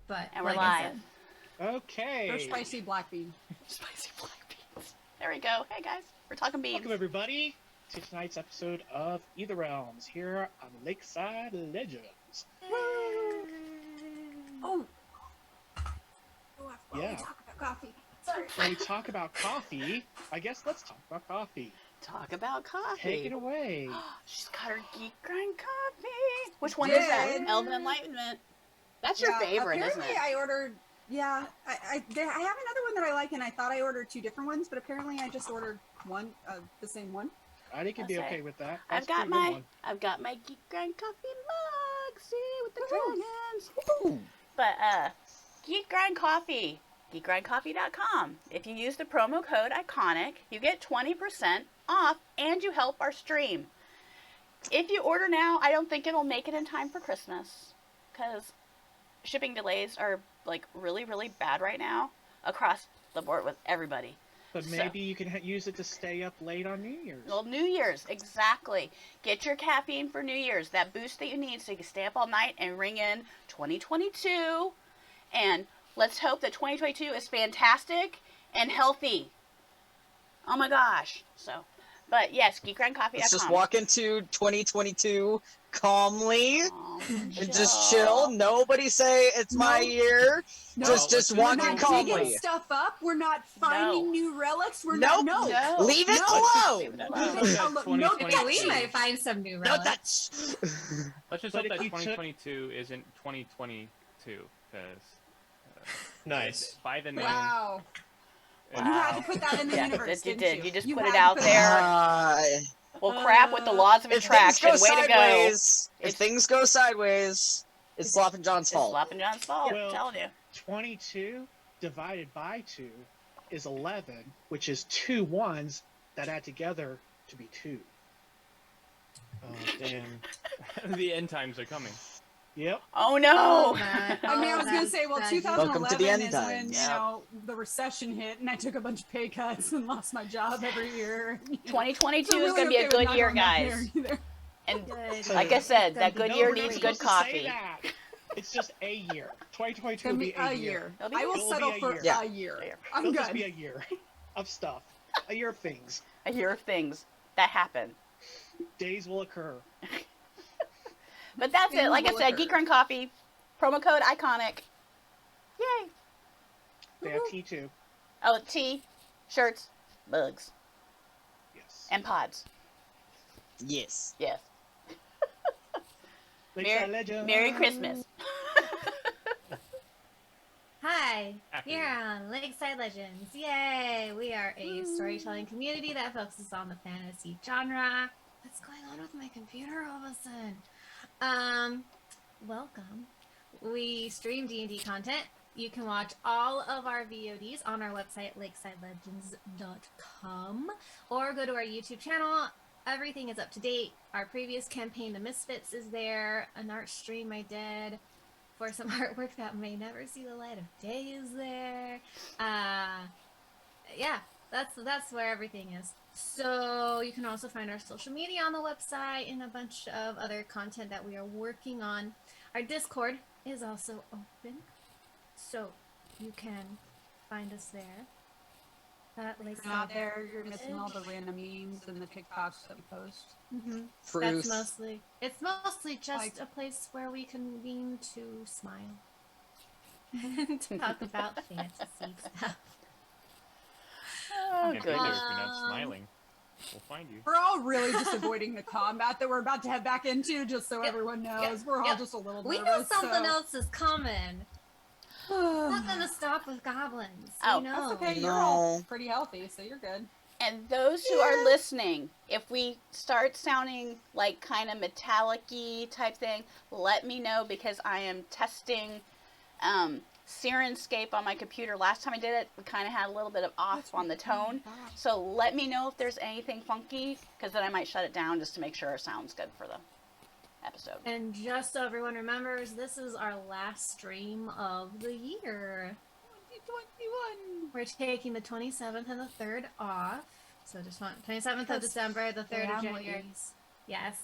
But And we're like I live. said, Okay. Or spicy black bean. Spicy black beans. There we go. Hey guys, we're talking beans. Welcome everybody to tonight's episode of Ætherealms here on Lakeside Legendz. Oh. Yeah. We talk about coffee. Sorry. When we talk about coffee, I guess let's talk about coffee. Talk about coffee. Take it away. She's got her geek grind coffee. Which one is that? Elven Enlightenment. That's your favorite, isn't apparently it? I ordered. Yeah, I have another one that I like, and I thought I ordered two different ones, but apparently I just ordered one, the same one. I think you'd be okay with that. I've That's a got pretty good I've got my geek grind coffee mug. See, with the dragons. one. But Geek Grind Coffee, geekgrindcoffee.com. If you use the promo code ICONIC, you get 20% off and you help our stream. If you order now, I don't think it'll make it in time for Christmas because shipping delays are like really, really bad right now across the board with everybody. But maybe you can use it to stay up late on New Year's. Well, New Year's, exactly. Get your caffeine for New Year's, that boost that you need so you can stay up all night and ring in 2022. And let's hope that 2022 is fantastic and healthy. Oh my gosh. So, but yes, geekgrindcoffee.com. Let's just walk into 2022 calmly and just chill. Nobody say it's my year. No, just we're walk not in calmly. digging stuff up. We're not finding new relics. We're Nope. not. No. Leave it alone. No, we might find some new No relics. touch. Let's just But hope if that you took- 2022 isn't 2022, because Nice. by the name, Wow. Wow. You had to put that in the Yeah, universe, you didn't did. you? You just You put had it to out put there. Well, crap with the laws of if things attraction. go Way to go. sideways, if It's- things go sideways, it's Slop and John's It's fault. Slopping John's fault. Well, I'm telling you. 22 divided by 2 is 11, which is 2 ones that add together to be 2. Oh, damn. the end times are coming. Yep. Oh no! I mean, I was gonna say, well, 2011 Welcome to the end is when times. you know the recession hit, and I took a bunch of pay cuts and lost my job every year. 2022 So is really going to be okay a with good not year, going back there guys. either. And Good. like I said, that good year we're not needs good supposed to say coffee. that. It's just a year. 2022 It's gonna will be be a year. It'll be I good. will It'll settle be a for year. Yeah. a year. Yeah. I'm It'll just good. be a year of stuff. A year of things. A year of things that happen. Days will occur. But that's it. Things Like I will said, occur. Geek Run Coffee, promo code ICONIC. Yay! They have T2. Oh, tea, shirts, bugs, Yes. and pods. Yes. Yes. Lakeside Legendz. Merry Christmas. Hi, Happy here New on Lakeside Legendz. Yay! We are a storytelling community that focuses on the fantasy genre. What's going on with my computer all of a sudden? Welcome. We stream D&D content. You can watch all of our VODs on our website, lakesidelegends.com, or go to our YouTube channel. Everything is up to date. Our previous campaign, The Misfits, is there. An art stream I did for some artwork that may never see the light of day is there. Yeah, that's where everything is. So you can also find our social media on the website and a bunch of other content that we are working on. Our Discord is also open, so you can find us there. If you're not there, you're missing all the random memes and the TikToks that we post. Truth. It's mostly just a place where we convene to smile and talk about fantasy stuff. Oh, Can't be there if goodness. you're not smiling. We'll find you. We're all really just avoiding the combat that we're about to head back into, just so Yep. everyone knows. Yep. We're all Yep. just a little We know nervous. something so. else is coming. Not gonna stop with goblins. Oh, we know. That's okay. No. You're all pretty healthy, so you're good. And those who are listening, if we start sounding like kind of metallic-y type thing, let me know because I am testing Sirenscape on my computer. Last time I did it, we kind of had a little bit of off on the tone. So let me know if there's anything funky, because then I might shut it down just to make sure it sounds good for the episode. And just so everyone remembers, this is our last stream of the year. 2021. We're taking the 27th and the 3rd off. So just want 27th of Because December, the 3rd of January. families. Yes.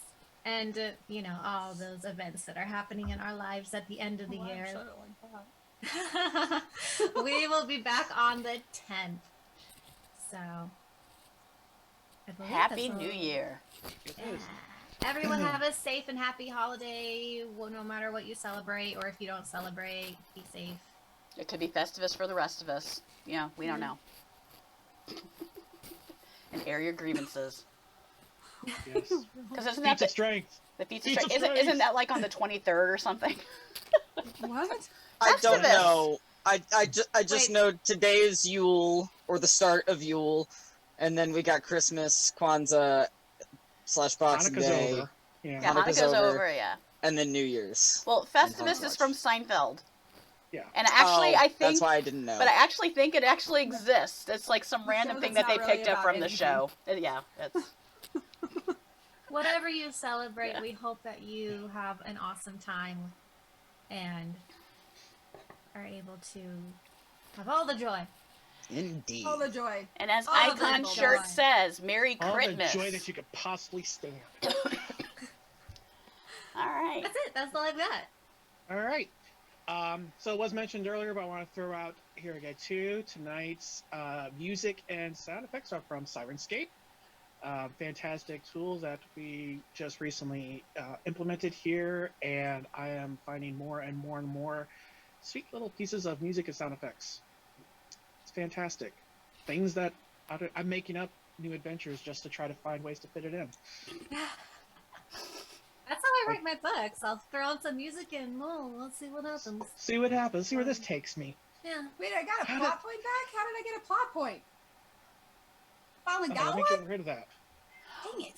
And, you know, all those events that are happening in our lives at the end of the Oh, I year. said it like that. We will be back on the 10th. So, I believe Happy that's all. New Year. It Yeah. is. Everyone have a safe and happy holiday, no matter what you celebrate, or if you don't celebrate, be safe. It could be Festivus for the rest of us. You know, we don't know. And air your grievances. Yes. Because isn't that Feats of strength. the feats of Feats of strength? strength. Isn't that like on the 23rd or something? What? I don't Festivus. know. I just Wait. know today is Yule, or the start of Yule, and then we got Christmas, Kwanzaa / Boxing Hanukkah's Day, over. Yeah. Yeah, Hanukkah's Hanukkah's over. over, yeah. and then New Year's. Well, Festivus is Hogwarts. from Seinfeld. Yeah. And actually, Oh, I think... that's why I didn't know. But I actually think it actually exists. It's like some The random show thing that's that they not really picked up about from the anything. show. Yeah, it's... Whatever you celebrate, Yeah. we hope that you have an awesome time and are able to have all the joy. Indeed. All the joy. And as Oh, Icon that's shirt nice. says, Merry All Christmas. the joy that you could possibly stand. All right. That's it. That's all I've got. All right. So it was mentioned earlier, but I want to throw out here again too. Tonight's music and sound effects are from Sirenscape. Fantastic tools that we just recently implemented here, and I am finding more and more and more sweet little pieces of music and sound effects. It's fantastic. Things that I'm making up new adventures just to try to find ways to fit it in. That's how I write my books. I'll throw on some music and let's see what happens. See what happens. See where this takes me. Yeah. Wait, I got a How plot point back? How did I get a plot point? Finally Oh, got let me one? get rid of that. Dang it.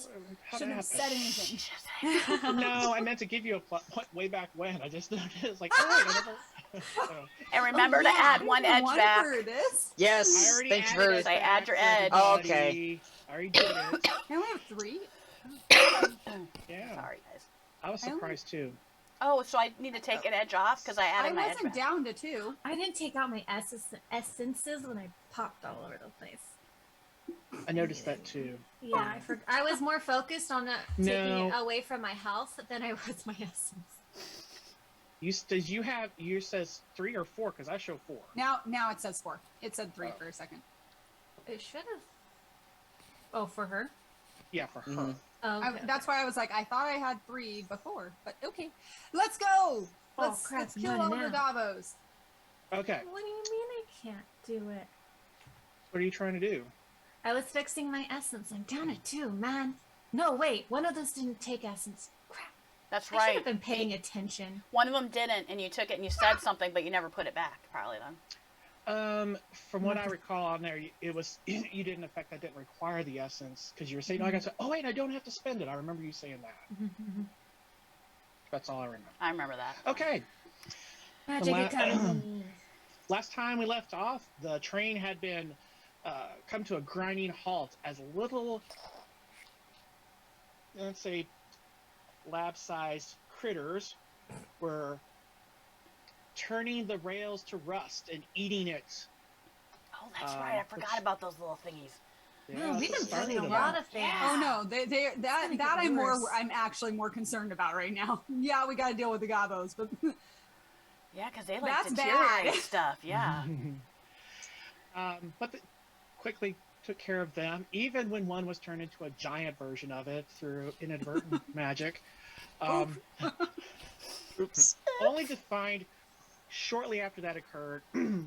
How did Shouldn't have that said happen? anything. No, I meant to give you a plot point way back when. I just it's like, oh, wait, I never. So, And remember to yeah, add I one didn't edge want back. for this. I Yes. already Thank you added for. it Say add your for edge. Oh, everybody. okay. I already did it. I only have 3. Yeah. Sorry, guys. I was I only- surprised too. Oh, so I need to take an edge off because I I added my edge wasn't back. down to 2. I didn't take out my essences when I popped all over the place. I noticed that too. Yeah, I was more focused on taking it No. away from my health than I was my essence. You have you says 3 or 4 because I show 4. Now it says 4. It said 3 for a second. It should have. Oh, for her? Yeah, for her. Mhm. Oh, okay. That's why I was like, I thought I had 3 before, but okay. Let's go! Let's crap, kill none all the now. Davos. Okay. What do you mean I can't do it? What are you trying to do? I was fixing my essence. I'm down at 2, man. No, wait. One of those didn't take essence. Crap. That's I should right. have been paying attention. One of them didn't, and you took it and you said something, but you never put it back, probably then. From what I recall on there, it was you didn't affect that didn't require the essence because you were saying, "Oh, I got to." Oh, wait, I don't have to spend it. I remember you saying that. That's all I remember. I remember that. Okay. Magic la- Academy. Last time we left off, the train had been come to a grinding halt as little, let's say, lab-sized critters were turning the rails to rust and eating it. Oh, that's right. I forgot about those little thingies. No, we've been started doing a it. lot of things. Yeah. Oh no, that gonna that get worse. I'm actually more concerned about right now. Yeah, we got to deal with the Gabos, but Yeah, because they like That's deteriorate bad. stuff. Yeah. But quickly took care of them, even when one was turned into a giant version of it through inadvertent magic. Oops. Only to find, shortly after that occurred,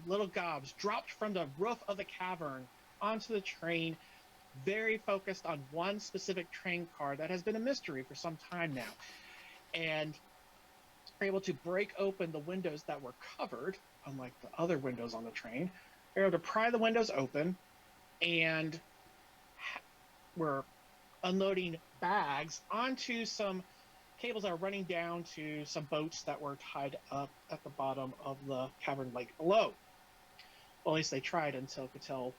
little gobs dropped from the roof of the cavern onto the train, very focused on one specific train car that has been a mystery for some time now. And were able to break open the windows that were covered, unlike the other windows on the train. They were able to pry the windows open, and were unloading bags onto some cables that were running down to some boats that were tied up at the bottom of the cavern lake below. Well, at least they tried until Cattell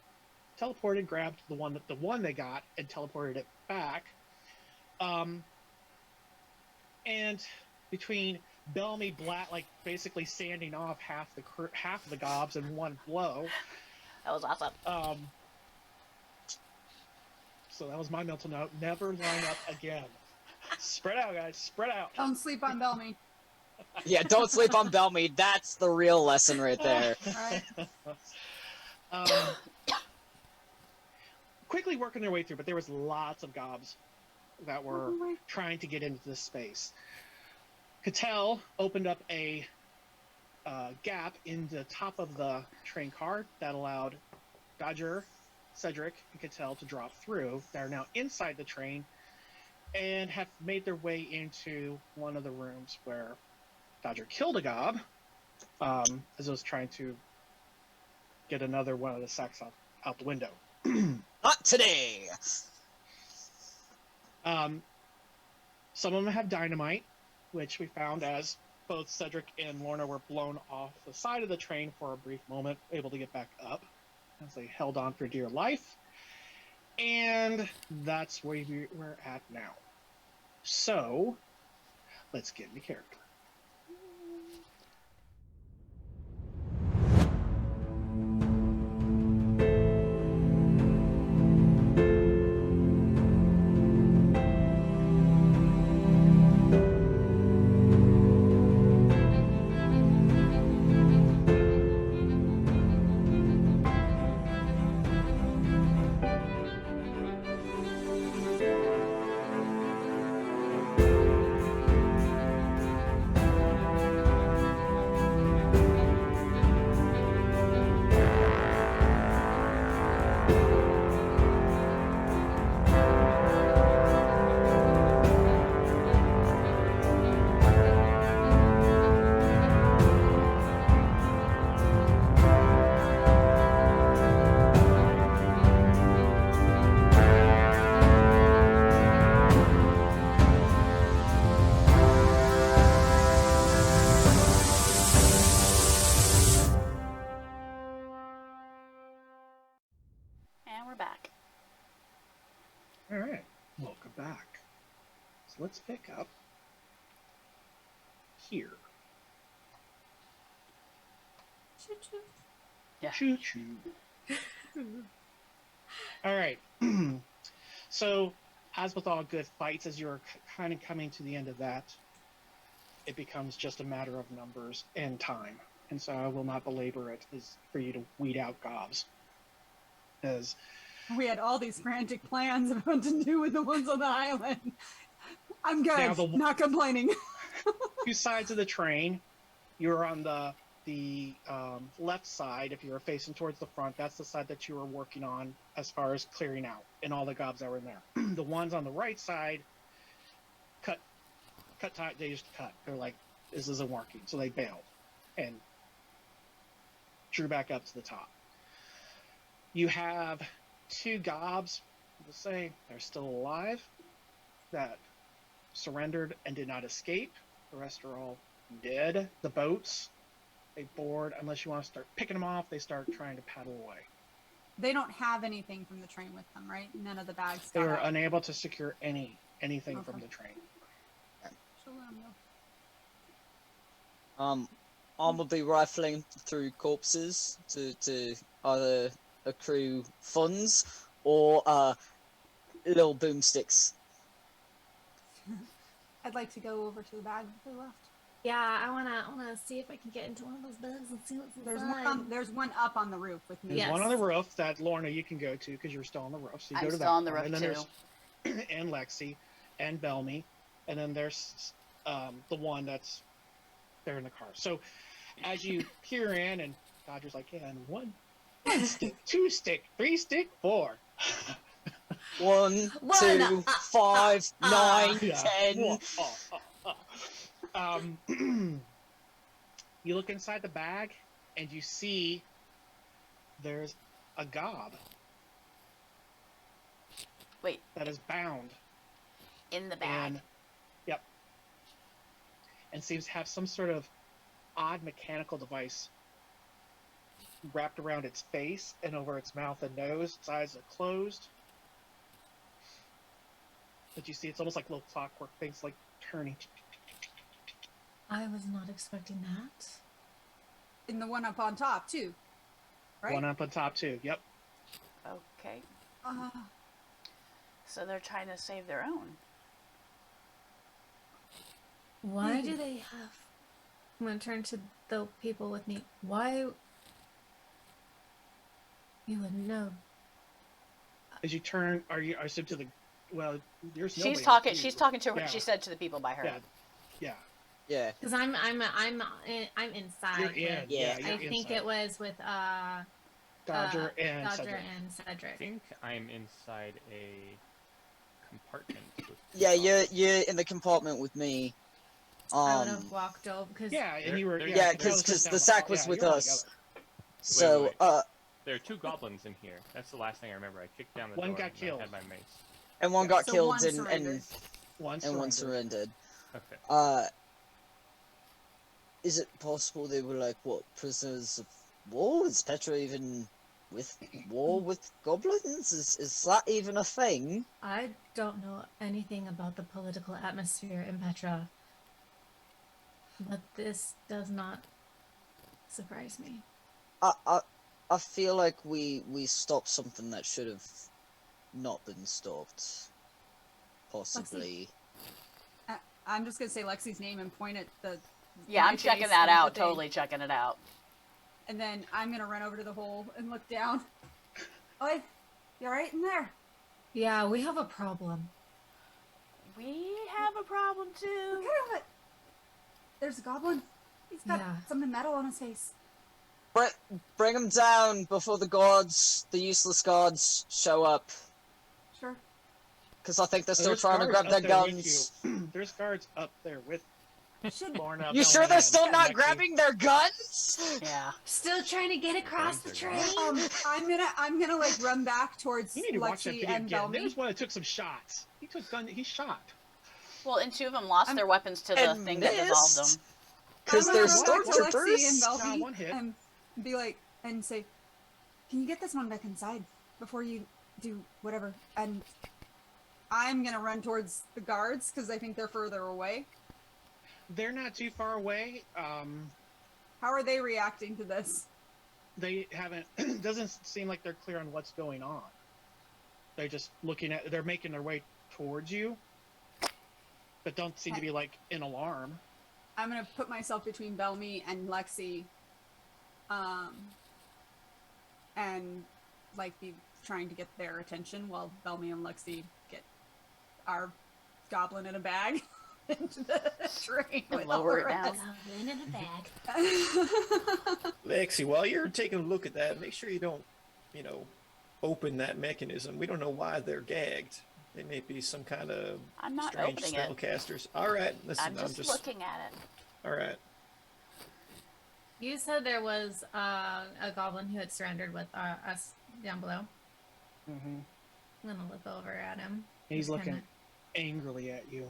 teleported, grabbed the one they got, and teleported it back. And between Bellamy basically sanding off half of the gobs in one blow. That was awesome. So that was my mental note. Never line up again. Spread out, guys. Spread out. don't sleep on Bellamy. Yeah, don't sleep on Belmead. That's the real lesson right there. Right. um, quickly working their way through, but there was lots of gobs that were trying to get into this space. Cattell opened up a gap in the top of the train car that allowed Dodger, Cedric, and Cattell to drop through. They're now inside the train and have made their way into one of the rooms where Dodger killed a gob as it was trying to get another one of the sacks out the window. Not today! Some of them have dynamite, which we found as both Cedric and Lorna were blown off the side of the train for a brief moment, able to get back up as they held on for dear life. And that's where we're at now. So, let's get into character. And we're back. All right, welcome back. So let's pick up here. Choo-choo. Yeah. Choo choo. All right. So, as with all good fights, as you're kind of coming to the end of that, it becomes just a matter of numbers and time. And so I will not belabor it, is for you to weed out gobs. As We had all these frantic plans of what to do with the ones on the island. I'm good. Now Not complaining. two sides of the train, you're on the left side. If you were facing towards the front, that's the side that you were working on as far as clearing out and all the gobs that were in there. The ones on the right side cut tight. They just cut. They're like, this isn't working, so they bailed and drew back up to the top. You have two gobs, we'll say they're still alive, that surrendered and did not escape. The rest are all dead. The boats, they board. Unless you want to start picking them off, they start trying to paddle away. They don't have anything from the train with them, right? None of the bags They got were out. unable to secure anything Okay. from the train. She'll let 'em know. Arm will be rifling through corpses to either accrue funds or little boomsticks. I'd like to go over to the bag that they left. Yeah, I wanna see if I can get into one of those bags and see what's inside. There's one up on the roof with me. There's Yes. one on the roof that Lorna you can go to because you're still on the roof. So you I'm go to still that on the one. roof, and then too. There's and Lexi and Belmy, and then there's the one that's there in the car. So as you peer in, and Dodger's like, yeah, and one stick, two stick, three stick, four. 1, One, 2, 5, 9, Yeah. 10. You look inside the bag and you see there's a gob Wait, that is bound in the bag. and and seems to have some sort of odd mechanical device wrapped around its face and over its mouth and nose. Its eyes are closed. But you see it's almost like little clockwork things like turning. I was not expecting that. In the one up on top too, right? One up on top too. Yep. Okay. Uh, So they're trying to save their own. Why do they have I'm gonna turn to the people with me. Why? You wouldn't know. As you turn, are you to the? Well, there's nobody She's talking. with you. She's talking to her. Yeah. She said to the people by her. Yeah, yeah. Yeah. Because I'm inside. You're in. with- Yeah, Yeah. you're I think inside. it was with Dodger and Dodger Cedric. and I Cedric. think I'm inside a compartment. With Yeah, two you're coffins. in the compartment with me. I would have walked over because Yeah, and There- you were. there- Yeah, there- because Tails went the down sack hall. was Yeah, with you're all us. together. So, wait. There are two goblins in here. That's the last thing I remember. I kicked down the One door. got and I killed. had my mace. and one Yeah. got So killed one and surrendered. One one surrendered. surrendered. Okay. Is it possible they were like what, prisoners of war? Is Petra even with war with goblins? Is that even a thing? I don't know anything about the political atmosphere in Petra, but this does not surprise me. I feel like we stopped something that should have not been stopped. Possibly. I'm just gonna say Lexi's name and point at the. Yeah, my I'm checking face that and at out. the thing. Totally checking it out. And then I'm gonna run over to the hole and look down. Oi, you alright in there? Yeah, we have a problem. We have a problem What too. kind of a... There's a goblin. He's got Yeah. something metal on his face. Bring them down before the gods, the useless gods, show up. Sure. Because I think they're still There's trying to guards grab their up there with guns. you. There's guards up there with Should Lorna. You sure Melanie, they're and still not Lexi. grabbing their guns? Yeah. Still trying to get across the guns train. are I'm gonna like run back towards You need to watch that Lexi video and again. There Belmy. was one that took some shots. He shot. Well, and two of them lost I'm- their weapons to the and thing that dissolved missed. them. Because I'm they're gonna run back to Lexi and stormtroopers. Belmy Nah, one hit. and be like, and say, can you get this one back inside before you do whatever? And I'm gonna run towards the guards because I think they're further away. They're not too far away. How are they reacting to this? They haven't. It doesn't seem like they're clear on what's going on. They're just looking at. They're making their way towards you, but don't seem to be like in alarm. I'm gonna put myself between Belmy and Lexi, and like be trying to get their attention while Belmy and Lexi get our goblin in a bag into the train And with all lower the it down. In a bag. rest. Lexi, while you're taking a look at that, make sure you don't, open that mechanism. We don't know why they're gagged. They may be some kind of I'm not strange opening it. spellcasters. All right, listen, I'm just looking at it. All right. You said there was a goblin who had surrendered with us down below. Mm-hmm. I'm gonna look over at him. He's Just looking kinda- angrily at you.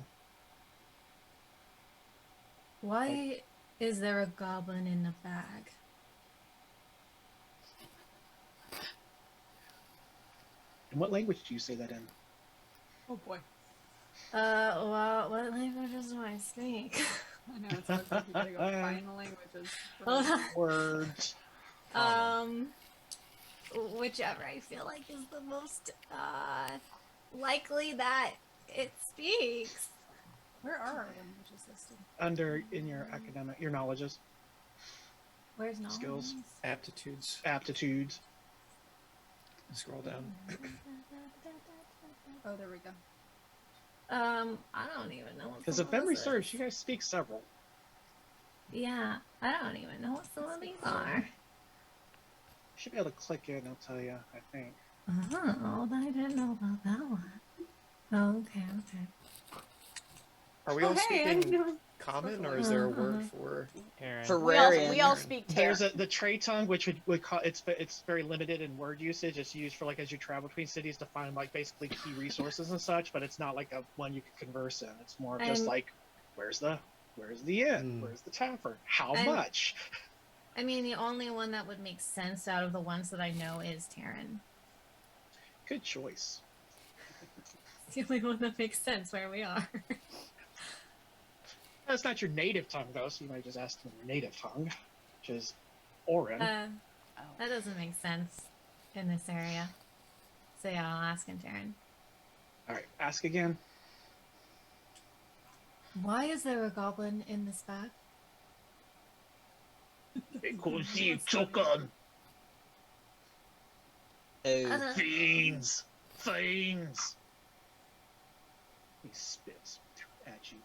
Why is there a goblin in the bag? And what language do you say that in? Oh boy, Well, what languages do I speak? I know it's hard for people to go find the languages. Hold on. Words. Whichever I feel like is the most likely that it speaks. Where are our languages listed? Under in your knowledges, Where's knowledge? Skills. Aptitudes. aptitudes. Scroll down. Oh, there we go. I don't even know what. Because some if of memory this serves, is. you guys speak several. Yeah, I don't even know what some of these are. You should be able to click in. I'll tell you. I think. Oh, I didn't know about that one. Oh, okay. Are we all hey, I speaking know. common, or is there a word for? Aaron. For We all, Rarian. we all speak Terra. There's the trade tongue, which would call it's very limited in word usage. It's used for like as you travel between cities to find like basically key resources and such. But it's not like a one you can converse in. It's more of just I'm- like where's the inn? Hmm. Where's the tavern? How I'm- much? I mean, the only one that would make sense out of the ones that I know is Terran. Good choice. It's the only one that makes sense where we are. That's not your native tongue though, so you might just ask them your native tongue, which is Orin. Oh. That doesn't make sense in this area. So yeah, I'll ask in Terran. All right, ask again. Why is there a goblin in this bag? Because you That's took funny. on Oh, fiends. Fiends. He spits at you.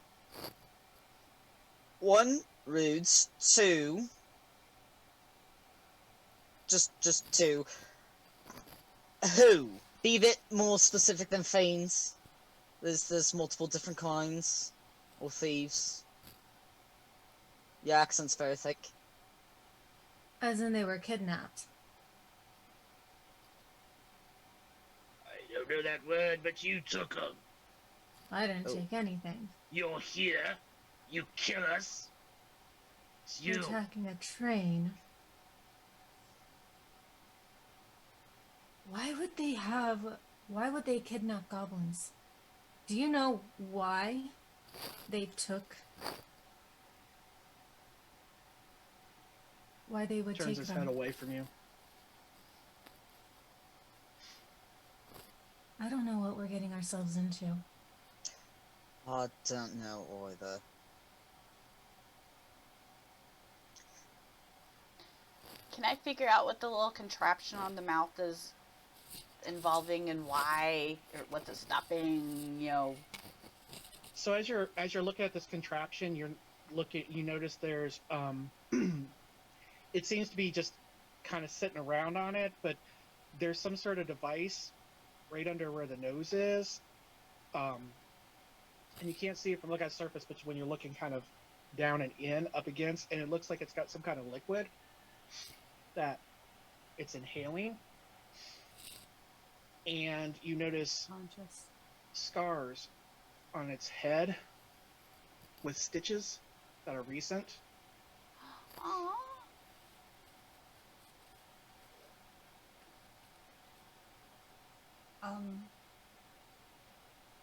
1, rudes. 2, just 2. Who? Be a bit more specific than fiends. There's multiple different kinds. Or thieves. Your accent's very thick. As in they were kidnapped. I don't know that word, but you took them. I didn't Oh. take anything. You're here. You kill us. It's You're you. attacking a train. Why would they kidnap goblins? Do you know why they would Turns take his them? head away from you. I don't know what we're getting ourselves into. I don't know either. Can I figure out what the little contraption on the mouth is involving and why, or what's it stopping? You know. So as you're looking at this contraption, you notice there's it seems to be just kind of sitting around on it, but there's some sort of device right under where the nose is, and you can't see it from looking at the surface, but when you're looking kind of down and in up against, and it looks like it's got some kind of liquid that it's inhaling, and you notice Conscious. scars on its head with stitches that are recent. Aww.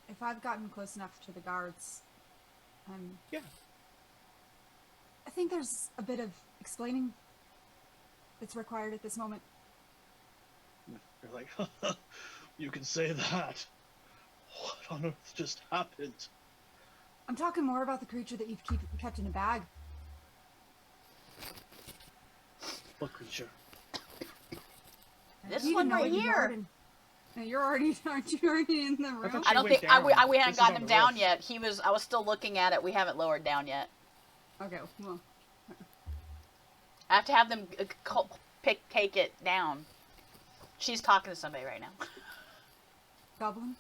If I've gotten close enough to the guards, Yeah. I think there's a bit of explaining that's required at this moment. You're like, you can say that. What on earth just happened? I'm talking more about the creature that you've kept in a bag. What creature? This You one didn't know right what you here. guarded. No, aren't you already in the room? thought I don't went think down. we This hadn't is gotten on him the down roof. yet. I was still looking at it. We haven't lowered down yet. Okay, well, I have to have them take it down. She's talking to somebody right now. goblin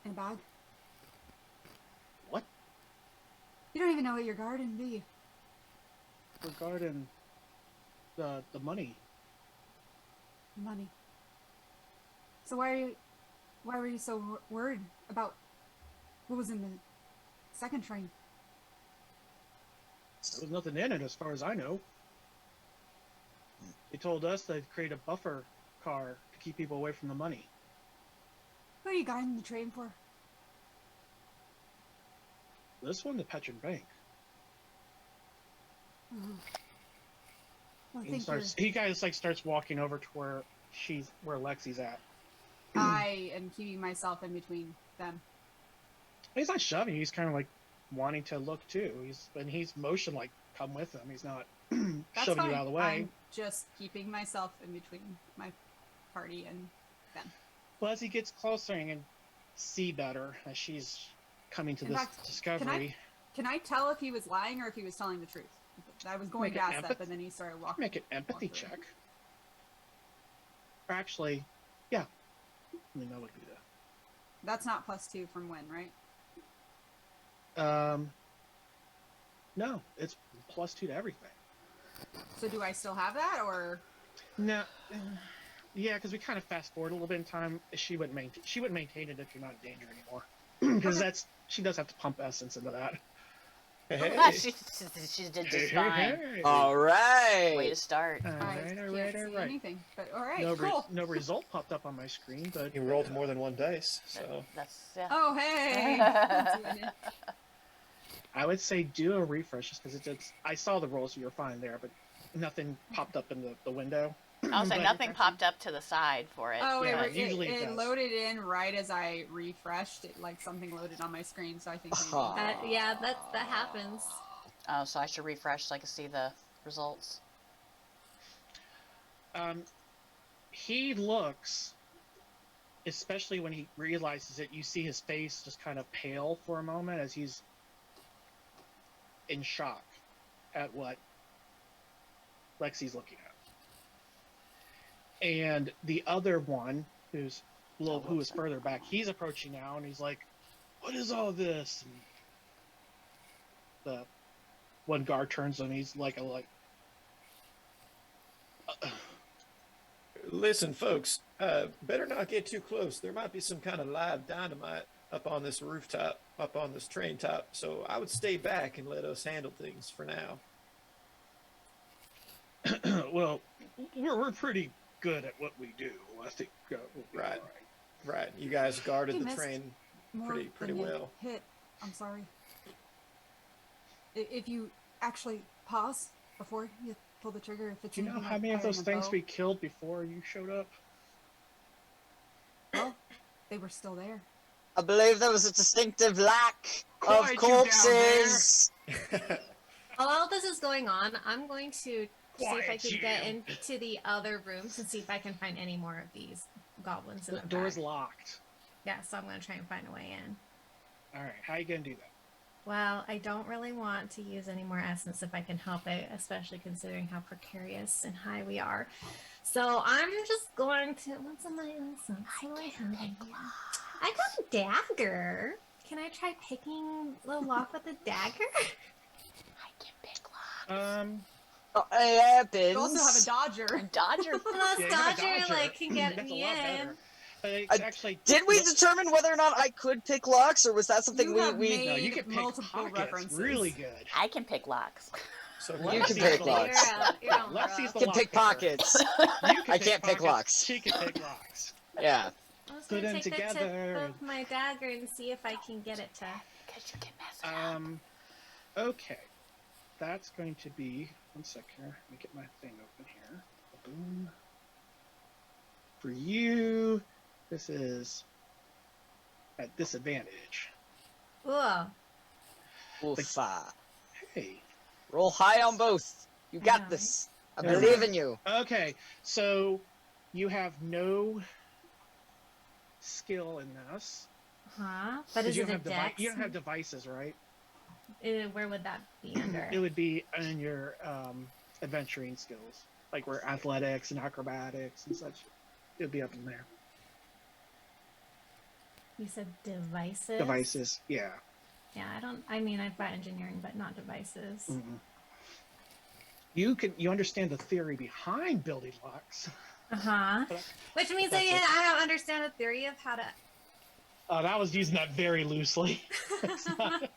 in a bag. What? You don't even know what you're guarding, do you? Regarding the money. Money. So why were you so worried about what was in the second train? There's nothing in it as far as I know. They told us they'd create a buffer car to keep people away from the money. Who are you guiding the train for? This one, the Petra Bank. Well, I He think starts walking over to where Lexi's at. I am keeping myself in between them. He's not shoving. He's kind of like wanting to look too. He's motion like come with him. He's not That's shoving fine. you out of the way. I'm just keeping myself in between my party and them. Well, as he gets closer, you can see better as she's coming to In this fact, discovery. Can I tell if he was lying or if he was telling the truth? I was going Make to an ask that, but then he started walking. Make an empathy walk through. check. Or actually, yeah. I mean, that would be That's not +2 from when, right? no, it's +2 to everything. So do I still have that, or No, yeah, because we kind of fast forward a little bit in time. She wouldn't maintain it if you're not in danger anymore, because she does have to pump essence into that. Hey, she did just fine. All right. Way to start. All I right, can't all right, all see right. anything? But all right, No, cool. no result popped up on my screen, but you rolled more than one dice, so That's yeah. Oh hey, That's what I did. I would say do a refresh just because I saw the rolls, you were fine there, but nothing popped up in the window. I'll say But- nothing popped up to the side for it. Oh, Yeah, it usually it it does. loaded in right as I refreshed. It like something loaded on my screen, so I think maybe. Yeah, that happens. Oh, so I should refresh so I can see the results. He looks, especially when he realizes it, you see his face just kind of pale for a moment as he's in shock at what Lexi's looking at. And the other one, who is further back, he's approaching now, and he's like, "What is all this?" And the one guard turns to him. He's like, Listen, folks, better not get too close. There might be some kind of live dynamite up on this rooftop, up on this train top. So I would stay back and let us handle things for now. "Well, we're pretty good at what we do. I think we'll be Right. all right." Right. You guys guarded You the missed train More pretty than you well. hit. I'm sorry. If you actually pause before you pull the trigger, if it's Do you know anything how like many of firing those a things bow, we killed before you showed up? well, they were still there. I believe there was a distinctive lack Quiet of you down corpses. While all this is going on, I'm going to see if I Quiet can get you. into the other rooms and see if I can find any more of these goblins in The the door's back. locked. Yeah, so I'm going to try and find a way in. All right, how you gonna do that? Well, I don't really want to use any more essence if I can help it, especially considering how precarious and high we are. So I'm just going to. What's in my essence? What do I have? in here? I got a dagger. Can I try picking the lock with a dagger? I can pick lock. It happens. You also have a dodger. Dodger. Unless Yeah, you have a Dodger dodger. like can get That's a me lot in. better. Actually, Did we look- determine whether or not I could pick locks, or was that something You we have we? made No, you can pick multiple pockets. references. Really good. I can pick locks. So You can Lexi's pick the locks. You're on Lexi's the the Can pick lock pockets. picker. You can I can't pick pockets, locks. She can pick locks. Yeah. I'm just Put gonna them take the tip together of and- my dagger and see if I can get it to. Because you can mess it up. Okay. That's going to be 1 second here. Let me get my thing open here. Boom. For you, this is at disadvantage. Ooh. Oofa. Hey. Roll high on both. You I got know, this. I Yeah. believe in you. Okay, so you have no skill in this. Huh? But 'cause is you it don't a have dex? you don't have devices, right? Where would that be under? It would be in your adventuring skills, like where athletics and acrobatics and such. It would be up in there. You said devices? Devices, yeah. Yeah, I mean, I've got engineering, but not devices. Mhm. You understand the theory behind building locks. Uh-huh. Which means That's it. I don't understand the theory of how to... Oh, that was using that very loosely. It's not-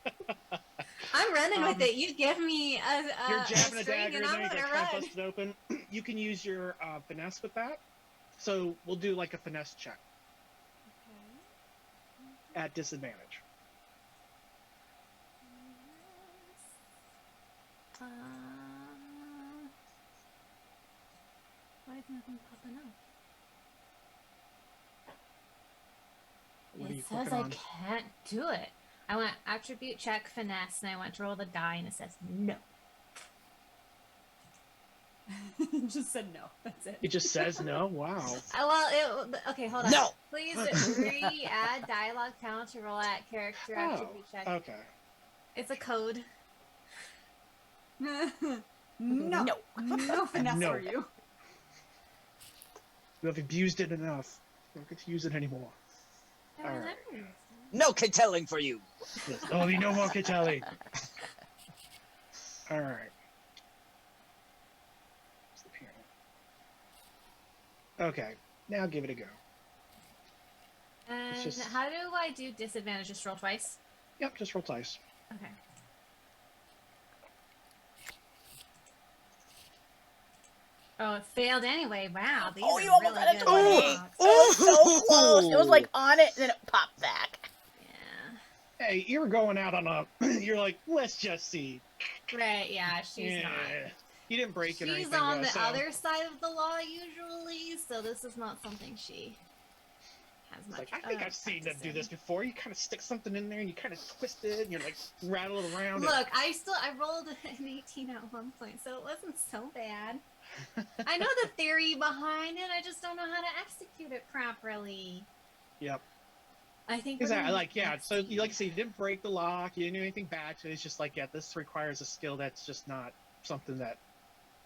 I'm running with it. You give me You're a jabbing a string dagger and and I'm then you gonna try run. to bust it open. You can use your finesse with that. So we'll do like a finesse check at disadvantage. Why is nothing popping up? What are you It says clicking I on? can't do it. I went attribute check finesse and I went to roll the die and it says no. Just said no. That's it. It just says no. Wow. Okay, hold on. No. Please re-add dialogue panel to roll at character Oh, attribute check. okay. It's a code. no. No. No finesse No. for you. You have abused it enough. You don't get to use it anymore. I mean, Alright. I'm- No telling for you. There'll be no more Kitelli. Alright. Okay, now give it a go. And just- how do I do disadvantage? Just roll twice? Yep, just roll dice. Okay. Oh, it failed anyway. Wow. These Oh, are you almost really had a good 20. dialogues. It was so close. It was like on it, and then it popped back. Yeah. Hey, you were going out on a. You're like, let's just see. Right, yeah, she's not. You didn't break it or She's anything. on though, the so- other side of the law usually, so this is not something she as It's much. like, I think I've seen them do this practicing. before. You kind of stick something in there and you kind of twist it and you like rattle it around. Look, I rolled an 18 at one point, so it wasn't so bad. I know the theory behind it. I just don't know how to execute it properly. Yep. I think Exactly. Like, yeah. So, you like I say, you didn't break the lock. You didn't do anything bad. So it's just like, yeah, this requires a skill that's just not something that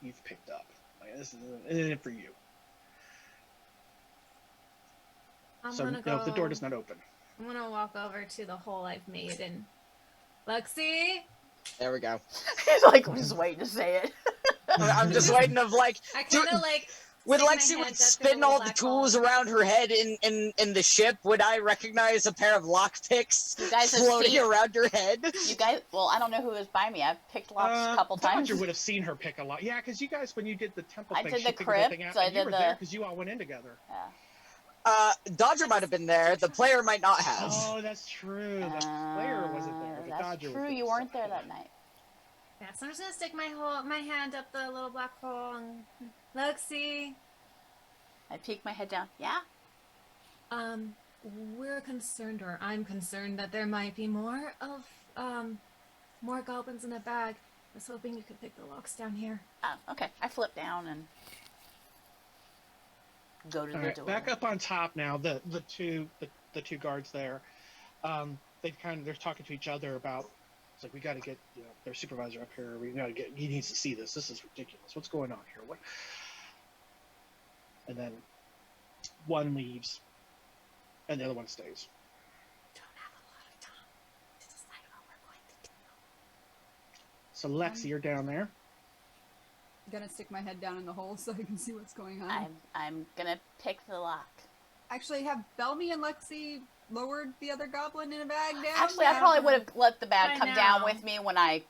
you've picked up. Like, this isn't for you. So, the door does not open. I'm gonna walk over to the hole I've made and Lexi. There we go. He's like, I'm just waiting to say it. I'm just waiting of like I kind of like Would stick my Lexi hand would up spin in the all the black tools hole. around her head in the ship? Would I recognize a pair of lockpicks You guys have floating seen- around her head? You guys, well, I don't know who was by me. I've picked locks a couple times. Dodger would have seen her pick a lot. Yeah, because you guys, when you did the temple I thing, did she the figured that thing crypt, out, I and you did were there the- because you all went in together. Yeah. Dodger might have been there. The player might not have. Oh, that's true. The player wasn't there. But That's Dodger was true. there, You so- weren't there that night. Yeah, so I'm just gonna stick my hand up the little black hole and Lexi. I peek my head down. Yeah. We're concerned, or I'm concerned, that there might be more goblins in the bag. I was hoping you could pick the locks down here. Oh, okay. I flip down and go to All the right, door. back up on top now. The two guards there, they're talking to each other about. It's like, we got to get their supervisor up here. We got to get. He needs to see this. This is ridiculous. What's going on here? What? And then one leaves, and the other one stays. Don't have a lot of time to decide what we're going to do. So Lexi, you're down there. I'm gonna stick my head down in the hole so I can see what's going on. I'm gonna pick the lock. Actually, have Belmy and Lexi lowered the other goblin in a bag down? Actually, I probably would have let the bag I come down know. with me when I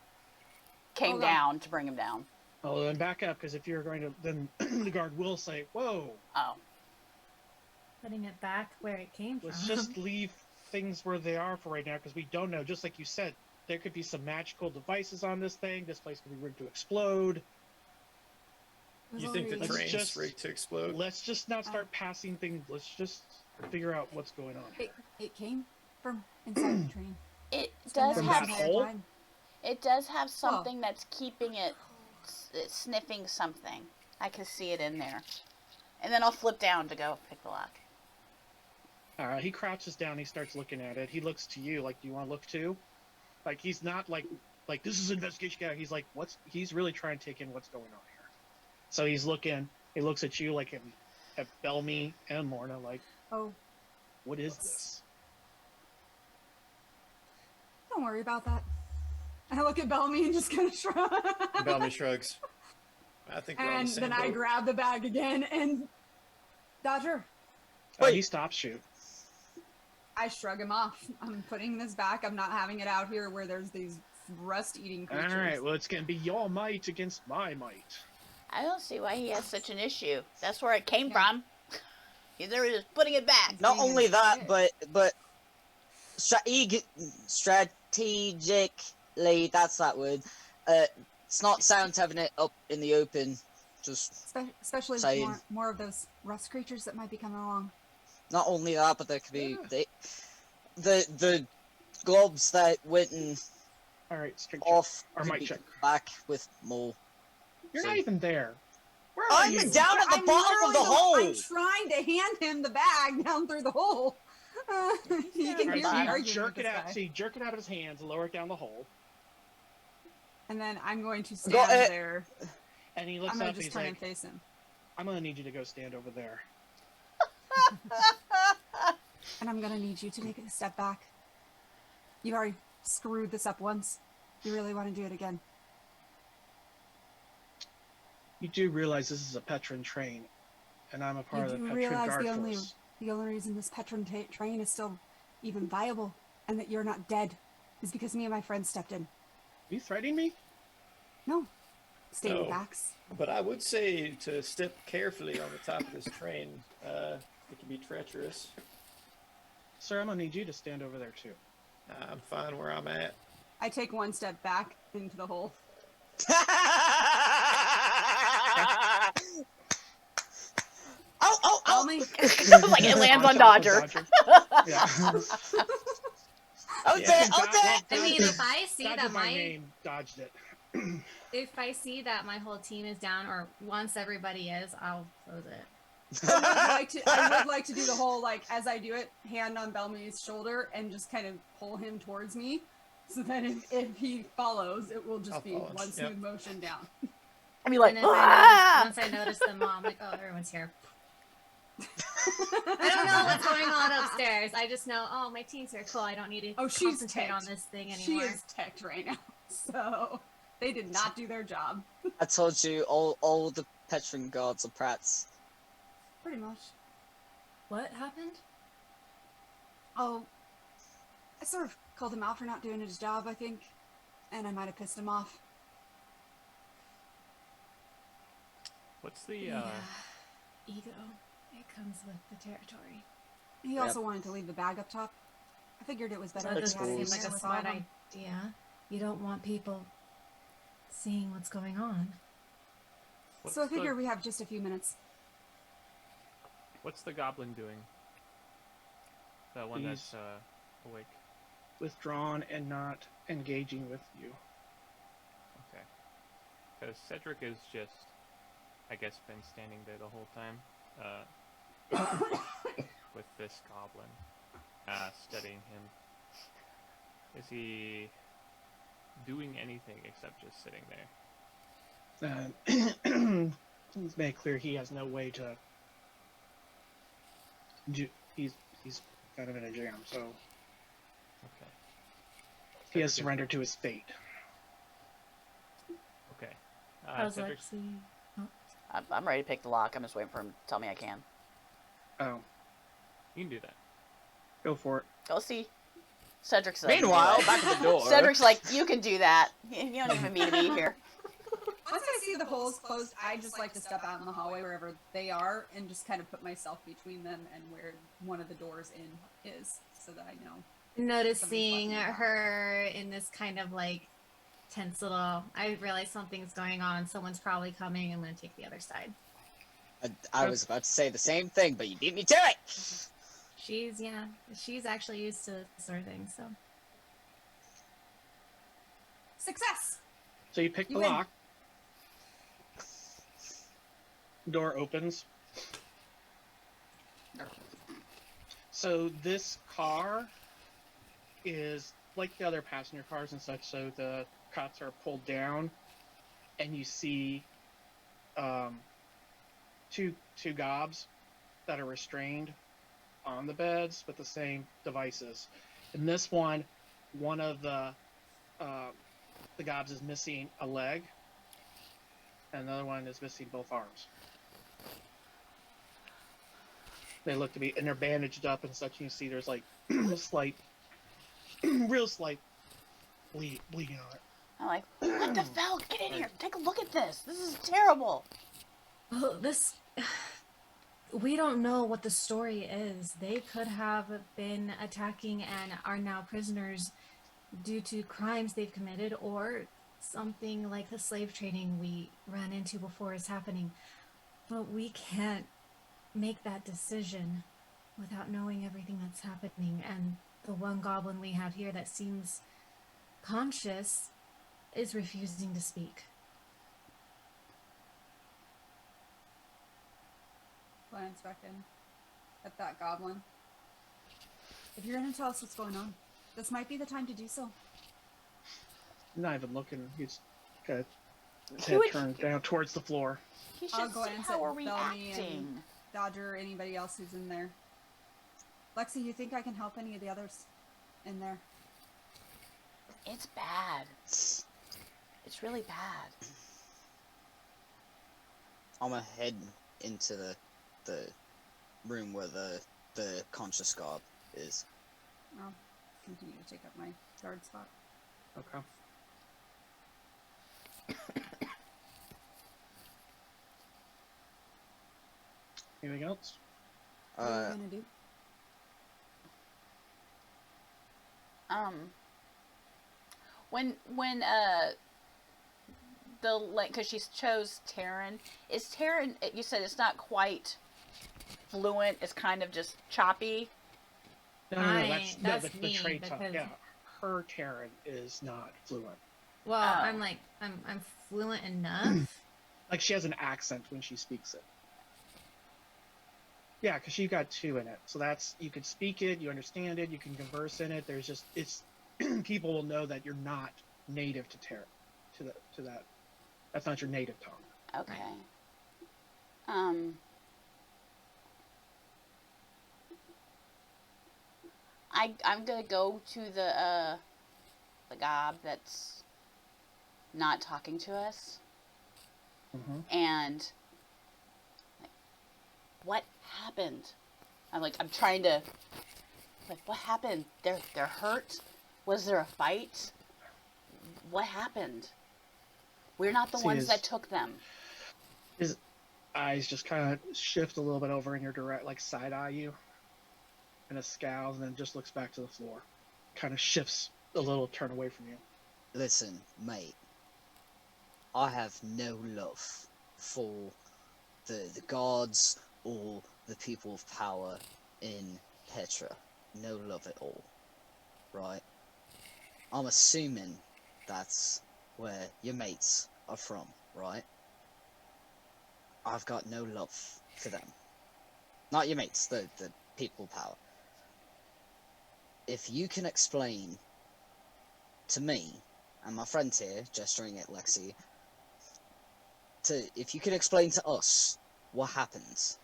came Hold on. down to bring him down. Oh, then back up, because if you're going to, then the guard will say, "Whoa, Oh. Putting it back where it came let's from. just leave things where they are for right now, because we don't know." Just like you said, there could be some magical devices on this thing. This place could be rigged to explode. We've You think the already- Let's train's just- rigged to explode? Let's just not start passing things. Let's just figure out what's going on here. It came from inside the train. It It's been does there From the that have hole? time. it does have something that's keeping it it's sniffing something. I can see it in there. And then I'll flip down to go pick the lock. All right, he crouches down. He starts looking at it. He looks to you like, "Do you want to look too?" Like, he's not like this is an investigation guy. He's like, what's? He's really trying to take in what's going on here. So he's looking. He looks at you like at Belmy and Lorna like, Oh, "What is this?" don't worry about that. I look at Belmy and just kind of shrug. Bellamy shrugs. I think we're on And the same then I boat. grab the bag again and Dodger. Wait. He stops you. I shrug him off. I'm putting this back. I'm not having it out here where there's these rust-eating All creatures. right, well, it's gonna be your might against my might. I don't see why he has such an issue. That's where it came Yeah. from. They're just putting it back. Not being only that, inside. but strategically, that's that word. It's not sound having it up in the open. Just Especially with Saying. more of those rust creatures that might be coming along. not only that, but there could be Yeah. the globs that Wootten All right, straight check. off Or could might be check. back with more. You're So- not even there. Where are I'm you? down at the I'm bottom of the literally hole. I'm trying to hand him the bag down through the hole. You All can right, hear so me you arguing jerk with it this out. guy. So you jerk it out of his hands, lower it down the hole, And then I'm going to stand Go- there. and he I'm looks going up. to And just he's turn like, and face him. "I'm gonna need you to go stand over there." And I'm going to need you to take a step back. You've already screwed this up once. You really want to do it again. You do realize this is a Petran train, and I'm a part of the You do Petran realize Guard the only Force. reason this Petron train is still even viable and that you're not dead is because me and my friends stepped in. Are you threatening me? No. Stating No. facts. But I would say to step carefully on the top of this train. It can be treacherous. Sir, I'm gonna need you to stand over there too. I'm fine where I'm at. I take one step back into the hole. Oh, I'll me. Like it lands on Dodger. Yeah. Oh, Yeah. there! I mean, if I see Dodger that by my name dodged it. if I see that my whole team is down, or once everybody is, I'll close it. I would like to do the whole, like, as I do it, hand on Bellamy's shoulder and just kind of pull him towards me. So that if he follows, it will just I'll be follow. one Yep. smooth motion down. I'd be like, And once I notice them all, I'm like, oh, everyone's here. I don't know what's going on upstairs. I just know, oh, my team's here. Cool. I don't need to Oh, she's concentrate ticked. on this thing She anymore. is teched right now. So they did not do their job. I told you, all the Petran guards are prats. Pretty much. What happened? Oh, I sort of called him out for not doing his job, I think. And I might have pissed him off. What's the Yeah. Ego. It comes with the territory. He also wanted to leave the bag up top. I figured it was better That if doesn't we had it seem in like there a with all of smart them. idea. You don't want people seeing what's going on. So I figure we have just a few minutes. What's the goblin doing? The one that's awake. Withdrawn and not engaging with you. Okay. Because Cedric is just, I guess, been standing there the whole time, with this goblin, studying him. Is he doing anything except just sitting there? He's made clear he has no way to. He's kind of in a jam, so Okay. he has surrendered to his fate. Okay. How's Cedric, Lexi? I'm ready to pick the lock. I'm just waiting for him to tell me I can. Oh, you can do that. go for it. Go see. Cedric's like, Meanwhile, back at the door. Cedric's like, you can do that. You don't even need to be here. Once I see the holes closed, I just like to step out in the hallway wherever they are and just kind of put myself between them and where one of the doors in is, so that I know. Noticing Somebody's watching. her in this kind of like tense little. I realize something's going on. Someone's probably coming. I'm gonna take the other side. I was about to say the same thing, but you beat me to it! She's actually used to this sort of thing. So Success! So you pick the You win. lock. Door opens. So this car is like the other passenger cars and such. So the cots are pulled down, and you see two gobs that are restrained on the beds with the same devices. In this one of the gobs is missing a leg, and another one is missing both arms. They look to be, and they're bandaged up and such. You can see there's like slight, real slight bleeding on it. I'm like, what the hell? Get in here. Take a look at this. This is terrible. well, this. We don't know what the story is. They could have been attacking and are now prisoners due to crimes they've committed, or something like the slave trading we ran into before is happening. But we can't make that decision without knowing everything that's happening. And the one goblin we have here that seems conscious is refusing to speak. Glance back in at that goblin. If you're gonna tell us what's going on, this might be the time to do so. Not even looking. He's got his He head would- turned down towards the floor. He I'll should go see and how sit we're with Bellamy and- reacting. Dodger, anybody else who's in there. Lexi, you think I can help any of the others in there? It's bad. It's really bad. I'm gonna head into the room where the conscious garb is. I'll continue to take up my guard spot. Okay. Anything else? What are you gonna do? When because she chose Terran, is Terran? You said it's not quite fluent is kind of just choppy. No, that's the me, trait type. because- Yeah, her Terran is not fluent. Well, Oh. I'm fluent enough. Like she has an accent when she speaks it. Yeah, because you've got 2 in it, so that's you can speak it, you understand it, you can converse in it. There's just it's people will know that you're not native to Terra, to that. That's not your native tongue. Okay. I'm gonna go to the gob that's not talking to us, Mm-hmm. and like, what happened? I'm trying to what happened? They're hurt? Was there a fight? What happened? We're not the See, ones that took them. His eyes just kind of shift a little bit over in your direct, like side eye you, and a scowls, and then just looks back to the floor. Kind of shifts a little, turn away from you. Listen, mate. I have no love for the gods or the people of power in Petra. No love at all. Right? I'm assuming that's where your mates are from, right? I've got no love for them. Not your mates, the people of power. If you can explain to me, and my friend here, gesturing at Lexi, if you can explain to us what happened,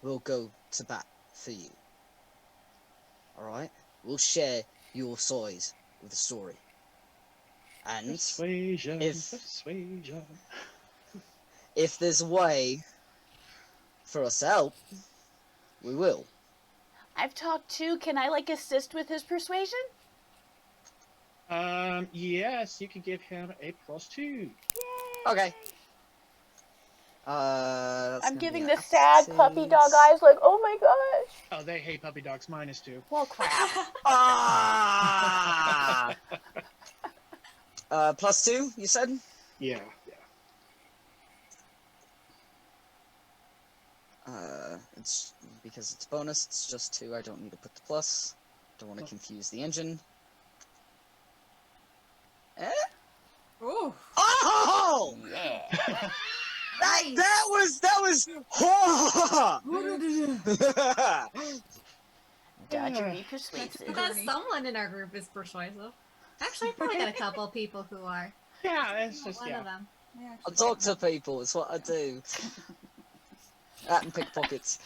we'll go to bat for you. Alright? We'll share your side of the story. And Persuasion, if- persuasion. if there's a way for us to help, we will. I've talked to. Can I assist with his persuasion? Yes, you can give him a +2. Okay. That's I'm gonna giving be the sad puppy dog eyes oh my gosh. Oh, they hate puppy dogs, -2. Well, crap. Ah! +2, you said? Yeah. It's because it's bonus, it's just 2, I don't need to put the plus. Don't want to confuse the engine. Eh? Ooh. Oh! Yeah. That was Dodger be persuasive. Because someone in our group is persuasive. Actually, I probably got a couple people who are. Yeah, it's just, One of them. I talk to people, it's what I do. That and pickpockets.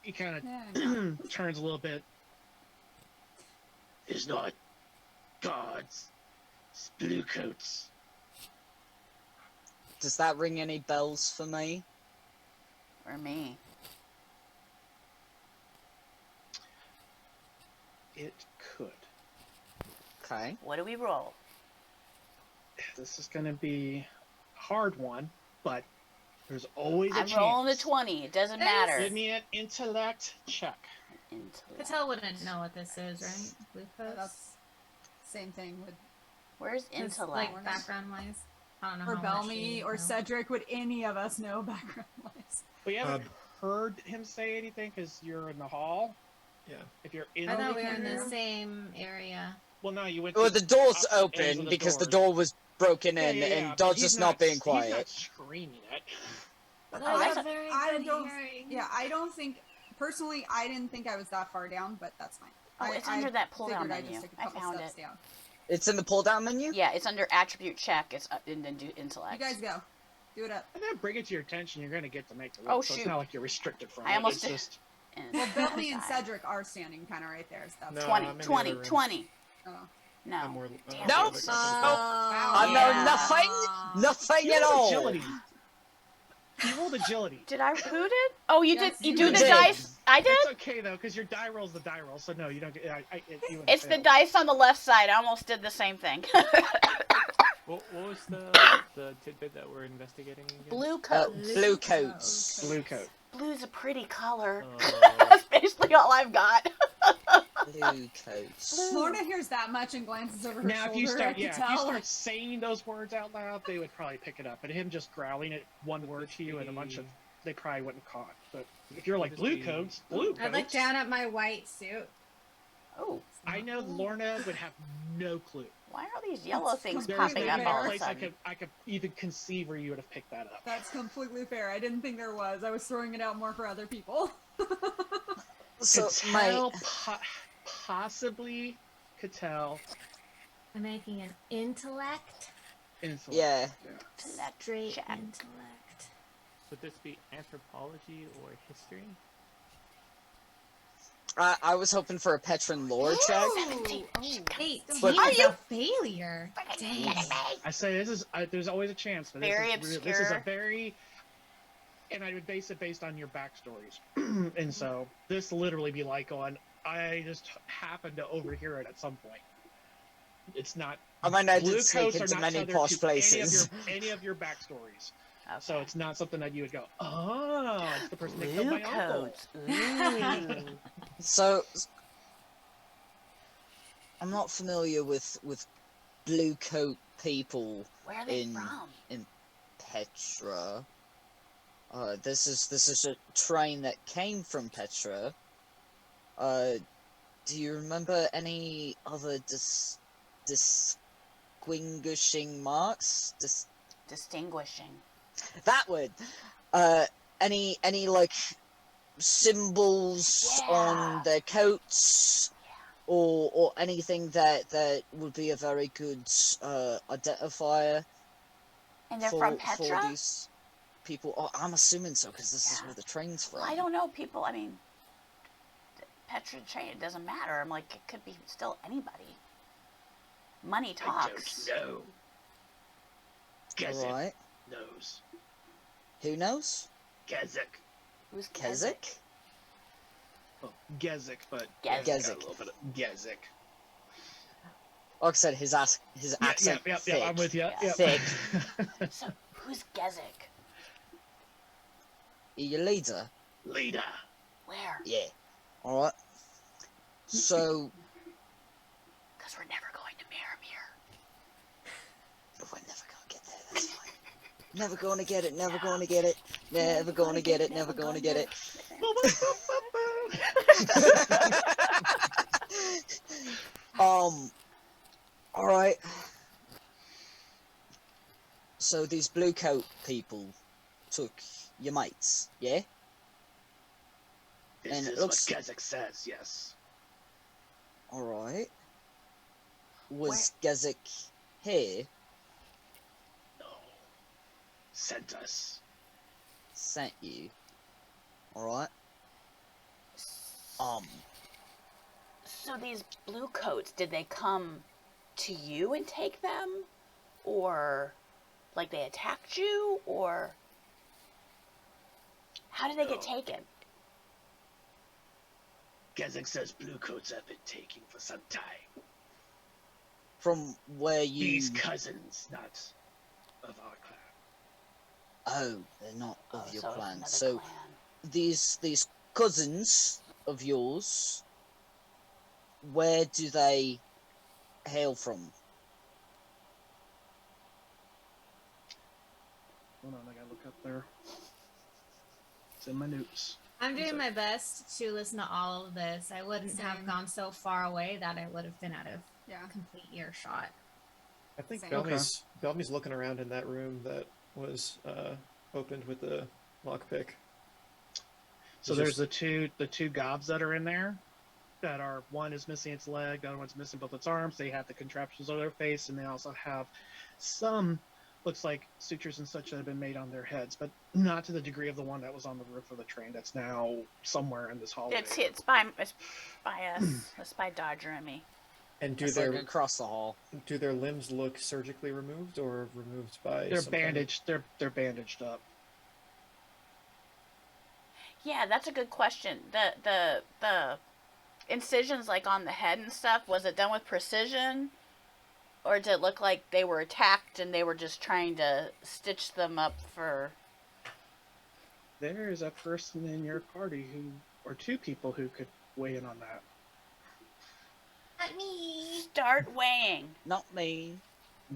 He kind of Yeah. turns a little bit. It's not gods, it's blue coats. Does that ring any bells for me? Or me. It could. Okay. What do we roll? This is going to be a hard one, but there's always a I'm chance. rolling a 20. It doesn't matter. Give me an intellect check. Patel wouldn't know what this is, right? Glucose? That's same thing with Where's Just, intellect? like background wise. I don't know. or how much Bellamy you or know. Cedric. Would any of us know background wise? We haven't heard him say anything because you're in the hall. Yeah. If you're in I the thought we were in room- the same area. Well, no, you went. Well, to the door's opposite ends open of because the doors. door was broken in, Yeah, and but Dodge he's is not being He's quiet. not screaming it. But I I have don't- very I good don't- hearing. Yeah, I don't think personally. I didn't think I was that far down, but that's fine. Oh, it's under that pull-down figured I'd menu. just take a I couple found steps it. down. It's in the pull-down menu? Yeah, it's under attribute check. It's and then do intellect. You guys go, do it up. And then bring it to your attention. You're going to get to make the Oh, roll, so shoot. it's not like you're restricted from I it. almost It's did- just Well, Bellamy and Cedric are standing kind of right there. So that's No. 20, I'm in the 20, other room. 20. Oh. No. I'm more, Damn No. it. I know Yeah. nothing you at rolled all. agility. You rolled agility. Did I? Who did? Oh, you Yes, did. You you do the did. dice. I did. It's okay though, because your die roll's the die roll, so no, you don't get. You wouldn't It's the fail. dice on the left side. I almost did the same thing. What was the tidbit that we're investigating again? Blue coat. Blue coats. Blue coat. Blue's a pretty color. Oh. That's basically all I've got. Blue coats. Lorna hears that much and glances over her Now, shoulder. if you start, I can if you tell. start saying those words out loud, they would probably pick it up. But him just growling at one word to you and a bunch of they probably wouldn't have caught. But if you're like Would blue this be- coats, blue I look coats, down at my white suit. Oh, I know Lorna would have no clue. why are these yellow That's things completely popping up There's all no of a place sudden? I could even conceive where you would have picked that up. That's completely fair. I didn't think there was. I was throwing it out more for other people. So my Cattell possibly Cattell. I'm making an intellect. yeah. Straight check. intellect. Would this be anthropology or history? I was hoping for a Petran lore check. Ooh, 18 But- is a failure. Dang. I say this is there's always a chance, but Very this is obscure. a very, and I would base it based on your backstories, and so this literally be like on. I just happened to overhear it at some point. It's not. I mean, I Blue did sneak coats are into not many tethered posh to places. Any of your backstories. Okay. So it's not something that you would go, oh, it's the person that killed Blue my uncle. coats. Ooh. So I'm not familiar with blue coat people Where are they In- from? Petra. This is a train that came from Petra. Do you remember any other distinguishing marks? Distinguishing. That word. Any like symbols Yeah. on their coats, or anything that would be a very good identifier And they're for from Petra? for these people. Oh, I'm assuming so because this is Yeah. where the train's from. Well, I don't know people. I mean, Petra train, it doesn't matter. I'm like, it could be still anybody. Money talks. I don't know. Guess All right. it knows. Who knows? Gezek. Who's Keswick? Keswick? Well, Gezek, but Gezek. got a little bit of Gezek. Like I said, his accent. Yeah, thick. I'm with you. Yeah. Thick. So, who's Gezek? Your leader. Leader. Where? Yeah. All right. So Because we're never going to Miramir. we're never gonna get there. That's fine. Never gonna get it. Never gonna get it. Never gonna get it. Never gonna get it. All right. So these blue coat people took your mates, yeah? This And it is looks- what Gezek says, yes. All right. Was Gezek here? No. Sent us. Sent you? All right. So these blue coats, did they come to you and take them? Or, like, they attacked you? Or, how did they get No. taken? Gezek says bluecoats have been taking for some time. From where you? These cousins, not of our clan. Oh, they're not of Oh, your so it's clan. another So clan. these cousins of yours, where do they hail from? Hold on, I gotta look up there. It's in my notes. I'm doing sorry. my best to listen to all of this. I wouldn't have Same. gone so far away that I would have been out of Yeah. complete earshot. I think Same. Belmy's looking around in that room that was opened with the lockpick. So Is there's there- the two gobs that are in there. That are, one is missing its leg, the other one's missing both its arms. They have the contraptions on their face, and they also have some, looks like sutures and such that have been made on their heads, but not to the degree of the one that was on the roof of the train. That's now somewhere in this hallway. It's by us. It's by Dodger and me. And do It's like their across the hall. limbs look surgically removed or removed by? They're some kind of- bandaged. They're bandaged up. Yeah, that's a good question. The incisions like on the head and stuff, was it done with precision? Or did it look like they were attacked and they were just trying to stitch them up for... There is a person in your party who, or two people who could weigh in on that. Not me. Start weighing. Not me.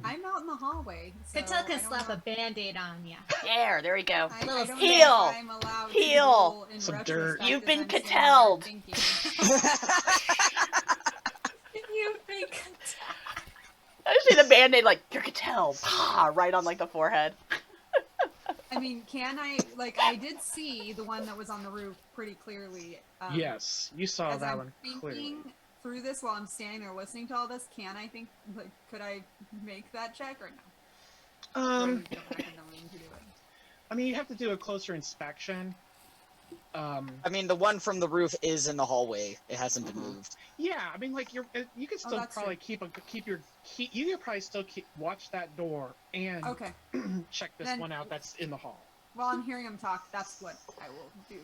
I'm out in the hallway. So Katil can I don't slap know. a band-aid on ya. There we go. I Little don't heal. know if I'm allowed Heal. to roll in Some retrospect dirt. You've as been I'm standing there Katelled. thinking. You think I just see the band-aid like, you're Cattell. Right on like the forehead. I mean, can I, like, I did see the one that was on the roof pretty clearly. Yes, you saw As that I'm one thinking clearly. through this while I'm standing there listening to all this, can I think, like, could I make that check or no? Or I need to go back in the room to do it? I mean, you have to do a closer inspection. I mean, the one from the roof is in the hallway. It hasn't been moved. Yeah, I mean, like you can still that's probably keep your key. You can probably still watch that door and Okay. check this Then- one out that's in the hall. While I'm hearing him talk, that's what I will do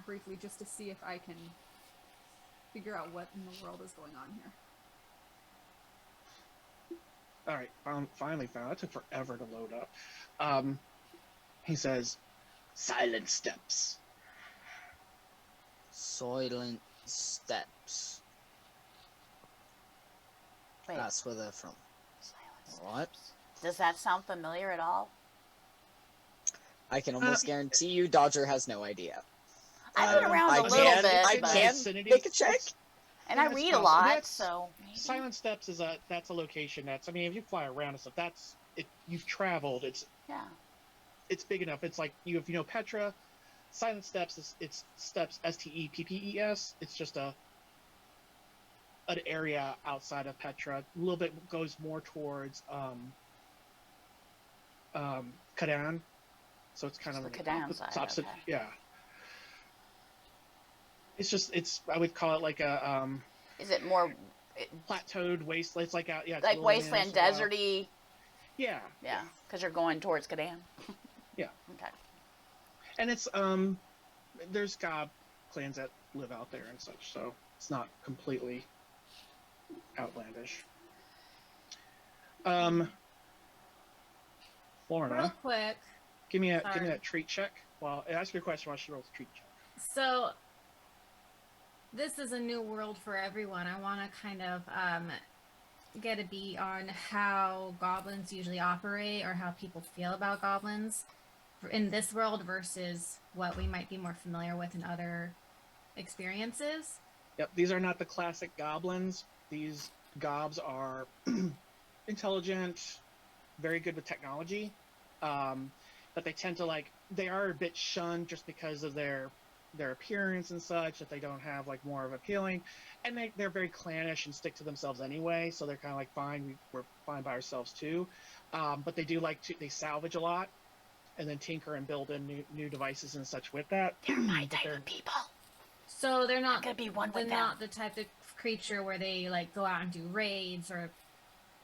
briefly, just to see if I can figure out what in the world is going on here. All right, finally found. That took forever to load up. He says, "Silent steps." Silent steps. Wait, That's where they're from. silence. What? Does that sound familiar at all? I can almost guarantee you Dodger has no idea. I've been around I a little can- bit, I but, can Vicinity. make a check. and I Yeah, it's read a possible. lot, That's- so maybe. Silent steps is that's a location that's. I mean, if you fly around and stuff, that's it. You've traveled. Yeah. It's big enough. It's like if you know Petra. Silent steps is it's steps STEPPES. It's just an area outside of Petra. A little bit goes more towards Qadan. So it's kind So of the like Qadan side, opposite. okay. Yeah. It's I would call it like a Is it more plateaued wasteland. It's like out, yeah, it's like wilderness, wasteland, wild. deserty? Yeah. Yeah, because you're going towards Qadan. Yeah. Okay. And it's there's gob clans that live out there and such, so it's not completely outlandish. Florina, real quick? give me Sorry. that treat check. Well, ask your question while she rolls a treat check. So this is a new world for everyone. I want to kind of get a beat on how goblins usually operate or how people feel about goblins in this world versus what we might be more familiar with in other experiences. Yep, these are not the classic goblins. These gobs are intelligent, very good with technology, but they tend to they are a bit shunned just because of their appearance and such, that they don't have more of appealing, and they're very clannish and stick to themselves anyway, so they're kind of fine, we're fine by ourselves too, but they do they salvage a lot and then tinker and build in new devices and such with that. They're my But type they're- of people. So they're I'm not gonna be one they're with them. not the type of creature where they go out and do raids or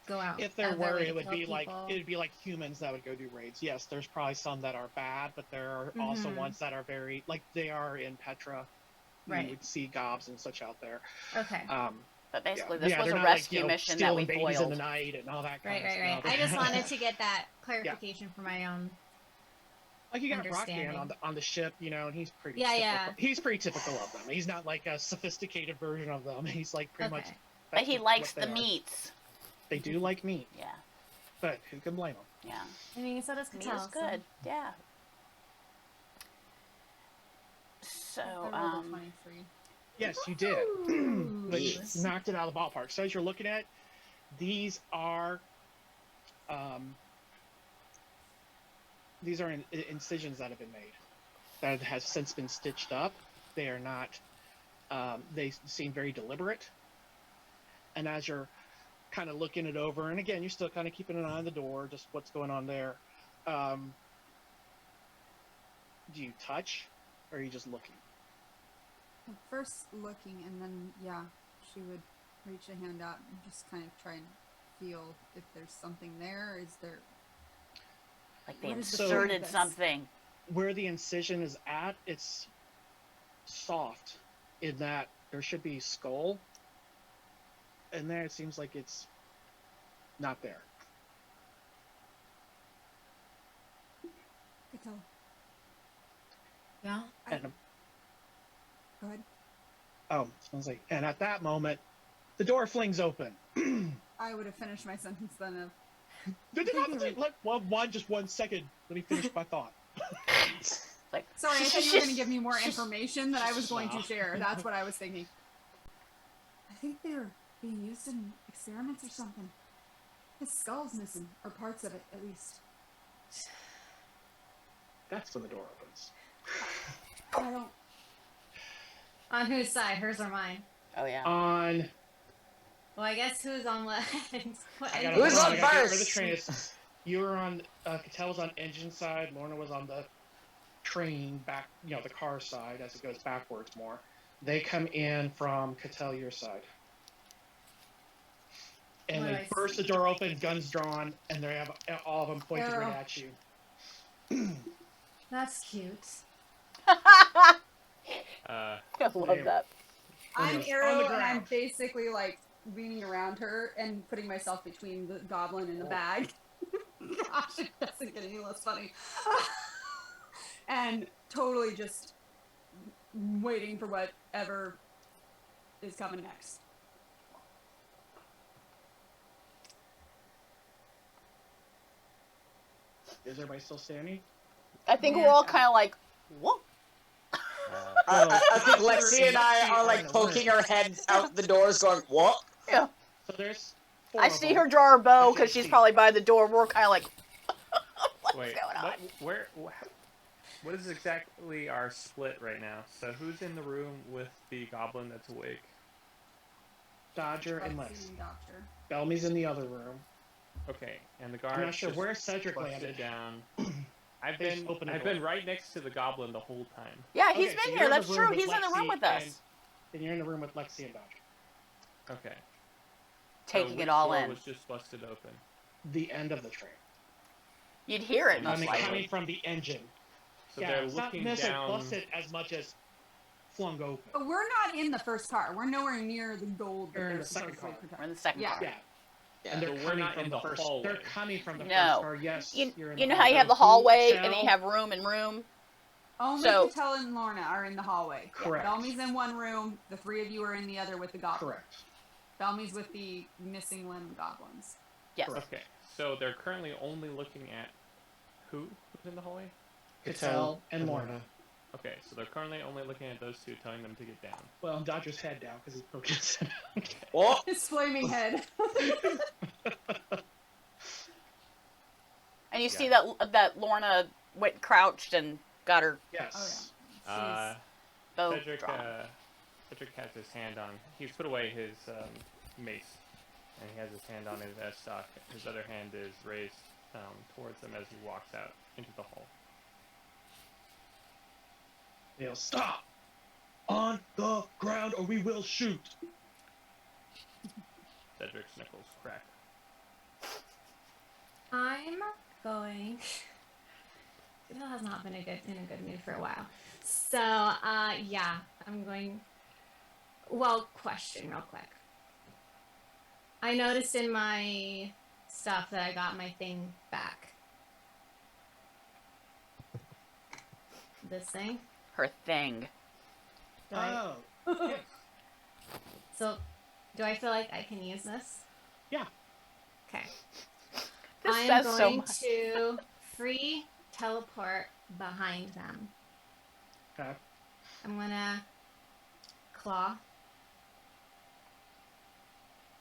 go out. If there out of their were, way to it would kill be people. it'd be like humans that would go do raids. Yes, there's probably some that are bad, but there are also Mhm. ones that are very they are in Petra. Right. You would see gobs and such out there. Okay. But basically, Yeah. this Yeah, was they're a not rescue mission that we stealing babies in the foiled. night and all that kind Right, of right. stuff. I just wanted to get that clarification for my own. like you got Rockman understanding. on the ship, and he's pretty Yeah, typical. yeah. He's pretty typical of them. He's not like a sophisticated version of them. He's pretty much. Okay. But that's he what likes they the are. meats. They do like meat, Yeah, but who can blame them? yeah. I mean, so does Meat Katel. is good. Yeah. So, I rolled a 23. Yes, you did. Ooh. But you Yes. knocked it out of the ballpark. So as you're looking at, these are incisions that have been made that has since been stitched up. They are not. They seem very deliberate. And as you're kind of looking it over, and again, you're still kind of keeping an eye on the door, just what's going on there. Do you touch, or are you just looking? At first looking, and then, yeah, she would reach a hand out and just kind of try and feel if there's something there. Is there... like they What is the inserted purpose? something. Where the incision is at, it's soft in that there should be skull, and there it seems like it's not there. Katel, Yeah. And go ahead. and at that moment, the door flings open. I would have finished my sentence then of, Just 1 second. Let me finish my thought. Like, Sorry, I thought you were going to give me more information that I was going to share. That's what I was thinking. I think they're being used in experiments or something. His skull's missing, or parts of it, at least. That's when the door opens. I don't... On whose side? Hers or mine? oh yeah. On. Well, I guess who's on what? Who's on I gotta get where the first? train is. You were on. Cattell was on engine side. Lorna was on the train back. The car side as it goes backwards more. They come in from Cattell your side. And What do they I burst see? the door open, guns drawn, and they have all of them pointed Arrow. right at you. That's cute. I love that. I'm On the Arrow, and I'm ground. basically, like, leaning around her and putting myself between the goblin and the bag. Gosh, it doesn't get any less funny. And totally just waiting for whatever is coming next. Is everybody still standing? I think Yeah. we're all kind of like, what? I think Well, Lexi and I are like poking our heads out the doors going, what? Yeah. So there's 4 I of see them. her draw her bow I because can't she's see. probably by the door. We're kind of like, what's Wait, going on? what is exactly our split right now? So who's in the room with the goblin that's awake? Dodger and Lexi Lex. and Doctor. Belmy's in the other room. Okay, and the guard. I'm not sure where Cedric busted landed. down. I've They just been opened the I've door. been right next to the goblin the whole time. Yeah, he's Okay, so been you're here. in the That's room true. with He's in the room Lexi with us. And you're in the room with Lexi and Dodger. Okay. Taking which it all door in. was just busted open. The end of the train. You'd hear it I most I mean, likely. coming from the engine. So yeah, they're it's not looking necessarily down. busted as much as flung open. But we're not in the first car. We're nowhere near the gold that You're in they're the second supposedly car. protecting. We're in the second Yeah. car. Yeah. Yeah. And they're So we're coming not from in the the first. hallway. They're coming from the No. first car. Yes. You, you're in you the know how you have the hallway. hallway and then you have room and room? Only So- Cattell and Lorna are in the hallway. Correct. Belmy's in one room. The 3 of you are in the other with the goblin. Correct. Belmy's with the missing limb goblins. Yes. Correct. Okay, so they're currently only looking at who's in the hallway? Cattell and Lorna. Okay, so they're currently only looking at those two, telling them to get down. Well, Dodger's head down because he's poking his head out. What? His flaming head. And you see Yeah. that Lorna went crouched and got her Yes. Uh, bow Cedric, drawn. Cedric has his hand on. He's put away his mace, and he has his hand on his stock. His other hand is raised towards him as he walks out into the hall. They'll stop on the ground, or we will shoot. Cedric's knuckles crack. I'm going. Cattell has not been in a good mood for a while. So, yeah, I'm going. Well, question real quick. I noticed in my stuff that I got my thing back. This thing. Her thing. Do I, Oh. so, do I feel like I can use this? Yeah. Okay. This I am says so going much. to free teleport behind them. Okay. I'm gonna claw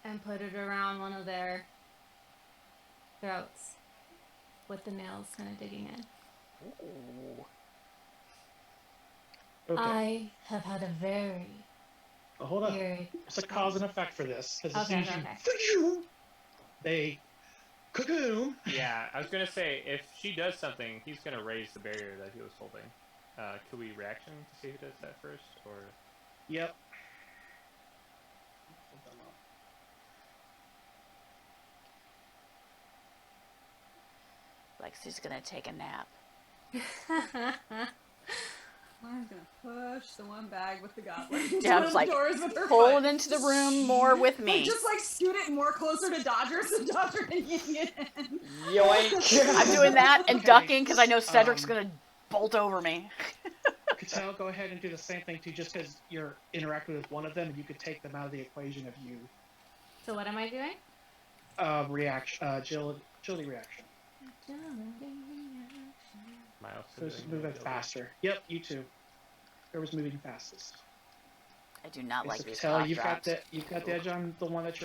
and put it around one of their throats with the nails kind of digging in. Ooh. Okay. I have had a very Well, hold on. weird. It's a cause and effect for this. Because as Okay, soon as you they cocoon. Yeah, I was gonna say, if she does something, he's gonna raise the barrier that he was holding. Could we reaction to see who does that first, or? Yep. Lexi's gonna take a nap. Lauren's gonna push the one bag with the goblin. Yeah, I'm into just like, the doors with her pull foot. it into the room more with Like, me. just like scoot it more closer to Dodger so Dodger can get in. Yoink. I'm doing that and Okay. ducking because I know Cedric's Um, gonna bolt over me. Cattell, go ahead and do the same thing too, just because you're interacting with one of them, and you could take them out of the equation if you So what am I doing? reaction agility. agility reaction. Miles. Who's moving faster? Yep, you two. Whoever's moving fastest. I do not like So these Tell cough you've drops. got the edge on the one that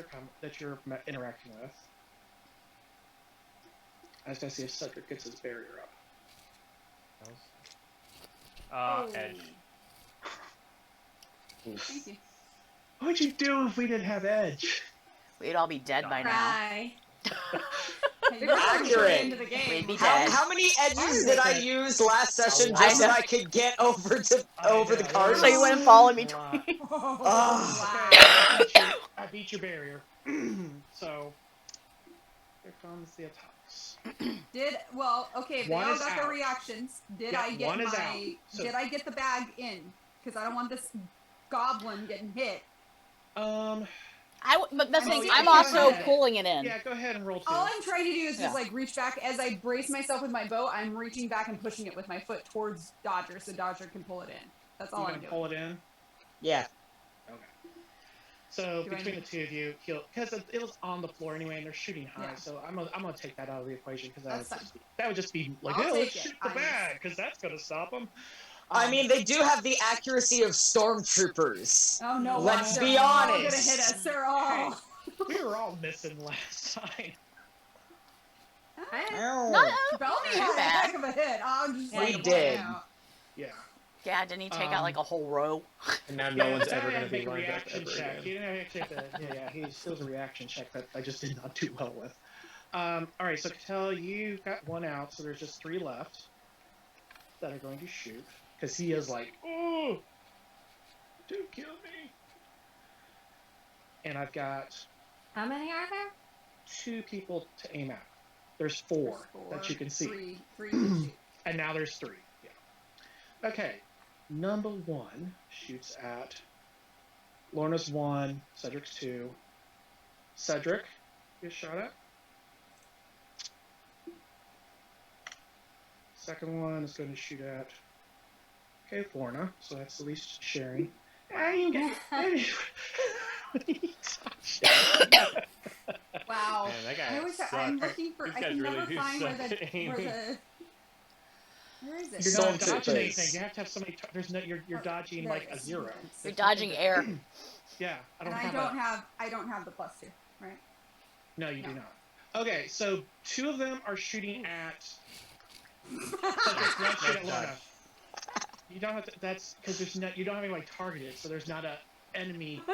you're interacting with. I was gonna see if Cedric gets his barrier up. Edge. Thank you. What would you do if we didn't have edge? We'd all be dead by now. Cry. Hey, you're Accurate. into the game. We'd be How, dead. how many edges did I use last session I just so know. I could get over the card? So you wouldn't fall in between. Oh, Ah. wow. Okay, I beat your barrier. So here comes the attacks. Okay, if they One all is got their out. reactions, did Yeah, I get one is out. So- did I get the bag in? Because I don't want this goblin getting hit. But the thing, yeah, I'm go also ahead. pulling it in. Yeah, go ahead and roll 2. All I'm trying to do is Yeah. just like reach back as I brace myself with my bow. I'm reaching back and pushing it with my foot towards Dodger so Dodger can pull it in. That's all You I'm gonna doing. pull it in? Yeah. Okay. So Do I between need- the two of you, because it was on the floor anyway, and they're shooting high. Yeah. So I'm gonna take that out of the equation because That's that would just be like, I'll oh, let's take it. shoot the I bag because that's gonna stop them. I mean, they do have the accuracy of stormtroopers. Oh no! Let's they're be all gonna honest. hit us. They're all. we were all missing last time. Not Belmy too had a bad. heck of a hit. I'm just We like, did. wow. Yeah. Yeah, didn't he take out Um, like a whole row? And now no one's so I ever had going to be make a lined up reaction ever check. again. He didn't actually have to. Yeah, it was a reaction check that I just did not do well with. All right, so Cattell, you got one out, so there's just 3 left that are going to shoot because he is like, oh, don't kill me. And I've got How many are there? 2 people to aim at. There's 4 that you can see, Three to shoot. and now there's 3. Yeah. Okay. Number 1 shoots at Lorna's 1, Cedric's 2. Cedric is shot at. Second one is going to shoot at Lorna, so that's at least sharing. Wow. Man, that guy I always, sucks. I'm looking for. These I guys can really never do find where suck at the. aiming. Where is it? You're not Stormtroopers. dodging anything. You have to have somebody. There's no. You're dodging There like it a is. 0. You're dodging air. Yeah, I don't And have. I don't have the +2, right? No, you do No. not. Okay, so 2 of them are shooting at. Cedric, one shoot at Lorna. You don't have to. That's because there's not. You don't have any like targeted, so there's not a enemy to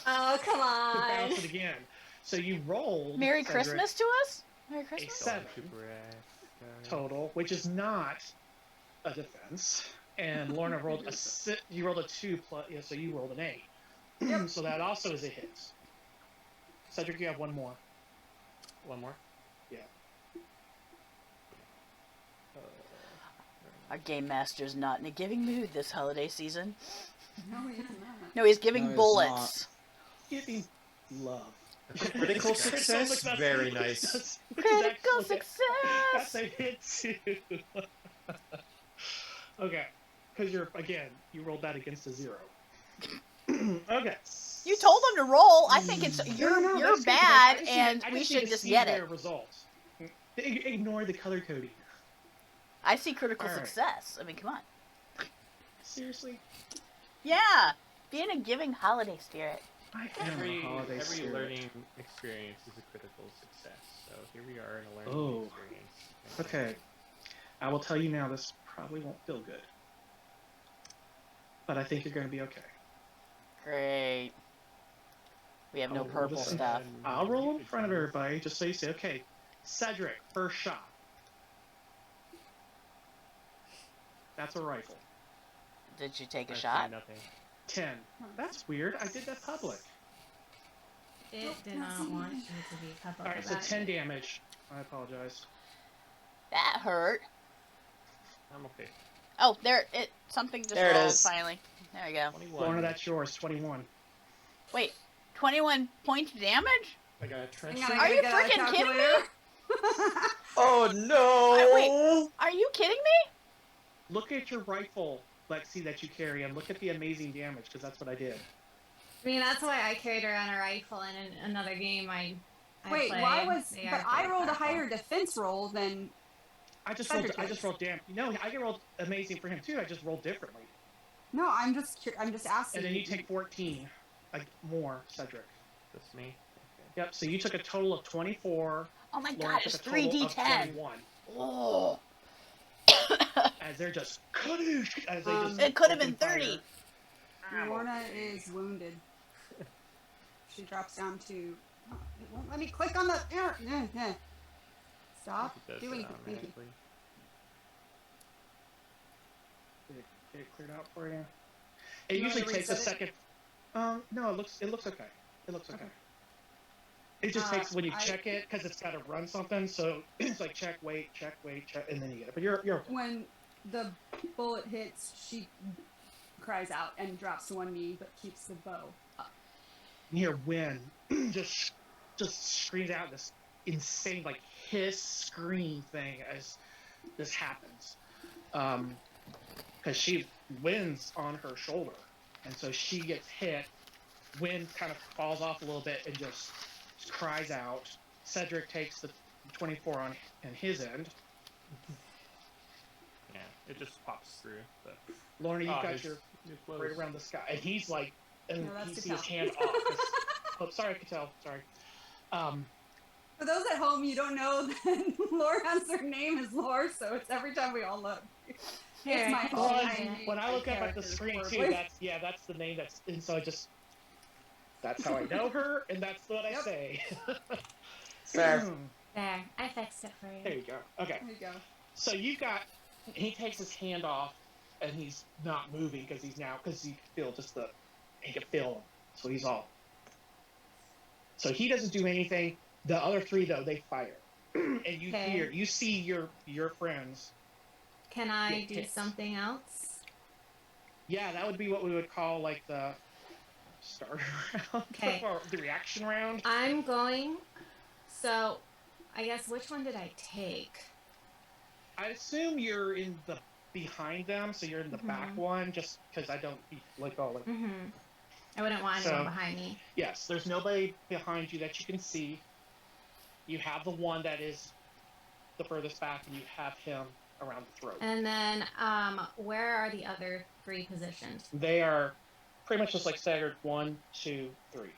Oh, come to on. bounce it again. So you rolled Merry Cedric, Christmas to us? Merry Christmas? 7 total, which is not a defense. And Lorna rolled you rolled a 2 plus, yeah, so you rolled an 8. So that also is a hit. Cedric, you have 1 more. One more. Yeah. Our game master's not in a giving mood this holiday season. No, he is not. No, he's giving No, he's bullets. Giving love. Critical success, very nice. Critical That's success! a hit too. Okay, because you rolled that against a 0. Okay. You told him to roll. I think it's No, you're that's you're good, bad, because I and just we need should to just see get their it. results. Ignore the color coding. I see critical All right. success. I mean, come on. Seriously, Yeah, be in a giving holiday spirit. I am Every a holiday spirit. learning experience is a critical success. So here we are in a learning Oh. experience. Okay, I will tell you now. This probably won't feel good, but I think you're going to be okay. Great. We have no I'll roll purple this stuff. I'll roll in front of everybody just so you say, okay, Cedric, first shot. That's a rifle. Did you take a I see shot? Nothing. 10. That's weird. I did that public. It did not want you to be public All right, so about 10 it. damage. I apologize. That hurt. I'm okay. Oh, something just There it rolled is. finally. There we go. 21. Lorna, that's yours. 21. Wait, 21 points of damage? I got a trench. Hang on, I Are gotta you get out a freaking kidding me? calculator. Oh no! Are you kidding me? Look at your rifle, Lexi, that you carry, and look at the amazing damage, because that's what I did. I mean, that's why I carried around a rifle, and in another game, I Wait, play why was? the But art I very rolled a powerful. higher defense roll than. I just Cedric rolled did. damn. No, I get rolled amazing for him too. I just rolled differently. No, I'm just asking. And then you take 14, like more, Cedric. That's me. Yep. So you took a total of 24. Oh my Lauren god, took it's a total of 3d10. 21. Oh. As they're just kadoosh, as they just It could have been open 30. fire. Lorna is wounded. She drops down to. Oh, it won't let me click on the. Stop It does doing that it. automatically. Get it cleared out for you. It You want me usually to takes a reset second. No, it looks okay. It looks okay. It just takes when you check it because it's got to run something. So it's like check, wait, and then you get it. But you're okay. When the bullet hits, she cries out and drops to one knee, but keeps the bow up. You hear Wynn just screams out this insane like hiss scream thing as this happens. Because she wins on her shoulder, and so she gets hit. Wynn kind of falls off a little bit and just cries out. Cedric takes the 24 on his end. Yeah, it just pops through. But Lorna, you've got his your blows. right around the sky, and he's like, and No, that's you good see his tell. hand off. 'Cause- oh, sorry, I could tell. Sorry. For those at home, you don't know that Lorna's her name is Lore, so it's every time we all look. Here, It's my I can fault. see I it. named When I my look up at the characters screen too, horribly. that's the name and so I just that's how I know her, and that's what I Yep. say. Fair. There, I fixed it for you. There you go. Okay. There you go. So he takes his hand off, and he's not moving because he can feel he can feel him. So he's all. So he doesn't do anything. The other three though, they fire, and Okay. you see your friends. Can I Yeah, do hits. something else? Yeah, that would be what we would call like the starter round, Okay. or the reaction round. I'm going. So, I guess which one did I take? I assume you're in the behind them, so you're in the back one, just because I don't Mm-hmm. I wouldn't want anyone behind me. Yes, there's nobody behind you that you can see. You have the one that is the furthest back, and you have him around the throat. And then, where are the other three positioned? They are pretty much just like staggered 1, 2, 3,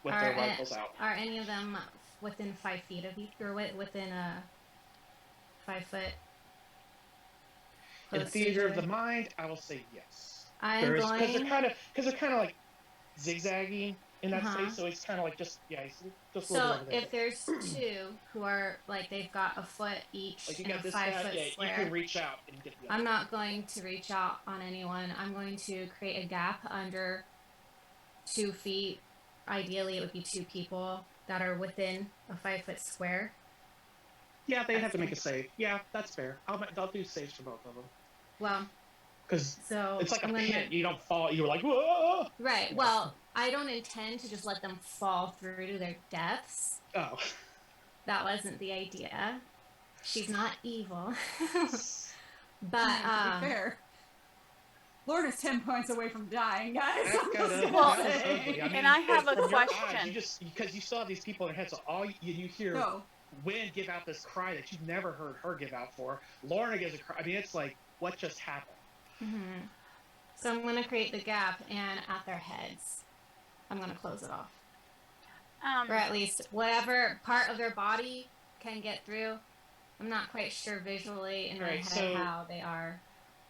with their rifles out. Are any of them within 5 feet of each, or within a 5 foot? In close to theater each of the other? mind, I will say yes. I'm Because going. they're kind of like zigzaggy in that Uh-huh. space, so it's kind of like just a little So bit over there. if there's two who are like they've got a foot each Like you in a got this 5 guy, foot yeah, you square, can reach out and get the other. I'm not going to reach out on anyone. I'm going to create a gap under 2 feet. Ideally, it would be 2 people that are within a 5 foot square. Yeah, they have to make a save. Yeah, that's fair. I'll do saves for both of them. Well, Because so it's like I'm a gonna- pit. You don't fall. You're like, whoa! Right. Well, I don't intend to just let them fall through to their deaths. Oh. That wasn't the idea. She's not evil. But To be fair, Lorna's 10 points away from dying, guys. That's I'm kinda- just that gonna was say. ugly. I mean, And I have a from your eyes, question. you just because you saw these people in their heads, so all you hear No. Wynn give out this cry that you've never heard her give out for. Lorna gives a cry. I mean, it's like, what just happened? Mm-hmm. So I'm going to create the gap, and at their heads, I'm going to close it off. Or at least whatever part of their body can get through. I'm not quite sure visually in my Right, head so- how they are.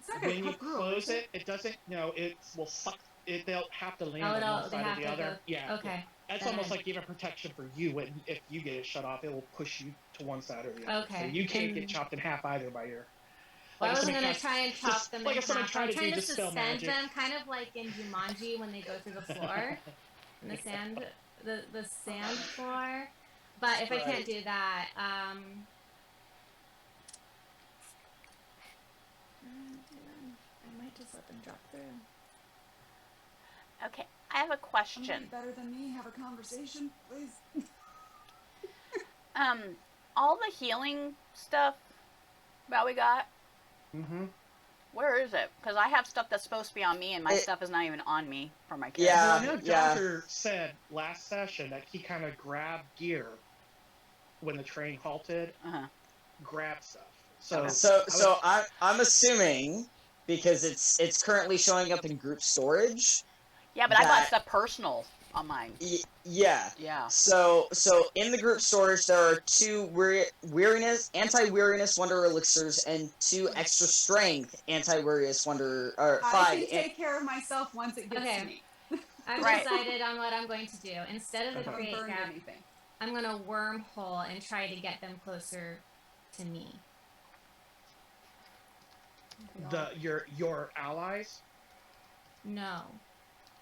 It's not gonna When you cut through, close is it, it doesn't. No, it will suck. They'll have to land Oh, on it'll- one they side have or the to other. go- Yeah. Okay. That's then almost I- like giving protection for you. When if you get it shut off, it will push you to one side or the other. Okay, So you can't and- get chopped in half either by your. Well, I if wasn't somebody going to try and chop just- them like in if someone half. tried I'm to trying do to dispel suspend magic. them, kind of like in Jumanji when they go through the floor. In the sand, the sand floor. But if I can't Right. do that, I might just let them drop through. Okay, I have a Somebody question. better than me, have a conversation, please. All the healing stuff that we got, Mm-hmm. Where is it? Because I have stuff that's supposed to be on me, and my stuff is not even on me for my character. Yeah, Well, I know Doctor said last session that he kind of grabbed gear when the train halted. Grabbed stuff. So I'm assuming, because it's currently showing up in group storage. Yeah, but I got stuff personal on mine. Yeah. So in the group storage there are 2 anti-weariness wonder elixirs and 2 extra strength anti-weariness wonder, or 5. I can take care of myself once it gets to me. I've decided on what I'm going to do. Instead of the create gap, I'm going to wormhole and try to get them closer to me. Your allies? No.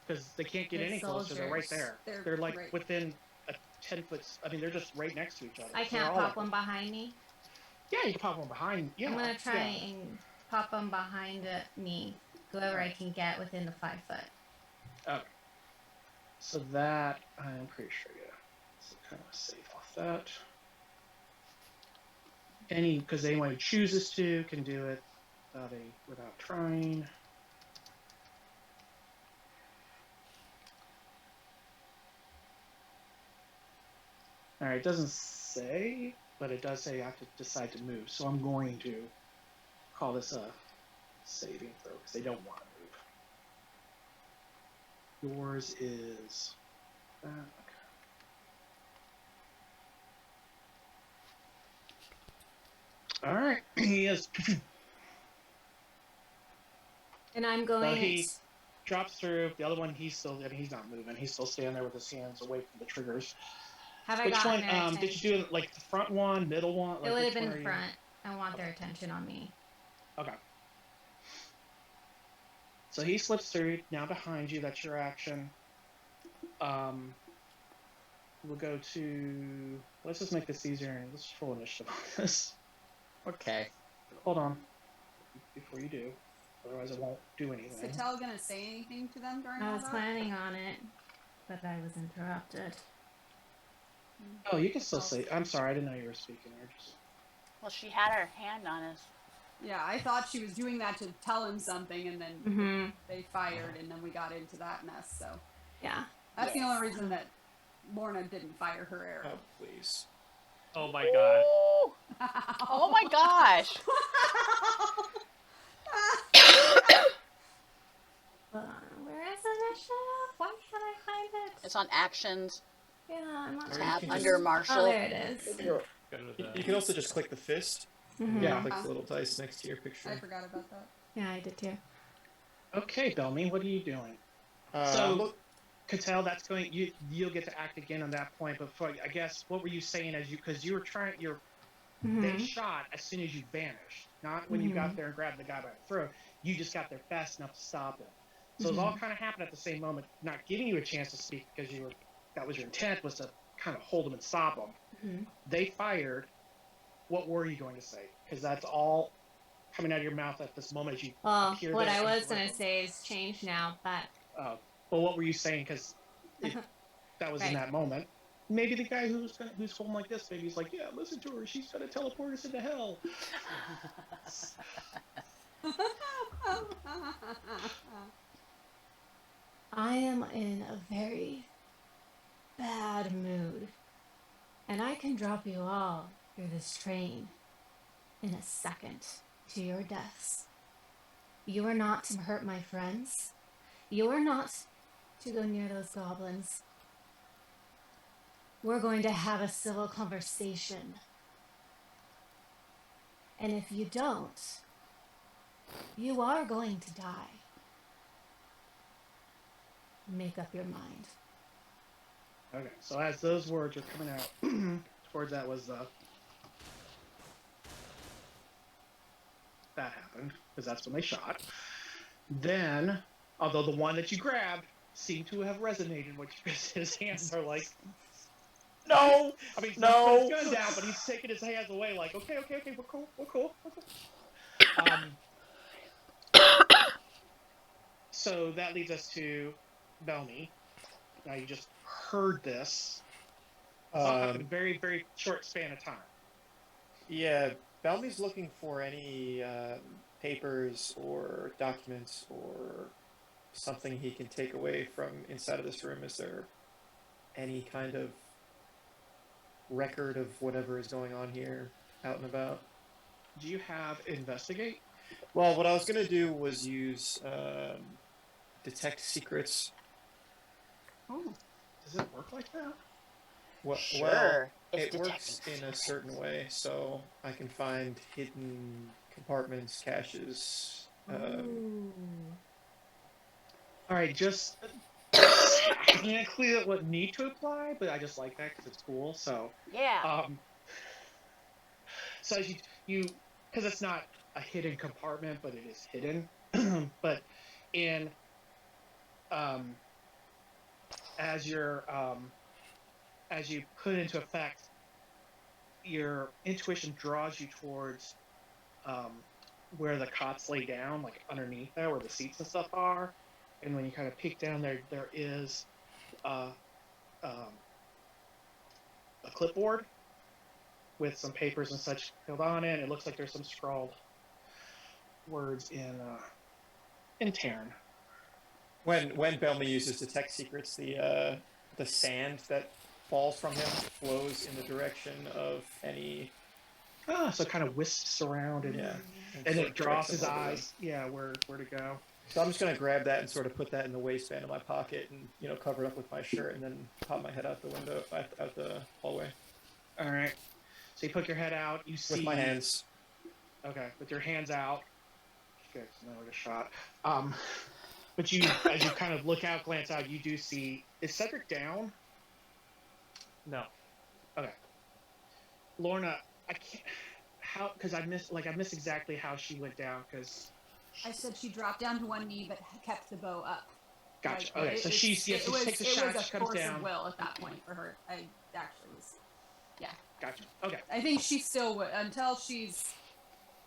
Because they can't get any closer. They're right there. They're like within a 10-foot. I mean, they're just right next to each other. I can't pop one behind me? Yeah, you can pop one behind. Yeah. I'm going to try and pop them behind me. Whoever I can get within the 5 foot. Okay. So that, I'm pretty sure, so kind of safe off that. Because anyone who chooses to can do it without trying. Alright, it doesn't say, but it does say you have to decide to move. So I'm going to call this a saving throw, because they don't want to move. Yours is that. Okay. All right, he is. And I'm going. So he drops through. The other one, he's not moving. He's still standing there with his hands away from the triggers. Which one? Did you do like the front one, middle one? It would have been the front. I want their attention on me. Okay. So he slips through, now behind you, that's your action. We'll go to, let's just make this easier, and let's full initiative on this. Okay. Hold on, before you do, otherwise it won't do anything. Is Patel gonna say anything to them during I all was that? planning on it, but I was interrupted. Oh, you can still say, I'm sorry, I didn't know you were speaking. Well, she had her hand on us. Yeah, I thought she was doing that to tell him something, and then they fired, and then we got into that mess, so. Yeah. That's the only reason that Lorna didn't fire her arrow. Oh, please. Oh my god. Oh my gosh. Where is initiative? Why can't I find it? It's on actions. Yeah, I'm on Tab can under just- Marshall. Oh, there it is. You can also just click the fist. Yeah. Click the little dice next to your picture. I forgot about that. Yeah, I did too. Okay, Belmy, what are you doing? Cattell, that's going. You'll get to act again on that point. But I guess what were you saying because you were trying? They shot as soon as you vanished, not when you got there and grabbed the guy by the throat. You just got there fast enough to stop him. So it all kind of happened at the same moment, not giving you a chance to speak because that was your intent, was to kind of hold him and stop him. They fired. What were you going to say? Because that's all coming out of your mouth at this moment as you appear what there. I was going to say is change now, but... Well, what were you saying? Because that was in that moment. Maybe the guy who's holding like this, maybe he's like, yeah, listen to her. She's going to teleport us into hell. I am in a very bad mood, and I can drop you all through this train in a second to your deaths. You are not to hurt my friends. You are not to go near those goblins. We're going to have a civil conversation. And if you don't, you are going to die. Make up your mind. Okay, so as those words are coming out, towards that was that happened, because that's when they shot. Then, although the one that you grabbed seemed to have resonated, which his hands are like, no! I mean, No! he's put his gun down, but he's taking his hands away like, okay, we're cool. So that leads us to Belmy. Now you just heard this. In a very, very short span of time. Yeah, Belmy's looking for any papers or documents or something he can take away from inside of this room? Is there any kind of record of whatever is going on here out and about? Do you have investigate? Well, what I was going to do was use detect secrets. Oh. Does it work like that? Well, Sure. it works in a certain way, so I can find hidden compartments, caches. Ooh. All right, just I can't clear what need to apply, but I just like that because it's cool. So Yeah. so you because it's not a hidden compartment, but it is hidden. But in as you put into effect, your intuition draws you towards where the cots lay down, like underneath there, where the seats and stuff are. And when you kind of peek down there, there is a clipboard with some papers and such filled on it. It looks like there's some scrawled words in Terran. When Bellamy uses detect secrets, the sand that falls from him flows in the direction of any. So it kind of wisps around and Yeah, and sort it of draws directs his him over eyes. Yeah, where to go. So I'm just gonna grab that and sort of put that in the waistband of my pocket and cover it up with my shirt and then pop my head out the window out the hallway All right. So you put your head out. You see with my hands. Okay, with your hands out. Okay, so now we're just shot. But you, as you kind of look out, glance out, you do see. Is Cedric down? No. Okay. Lorna, I can't. How? Because I missed exactly how she went down. Because I said she dropped down to one knee but kept the bow up. gotcha. Like, Okay, so she takes a it shot. was She a comes force down. of will at that point for her. I actually was. Yeah. Gotcha. Okay. I think she still would until she's.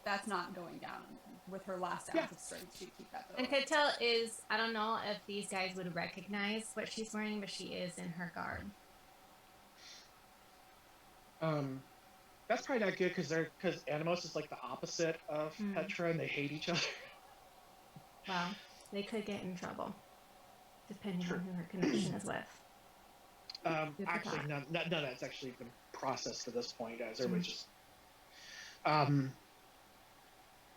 That's not going down with her last ounce of strength. She'd keep that bow. And up. Cattell is, I don't know if these guys would recognize what she's wearing, but she is in her garb. That's probably not good because Anemos is like the opposite of Petra, and they hate each other. Well, they could get in trouble, depending Sure. on who her connection is with. Actually, none of that's actually been processed to this point, guys. Everybody just.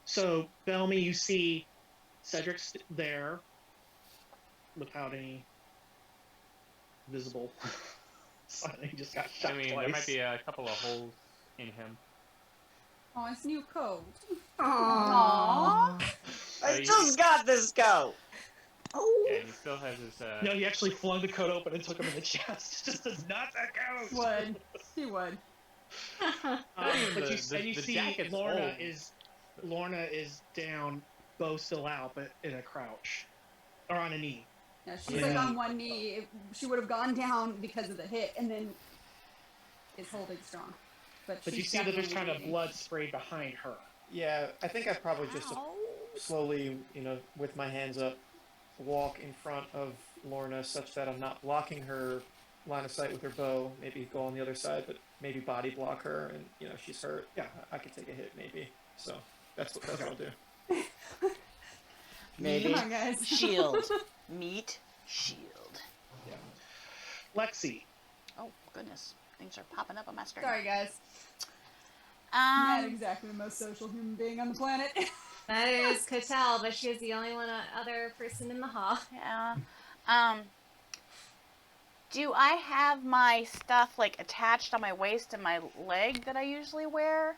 So, Bellamy, you see Cedric's there without any visible sign. He just got shot I mean, twice. there might be a couple of holes in him. Oh, his new coat. Aww. I just got this coat. Oh. Yeah, and he still has his. No, he actually flung the coat open and took him in the chest. Just does not that coat. Would. He would. But you the see jacket's Lorna old. is down, bow still out, but in a crouch or on a knee. Yeah, she's like on one knee. She would have gone down because of the hit, and then is holding strong. But you she's see that there's definitely kind of bleeding. blood sprayed behind her. Yeah, I think I probably just slowly, with my hands up, walk in front of Lorna such that I'm not blocking her line of sight with her bow. Maybe go on the other side, but maybe body block her, and she's hurt. Yeah, I could take a hit maybe. So that's what I'll do. Maybe. Come on, guys. Shield. Meet shield. Yeah. Lexi. Oh, goodness. Things are popping up on my screen. Sorry, guys. Not Um, exactly the most social human being on the planet. That is Cattell, but she was the only other person in the hall. yeah. Do I have my stuff, like, attached on my waist and my leg that I usually wear?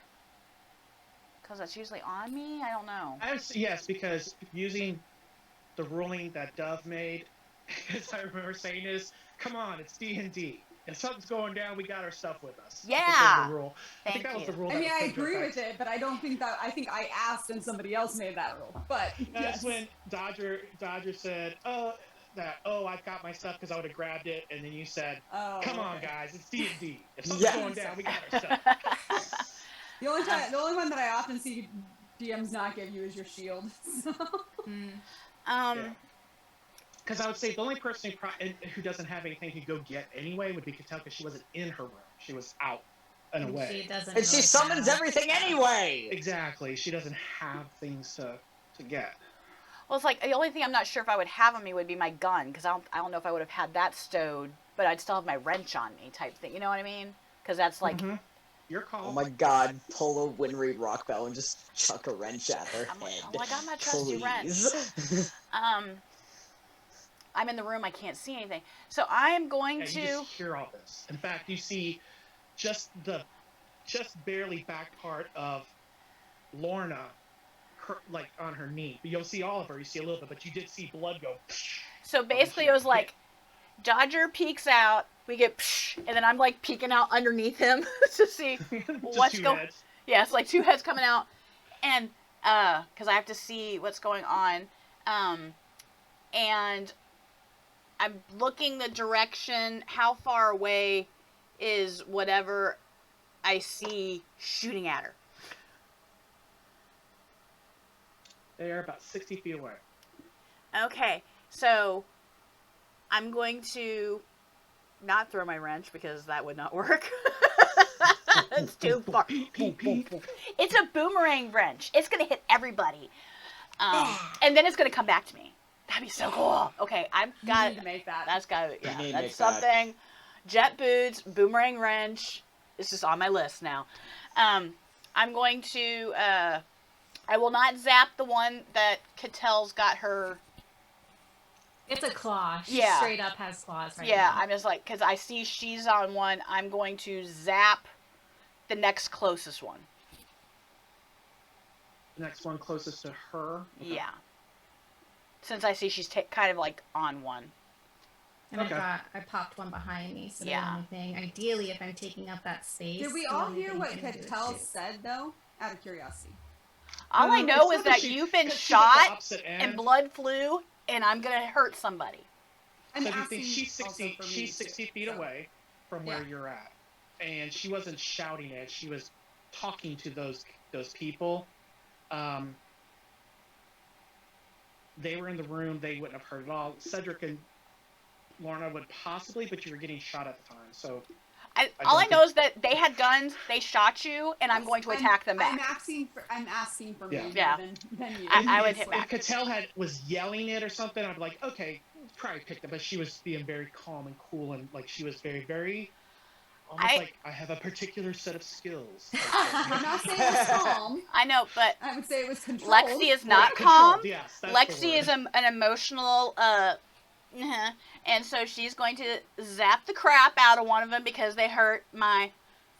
Because that's usually on me? I don't know. Yes, because using the ruling that Dove made, as I remember saying, is, come on, it's D&D. If something's going down, we got our stuff with us. Yeah. I think that was the rule. I Thank think that was you. the rule. I that mean, was I put into agree effect. with it, but I don't think that. I think I asked and somebody else made that rule. But That's yes. when Dodger said, I've got my stuff because I would have grabbed it, and then you said, Oh, come on, okay. guys, it's D&D. If something's Yeah. going down, we got our stuff. The only one that I often see DMs not give you is your shield. So. Because I would say the only person who doesn't have anything to go get anyway would be Cattell, because she wasn't in her room. She was out in a She way. doesn't. And she really summons have- everything anyway! Exactly. She doesn't have things to get. Well, it's like the only thing I'm not sure if I would have on me would be my gun, because I don't know if I would have had that stowed, but I'd still have my wrench on me, type thing. You know what I mean? Because that's like, Mhm. Your call. Oh my god, pull a Winry rock bell and just chuck a wrench at her I'm like, head. oh, I got my trusty wrench. Please. I'm in the room, I can't see anything. So I am going Yeah, to. you just hear all this. In fact, you see just barely back part of Lorna, like on her knee. You don't see all of her. You see a little bit, but you did see blood go. So basically, it was like Dodger peeks out, we get, and then I'm like peeking out underneath him to see what's going. Yeah, it's like two heads coming out, and because I have to see what's going on, and I'm looking the direction. How far away is whatever I see shooting at her? They are about 60 feet away. Okay, so I'm going to not throw my wrench because that would not work. It's too far. It's a boomerang wrench. It's going to hit everybody. And then it's going to come back to me. That'd be so cool. Okay, I've got You need to make that. That's got to, You yeah, need to that's make that. something. Jet boots, boomerang wrench. This is on my list now. I'm going to, I will not zap the one that Catel's got her. It's a claw. She Yeah. straight up has claws right Yeah, now. I'm just like, because I see she's on one, I'm going to zap the next closest one. The next one closest to her. Okay. Yeah. Since I see she's kind of like on one. And Okay. I popped one behind me, so Yeah. the only thing, ideally, if I'm taking up that space. Did we the all only hear thing what I'm gonna do is Cattell shoot. said, though? Out of curiosity. All I know is that you've been shot and blood flew, and I'm going to hurt somebody. So if you asking think she's also 60, for me, she's 60 too, feet so. away from where Yeah. you're at, and she wasn't shouting it. She was talking to those people. They were in the room. They wouldn't have heard it all. Cedric and Lorna would possibly, but you were getting shot at the time. So All I don't know is that they had guns, they shot you, and I'm going to attack them back. I'm asking for Yeah. me Yeah. than you. I would hit if back. Cattell was yelling it or something, I'd be like, okay, probably picked it. But she was being very calm and cool, and like she was very, very. Almost like I have a particular set of skills. I'm not saying it was calm. I know, but I would say it was controlled. Lexi is not Right, calm. controlled, yes, that's the Lexi word. is an emotional, and so she's going to zap the crap out of one of them because they hurt my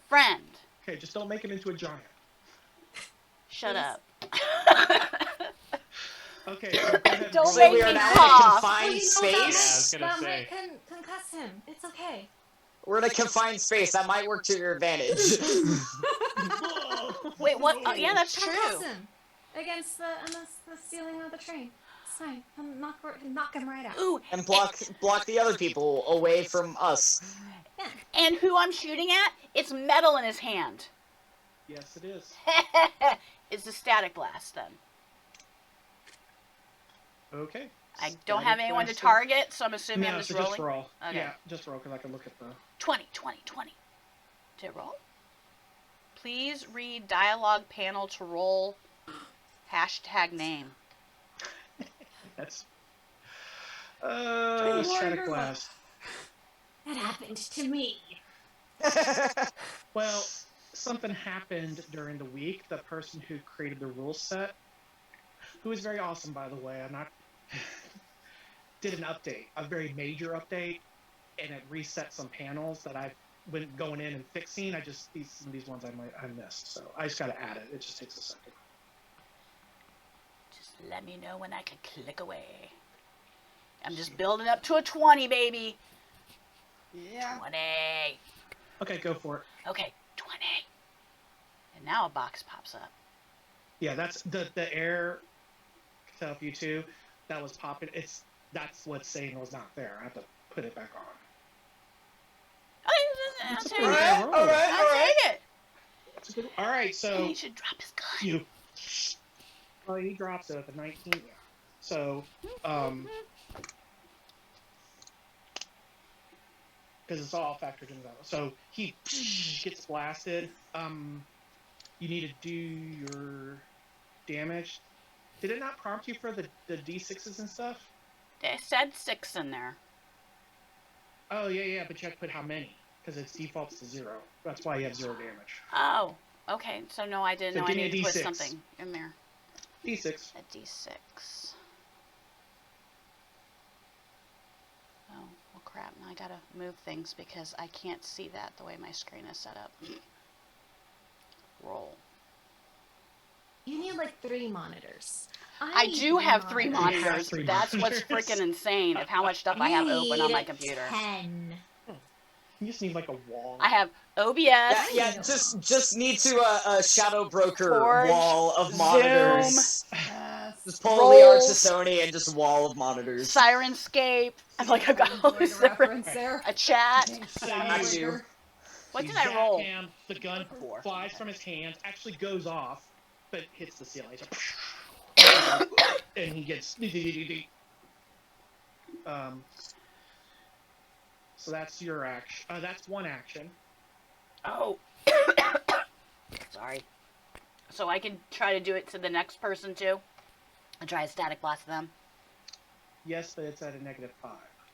friend. Okay, just don't make him into a giant. Shut up. Okay, so go ahead and Don't roll. So make we are me now cough. in a confined Well, space. Yeah, I was gonna that say. might concuss him. It's okay. We're in a confined space. That might work to your advantage. Wait, what? Oh, yeah, that's Concuss true. him against the ceiling of the train. It's fine. I'll knock him right out. Ooh, And block the other people away from us. Yeah. and who I'm shooting at, it's metal in his hand. Yes, it is. It's a static blast then. Okay. I don't have Static anyone to blast. target, so I'm assuming No, I'm just so rolling. just roll. Okay. Yeah, just roll because I can look at the. 20. Did it roll? Please read dialogue panel to roll #name. That's. Lord, Static you're blast. That happened to me. Well, something happened during the week. The person who created the rule set, who is very awesome, by the way, I'm not, did an update, a very major update, and it reset some panels that I've been going in and fixing. Some of these ones I missed, so I just got to add it. It just takes a second. Just let me know when I can click away. I'm just building up to a 20, baby. Yeah. 20. Okay, go for it. Okay, 20. And now a box pops up. Yeah, that's the air stuff you too. That was popping. That's what's saying was not there. I have to put it back on. I'll It's a take pretty it. good roll. I'll take it. That's a good- All right, so He should drop his gun. you. Oh, he drops it at the 19. Yeah. So, because it's all factored into that. So he gets blasted. You need to do your damage. Did it not prompt you for the d6s and stuff? It said 6 in there. Oh, yeah, but you have to put how many? Because it defaults to 0. That's why you have 0 damage. Oh, okay. So no, I didn't So know I give me a needed to put D6. something in there. d6. A D6. Oh, well crap. Now I gotta move things because I can't see that the way my screen is set up. Roll. You need like 3 monitors. I need do have 3 have monitors. 3 That's what's monitors. freaking insane of how much stuff I have open on my computer. 10. You just need like a wall. I have OBS. Yeah, just need to shadow broker Forge, wall of Zoom, monitors. Yes. Just pull the arch to Rolls. Sony and just wall of monitors. Sirenscape. I'm like, I've got all Enjoy these the different. reference there. A chat. Got you. What did Zap I roll? Him, the gun 4. flies from his hands, actually goes off, but hits the ceiling. And he gets. So that's your action. That's one action. Oh. Sorry. So I can try to do it to the next person too? And try a static blast them Yes, but it's at a -5.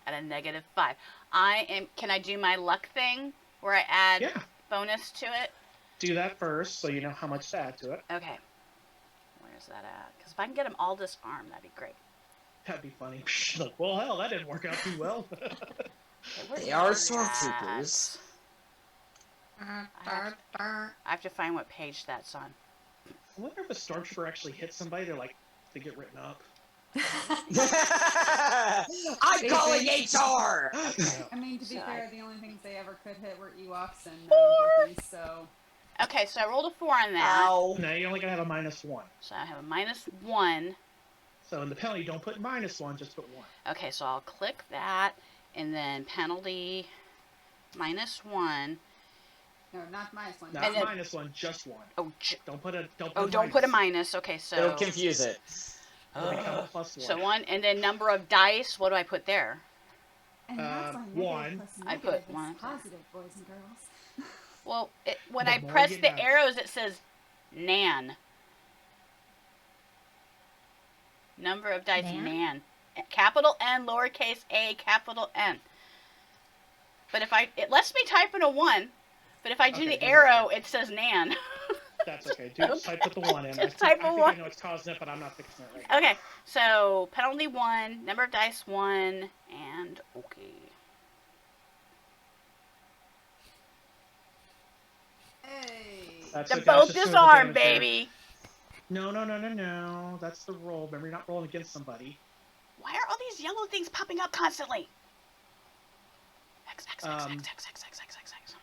at a -5. Can I do my luck thing where I add Yeah. bonus to it? Do that first, so you know how much to add to it. Okay. Where's that at? Because if I can get them all disarmed, that'd be great. That'd be funny. Like, well, hell, that didn't work out too well. Okay, where's They are that stormtroopers. at? I have to find what page that's on. I wonder if a stormtrooper actually hits somebody, they get written up. I'm calling HR! I mean, to be So fair, the only things they ever could hit were Ewoks and Wookiees, so... Okay, so I rolled a 4 on that. Ow. No, you're only gonna have a -1. So I have a -1. So in the penalty, don't put -1, just put 1. Okay, so I'll click that, and then penalty -1. No, not -1. Not And then- -1, just 1. Oh, Don't put a don't put a minus. Okay, so It'll confuse it. It'll become a +1. so 1, and then number of dice. What do I put there? And that's why 1. negative plus I put negative is 1. positive, boys and girls. Well, when The I more press you the have. arrows, it says Nan. Number of dice, Nan? Nan. Capital N, lowercase a, capital N. But it lets me type in a 1, but if I do Okay, the do arrow, it says Nan. That's okay. Just put the 1 in. Just I type a think I 1. know what's causing it, but I'm not fixing it right now. Okay, so penalty 1, number of dice 1, and okay. Hey! That's They're okay, both that's just disarmed, damage there. baby. No. That's the roll. Remember, you're not rolling against somebody. Why are all these yellow things popping up constantly? X, X, X, X, Um, X, X, X, X, X, X.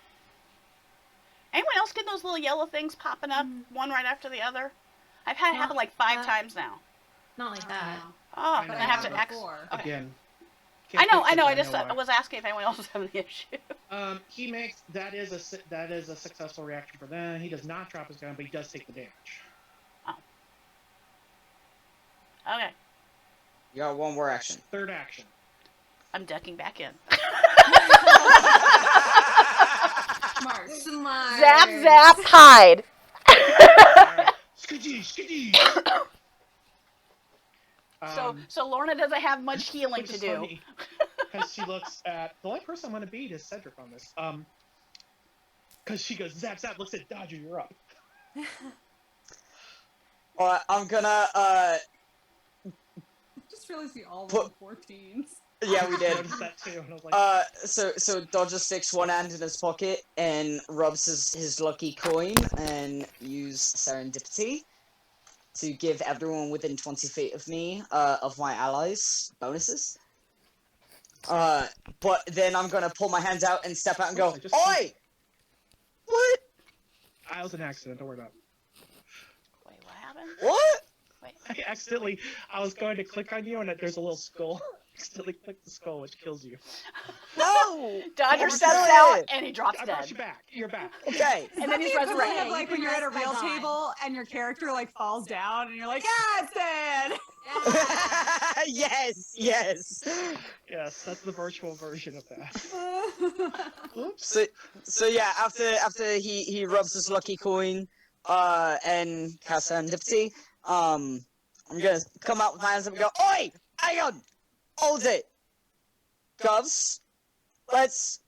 Anyone else get those little yellow things popping up, one right after the other? I've had it happen like 5 times now. Not like that. Oh, I and know, I have to but X. before. Okay. Again. I can't know. fix it, I but just know why. was asking if anyone else was having the issue. He makes that is a successful reaction for them. He does not drop his gun, but he does take the damage. Okay, You got one more action. Third action. I'm ducking back in. Smart. Smart. Zap, zap, hide. Alright. Skidgy. So Lorna doesn't have much healing which to is do. funny, because she looks at the only person I'm going to beat is Cedric on this. Because she goes zap zap, looks at Dodger, you're up. I'm gonna, Just realized we all Put- rolled 14s. yeah, we I did. noticed that too, and I was like, So Dodger sticks one hand in his pocket and rubs his lucky coin and use serendipity to give everyone within 20 feet of me, of my allies, bonuses. But then I'm gonna pull my hands out and step out and go, I just- Oi! What? I was an accident, don't worry about Wait, what happened? What? it. I was going to click on you, and there's a little skull. Accidentally clicked the skull, which kills you. No! Dodger Don't steps do out it. and he drops I dead. brought you back. You're back. Okay. And then he's That's the equivalent resurrected. of, like when you're at a By real God. table and your character like falls down and you're like, yeah, it's dead. Yes, yes. Yes, that's the virtual version of that. Oops. So yeah, after he rubs his lucky coin, and casts serendipity, I'm gonna come out with my hands up and go, "Oi! Hang on! Hold it! Govs, let's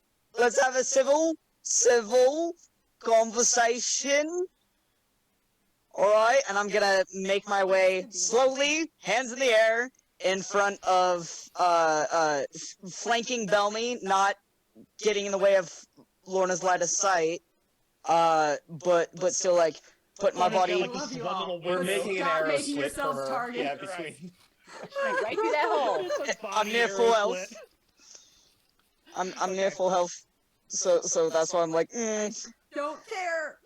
have a civil conversation. Alright," and I'm gonna make my way slowly, hands in the air, in front of, flanking Belmy, not getting in the way of Lorna's line of sight, but still, like, putting my Lorna's got, body... like, this one little We're window. making an Stop arrow making slit yourselves for her. target. Yeah, between. Right through that hole. It's a I'm body near arrow full health. slit. I'm near full health, so that's why I'm like, Don't care.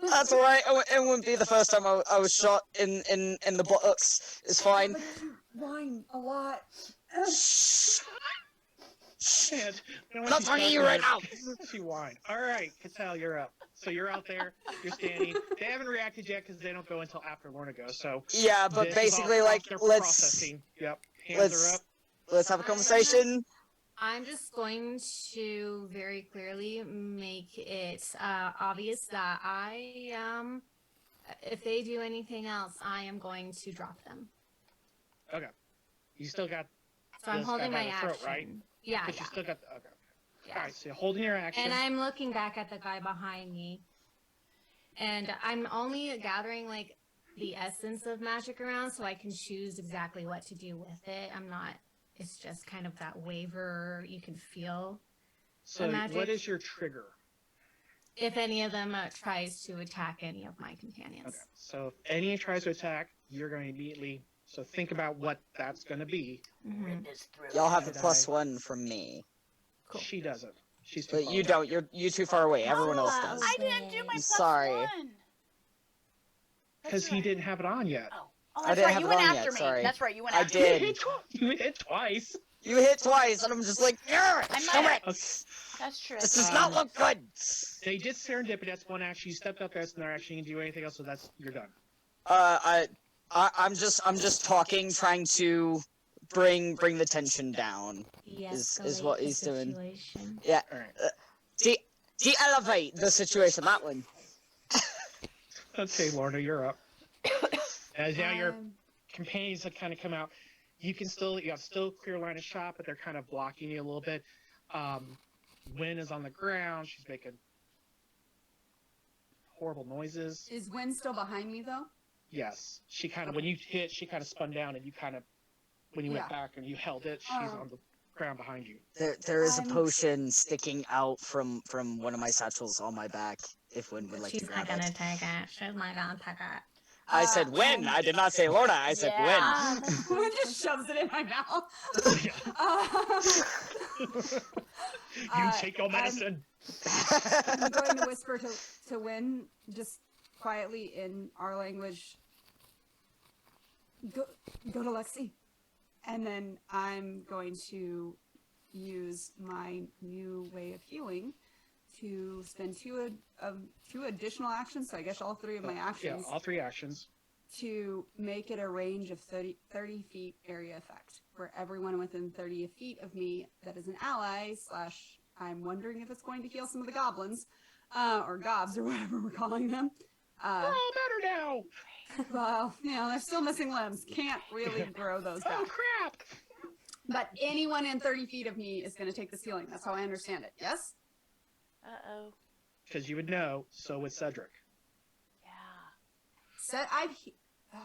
that's alright, it wouldn't be the first time I was shot in the buttocks, it's fine. Like, you whine a lot. And when Not she talking to starts you right now! She whined. Alright, Cattell, you're up. So you're out there, you're standing. They haven't reacted yet because they don't go until after Lorna goes, so... Yeah, but this is basically, off like, their let's processing. Yep, hands are up. let's have a conversation. I'm just going to very clearly make it obvious that if they do anything else, I am going to drop them. Okay. You still got... So I'm this guy holding by my the action. throat, right? Yeah, But yeah. you still got... Okay. Yeah. Alright, so you're holding your action. And I'm looking back at the guy behind me. And I'm only gathering, like, the essence of magic around so I can choose exactly what to do with it. I'm not... It's just kind of that waver you can feel. So magic. what is your trigger? If any of them tries to attack any of my companions. Okay. So if any tries to attack, you're going to immediately... So think about what that's going to be. Mhm. Y'all have a +1 from me. Cool. She doesn't. She's too But far you away. don't, you're too far away, everyone else Oh, does. I didn't do my I'm plus sorry. 1. Because he didn't have it on yet. Oh, I that's didn't right. have You it went on after yet, me. sorry. That's right. You went I after did. me. You hit twice. You hit twice, and I'm just like, I damn might it! Okay. That's true. This does not look good! They did serendipity. That's one action. You stepped up. That's another action. You can do anything else. So that's you're done. I'm just talking, trying to bring the tension down. Is what he's doing. Situation. Yeah. All right. De-elevate the situation, that one. Okay, Lorna, you're up. As now your Um, companions have kind of come out. You have still clear line of shot, but they're kind of blocking you a little bit. Wynn is on the ground. She's making horrible noises. Is Wynn still behind me though? Yes, she kind of when you hit, she kind of spun down, and you kind of when you went Yeah. back and you held it, she's on the ground behind you. There is a I'm- potion sticking out from one of my satchels on my back, if Wynn would like to She's grab not gonna it. take it. She's not gonna take it. I said Wynn! I did not say Lorna, I said Yeah. Wynn just shoves it in my mouth. You take your medicine. I'm going to whisper to Wynn, just quietly in our language. Go to Lexi. And then I'm going to use my new way of healing to spend two additional actions, so I guess all three of my actions, Yeah, all three actions. to make it a range of 30 feet area effect, where everyone within 30 feet of me that is an ally / I'm wondering if it's going to heal some of the goblins, or gobs, or whatever we're calling them. We're all better now. Well, they're still missing limbs. Can't really grow those Oh back. crap! But anyone in 30 feet of me is going to take this healing. That's how I understand it. Yes? Uh-oh. Because you would know. So would Cedric. Yeah. Oh,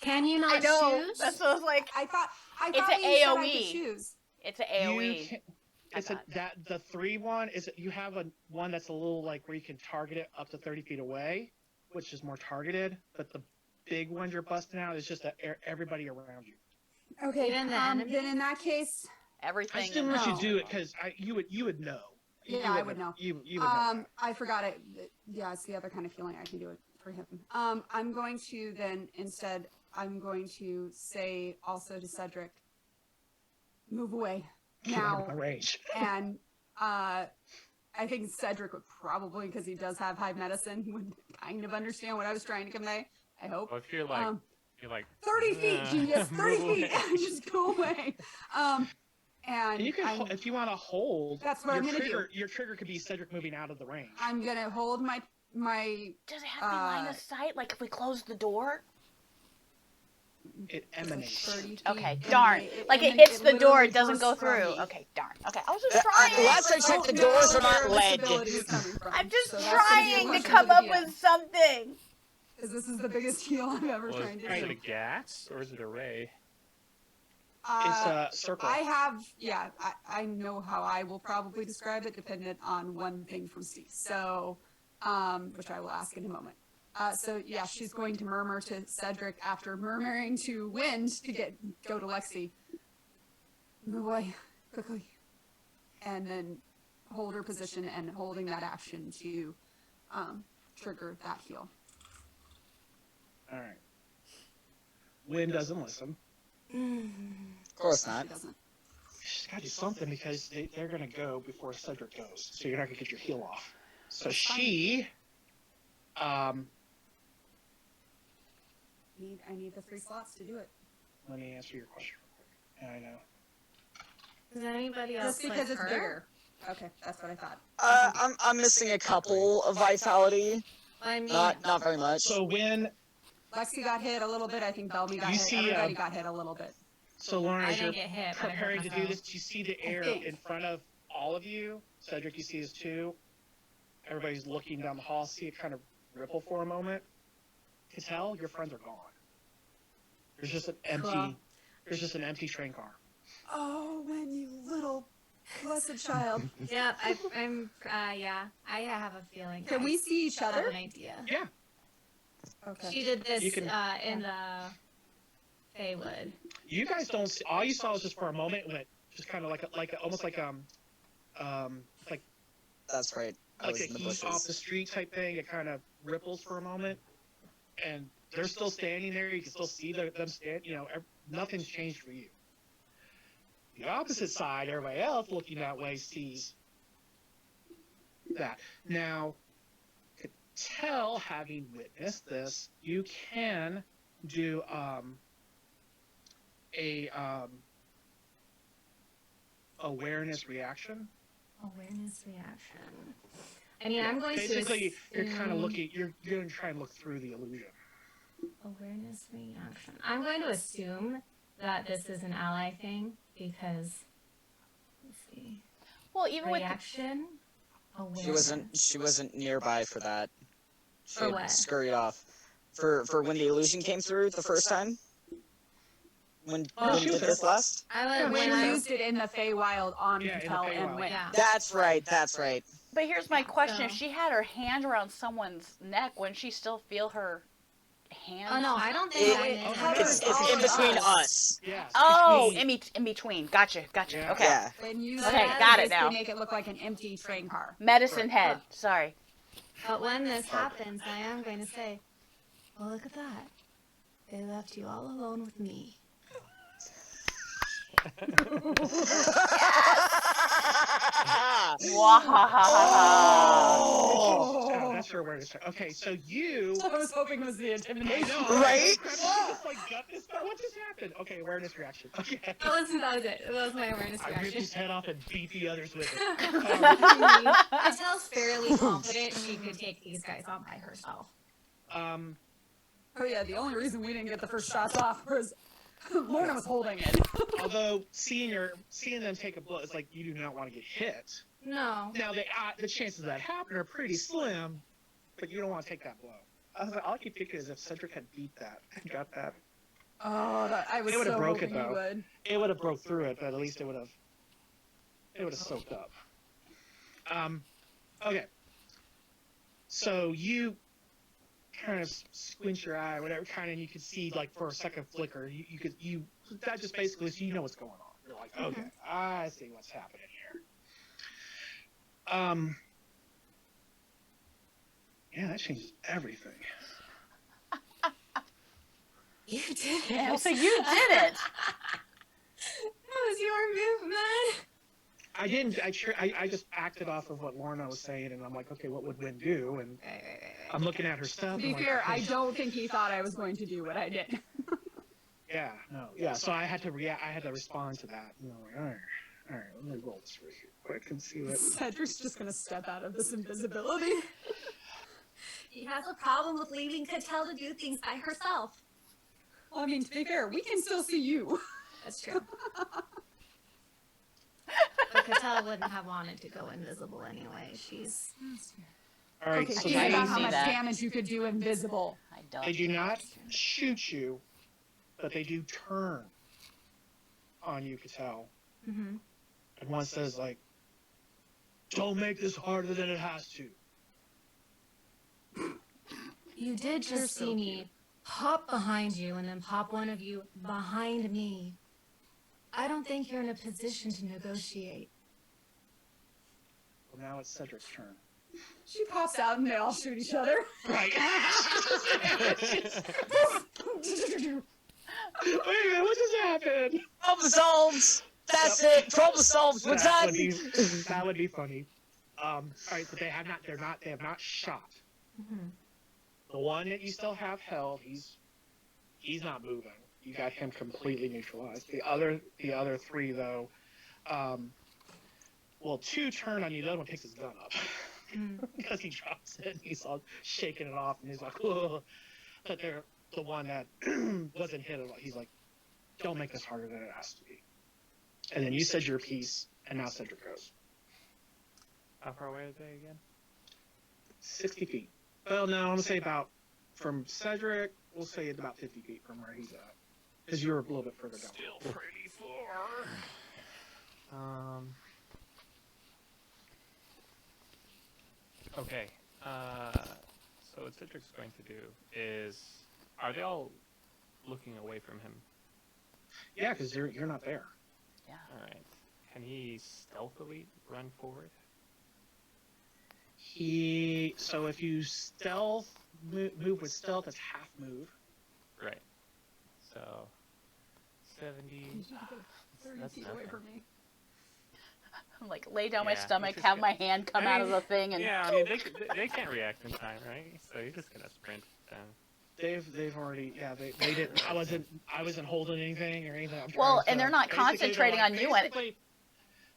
Can you not I know. choose? That's what I was like. I thought It's you an said I AoE. could choose. It's an You AoE. can, I it's thought. the 3-1 is you have a one that's a little like where you can target it up to 30 feet away, which is more targeted. But the big one you're busting out is just everybody around you. Okay. Even the enemy? Then in that case, Everything. I still in want you the- to do it because you would know. Yeah, I would know. You would know. I forgot it. Yeah, it's the other kind of healing. I can do it for him. I'm going to then instead. I'm going to say also to Cedric, move away Get out of now. my range. And I think Cedric would probably, because he does have high medicine, would kind of understand what I was trying to convey. I hope. Well, if you're like You're like 30 feet, genius, 30 move feet. away. Just go away. And You can, I'm, if you want to hold, That's what your I'm gonna trigger, your trigger could be Cedric moving out of the range. I'm gonna hold my Does it have to be line of sight? Like if we close the door? It emanates. 30 feet. Okay, darn. It Like it emanates- hits the door, literally it doesn't go bursts from through. me. Okay, darn. Okay, I was just trying. Last I checked, the Don't doors know are not where this lead. ability is coming from, I'm just so that's gonna be a trying to question come for the up DM, with something. because this is the biggest heal I've ever Well, tried to is do. it a gas or is it a ray? It's a circle. I have, yeah, I know how I will probably describe it, dependent on one thing from Steve. So, which I will ask in a moment. So yeah, she's going to murmur to Cedric after murmuring to Wind to go to Lexi. Move away quickly, and then hold her position and holding that action to trigger that heal. All right. Wind doesn't listen. Of course not. She doesn't. She's got to do something because they're going to go before Cedric goes, so you're not going to get your heal off. So she, I need the 3 slots to do it. let me answer your question real quick. Yeah, I know. Does anybody else Just because like it's her? bigger. Okay, that's what I thought. I'm missing a couple of vitality. I mean, Not very much. So when, Lexi got hit a little bit. I think Bellamy got You hit. see, Everybody got hit a little bit. so Lauren, I as you're didn't get hit. but I hurt preparing to do myself. this, you see the air think. in front of all of you. Cedric, you see this too. Everybody's looking down the hall, see it kind of ripple for a moment. To tell, your friends are gone. There's just an empty, Cool. there's just an empty train car. Oh, when you little blessed child. Yeah, yeah, I have a feeling. Can we see each I have other? an idea. Yeah. Okay. She did this You can- in the Feywood. You guys don't see, all you saw was just for a moment when it just kind of almost like That's right. I like was a in the heat off bushes. the street type thing. It kind of ripples for a moment, and they're still standing there. You can still see them stand. You know, nothing's changed for you. The opposite side, everybody else looking that way sees that. Now, to tell, having witnessed this, you can do a awareness reaction. Awareness reaction. I mean, I'm going Basically, to you're kind of assume- looking. You're going to try and look through the illusion. Awareness reaction. I'm going to assume that this is an ally thing because, let's see, Well, even with reaction. Awareness. She wasn't nearby for that. She For had what? scurried off. For when the illusion came through the first time. When Oh, we did this last. I Yeah, would When when you I used it in the Feywild on Yeah, in the Patel and Feywild. Wit. yeah. That's right. That's right. But here's my question: If so- she had her hand around someone's neck, wouldn't she still feel her hand? Oh no, I don't think It- I'm covers It's all in of between us. us. Yes. Oh, between- in between. Gotcha. Yeah. Okay. Yeah. And use Okay, that got to it now. basically make it look like an empty train car. Medicine head. Sorry. But when this happens, I am going to say, well, look at that. They left you all alone with me. Wahahaha. Oh, that's your awareness. Okay, so you. I was hoping it was the I intimidation. know, Right? She just like got this. What just happened? Okay, awareness reaction. Okay. That was it. That was my awareness I ripped reaction. his head off and beat the others with it. Patel's fairly confident she could take these guys on by herself. Oh yeah, the only reason we didn't get the first shots off was Lorna was holding it. Although seeing them take a blow, it's like you do not want to get hit. No. Now the chances of that happening are pretty slim, but you don't want to take that blow. I was like, all I keep thinking is if Cedric had beat that and got that, Oh, I was It would've so broke it, hoping you though. would. it would have broke through it, but at least it would have soaked up. Okay. So you kind of squint your eye, whatever kind, and you could see like for a second flicker. That just basically so you know what's going on. You're like, okay, I see what's happening here. Yeah, that changes everything. You did Oh, it. so you did it. That was your move, man. I didn't. I just acted off of what Lorna was saying, and I'm like, okay, what would Wynn do? And Right. I'm looking at her stuff. To be I'm like, fair, okay, I don't think he thought I was going to do what I did. Yeah, no, yeah. So I had to react. I had to respond to that. You know, like, all right, let me roll this for you quick and see what. Cedric's just gonna step out of this invisibility. He has a problem with leaving Cattell to do things by herself. Well, I mean, to be fair, we can still see you. That's true. But Cattell wouldn't have wanted to go invisible anyway. She's... All right, Okay, so think I about can how see much that. damage you could do invisible. I don't. they do not shoot you, but they do turn on you, Cattell. Mm-hmm. And one says like, "Don't make this harder than it has to." You did just see me pop behind you and then pop one of you behind me. I don't think you're in a position to negotiate. Well, now it's Cedric's turn. She pops out and they all shoot each other. Right. Wait a minute, what just happened? Problem solved! That's it! Problem solved! We're That done! would be, that would be funny. All right, but they have not shot. Mm-hmm. The one that you still have held, he's not moving. You got him completely neutralized. The other three though, well, two turn on you. The other one picks his gun up because he drops it. And he's all shaking it off, and he's like, "Ugh." But they're the one that wasn't hit at all. He's like, "Don't make this harder than it has to be." And then you said your piece, and now Cedric goes. How far away are they again? 60 feet. Well, no, I'm gonna say about from Cedric. We'll say it's about 50 feet from where he's at, because you're a little bit further down. Still pretty far. Okay. So what Cedric's going to do is, are they all looking away from him? Yeah, because you're not there. Yeah. All right. Can he stealthily run forward? So if you stealth move with stealth, it's half move. Right. So 70. 30 That's feet away nothing. from me. I'm like, lay down my Yeah, stomach, which is have good. my hand come out of the thing, and Yeah, I mean they can't react in time, right? So you're just gonna sprint down. They've already they didn't. I wasn't holding anything or anything. I'm well, trying and they're to- not basically, concentrating they're on you. And basically,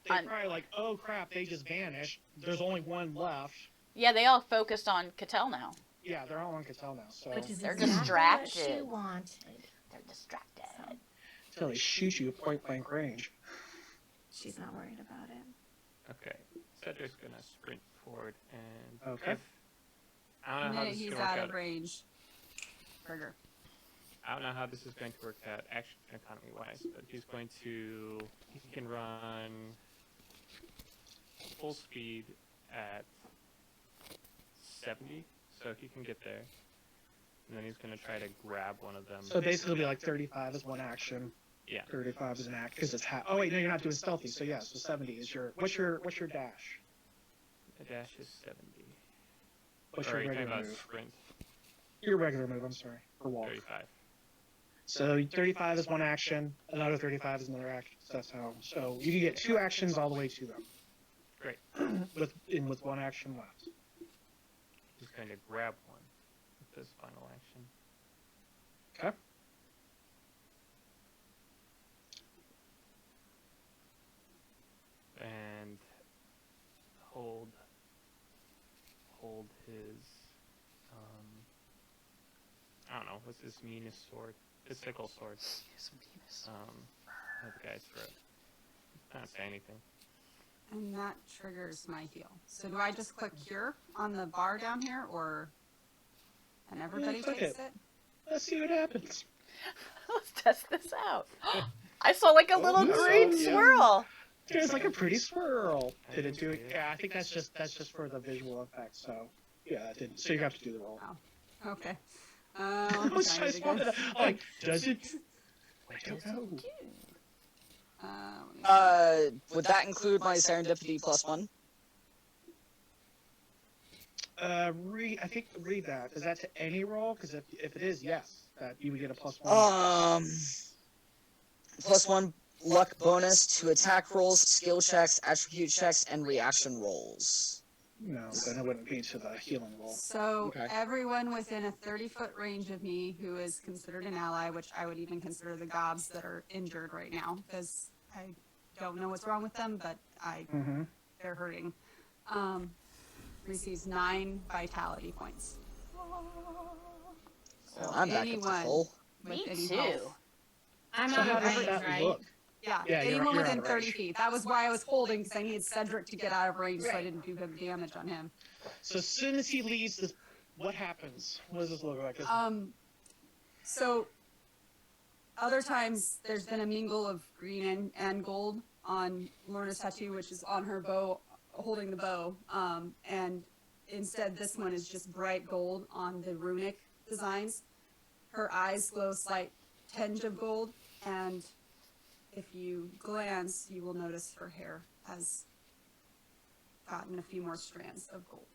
they're on- probably like, oh crap, they just vanished. There's only one left. yeah, they all focused on Cattell now. Yeah, they're all on Cattell now. So Which is They're exactly what she distracted. wanted. They're distracted. until they shoot you at point blank range. She's not worried about it. Okay. Cedric's gonna sprint forward and Okay. I The don't know how minute this is he's gonna work out out. of range. Trigger. I don't know how this is going to work out action economy wise, but he can run full speed at 70, so he can get there. And then he's gonna try to grab one of them. So basically, it'll be like 35 is one action. Yeah. 35 is an act because it's half. Oh wait, no, you're not doing stealthy. So yeah, so 70 is your. What's your dash? The dash is 70. What's Or your are you talking regular about move? sprint? Your regular move. I'm sorry. For walk. 35. So 35 is one action. Another 35 is another action. So that's how. So you can get two actions all the way to them. Great. with one action left. He's going to grab one with this final action. Okay. And hold his I don't know, what's his meanest sword? His sickle sword. At the guy's throat. Not say anything. And that triggers my heal. So do I just click cure on the bar down here, or and everybody click takes it. it? Let's see what happens. Let's test this out. I saw like a little green yeah. swirl. There's like a pretty swirl. Did it do it? Yeah, I think that's just for the visual effect. So yeah, it didn't. So you have to do the roll. Okay. I was just wondering, like, does it? I don't know. Would that include my serendipity +1? I think read that. Is that to any roll? Because if it is, yes, that you would get a +1. +1 luck bonus to attack rolls, skill checks, attribute checks, and reaction rolls. No, then it wouldn't be to the healing roll. So Okay. everyone within a 30-foot range of me who is considered an ally, which I would even consider the gobs that are injured right now, because I don't know what's wrong with them, but Mm-hmm. they're hurting, receives 9 vitality points. So I'm back up to anyone full. with Me any too. health. I'm So out how of does range, that right? look? Yeah, Yeah, you're anyone out within of 30 range. feet. That was why I was holding, because I needed Cedric to get out of range so I didn't do him damage on him. So as soon as he leaves this, what happens? What does this look like? So other times there's been a mingle of green and gold on Lorna's tattoo, which is on her bow, holding the bow. And instead this one is just bright gold on the runic designs. Her eyes glow slight tinge of gold, and if you glance, you will notice her hair has gotten a few more strands of gold.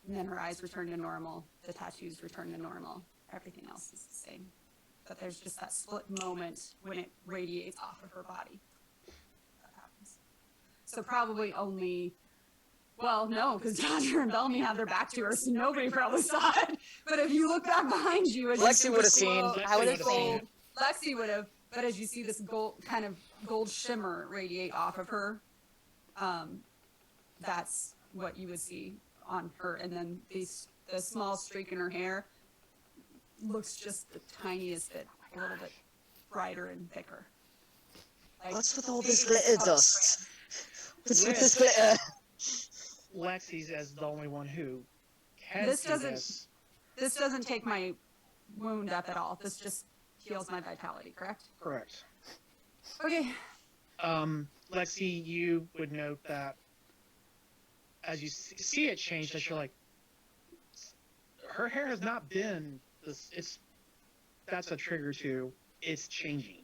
And then her eyes return to normal, the tattoos return to normal, everything else is the same. But there's just that split moment when it radiates off of her body. That happens. So probably only, well, no, because Dodger and Bellamy have their back to her, so nobody probably saw it. But if you look back behind you, as you Lexi see would have this seen. glow- I would have would've seen seen. it. Lexi would have, but as you see this gold, kind of gold shimmer radiate off of her, that's what you would see on her. And then the small streak in her hair looks just the tiniest bit, a little bit brighter and thicker. Like, What's with all this glitter dust? What's with this glitter? Lexi's as the only one who can This see doesn't- this. This doesn't take my wound up at all. This just heals my vitality, correct? Correct. Okay. Lexi, you would note that as you see it change, that you're like, her hair has not been this. That's a trigger to it's changing.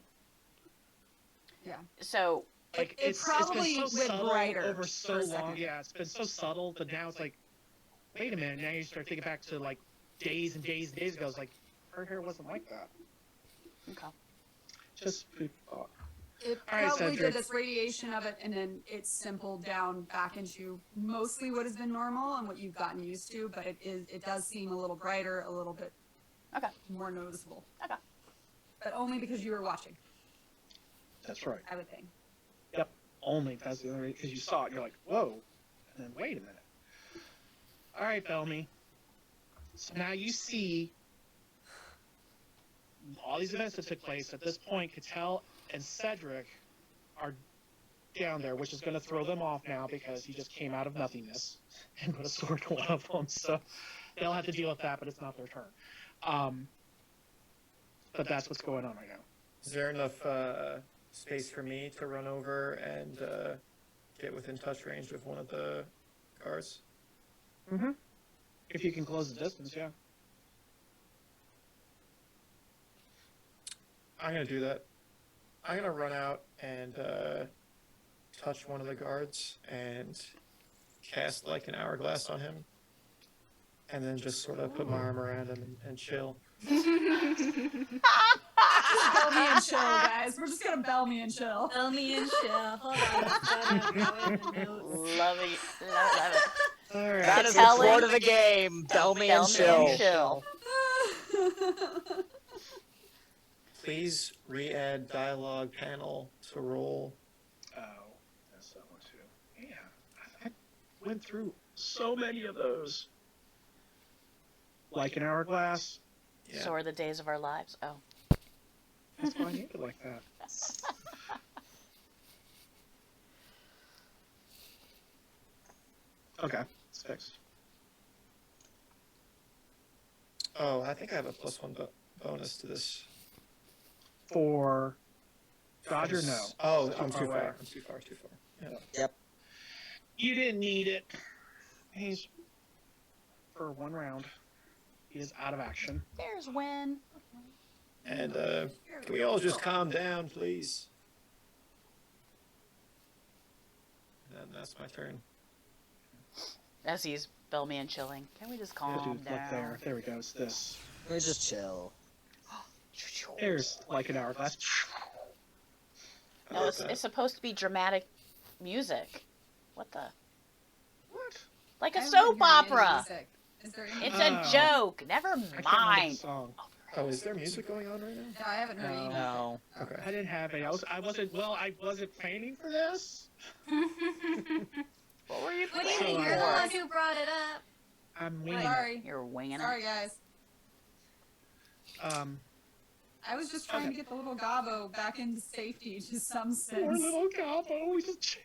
So Like It probably been so went subtle brighter over for so a long. second. Yeah, it's been so subtle, but now it's like, wait a minute. Now you start thinking back to like days and days and days ago. It's like her hair wasn't like that. okay. Just food for thought. It All right, probably Cedric. did this radiation of it, and then it simpled down back into mostly what has been normal and what you've gotten used to. But it does seem a little brighter, a little bit Okay. more noticeable. Okay. But only because you were watching, That's right. I would think. Yep. Only that's the only because you saw it. You're like, whoa. And then wait a minute. All right, Bellamy. So now you see all these events that took place. At this point, Cattell and Cedric are down there, which is going to throw them off now because he just came out of nothingness and put a sword to one of them. So they'll have to deal with that, but it's not their turn. But that's what's going on right now. Is there enough space for me to run over and get within touch range with one of the guards? Mm-hmm. If you can close the distance, yeah. I'm gonna do that. I'm gonna run out and touch one of the guards and cast like an hourglass on him, and then just sort of put my arm around him and chill. Bell me and chill, guys. We're just gonna bell me and chill. Tell me and chill. Hold on. Let's go with the notes. Love it. Love it. All right. That is the Telling- quote of the game. Bell me and Bell me and chill. chill. Please re-add dialogue panel to roll. Oh, that's that one too. Yeah, I went through so many of those. Like an hourglass. Yeah. So are the days of our lives. Oh. That's why I named it like that. Okay, it's fixed. Oh, I think I have a +1 bonus to this. For Dodger, no. Oh, It's I'm too away. far. I'm too far. Too far. Yeah. You didn't need it. He's for one round. He is out of action. There's Win. And can we all just calm down, please? And that's my turn. As he's bell me and chilling. Can we just calm Dude, look down? there. There we go. It's this. We just chill. There's like an hourglass. No, it's supposed to be dramatic music. What the? What? Like I a haven't soap been hearing any opera. music. Is there any It's music? a joke. Never I can't remember the mind. song. Oh, is there music going on right now? No, I haven't heard any music. No. Okay. I didn't have any. I wasn't planning for this. What were you What do you planning think? You're the one for? who brought it up. I'm meaning Sorry. You're winging Sorry, it. guys. it. I was just trying to get the little gobbo back into safety to some Poor sense. little Gobbo. We just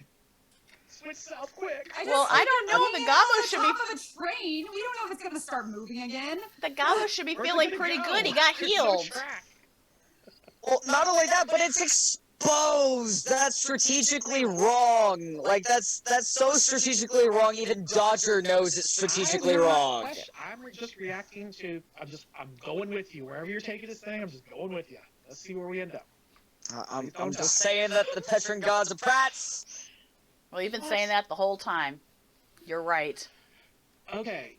switch south quick. Well, I don't know. The gobbo should be. Top of a train. We don't know if it's gonna start moving again. The gobbo should be Where's it feeling gonna pretty go? good. He got There's no healed. track. Well, not only that, but it's exposed. That's strategically wrong. Like that's so strategically wrong. Even Dodger knows it's strategically I'm not wrong. I'm just reacting to. I'm going with you wherever you're taking this thing. I'm just going with you. Let's see where we end up. I'm just saying that the Petran gods are prats. Well, you've been saying that the whole time. You're right. Okay.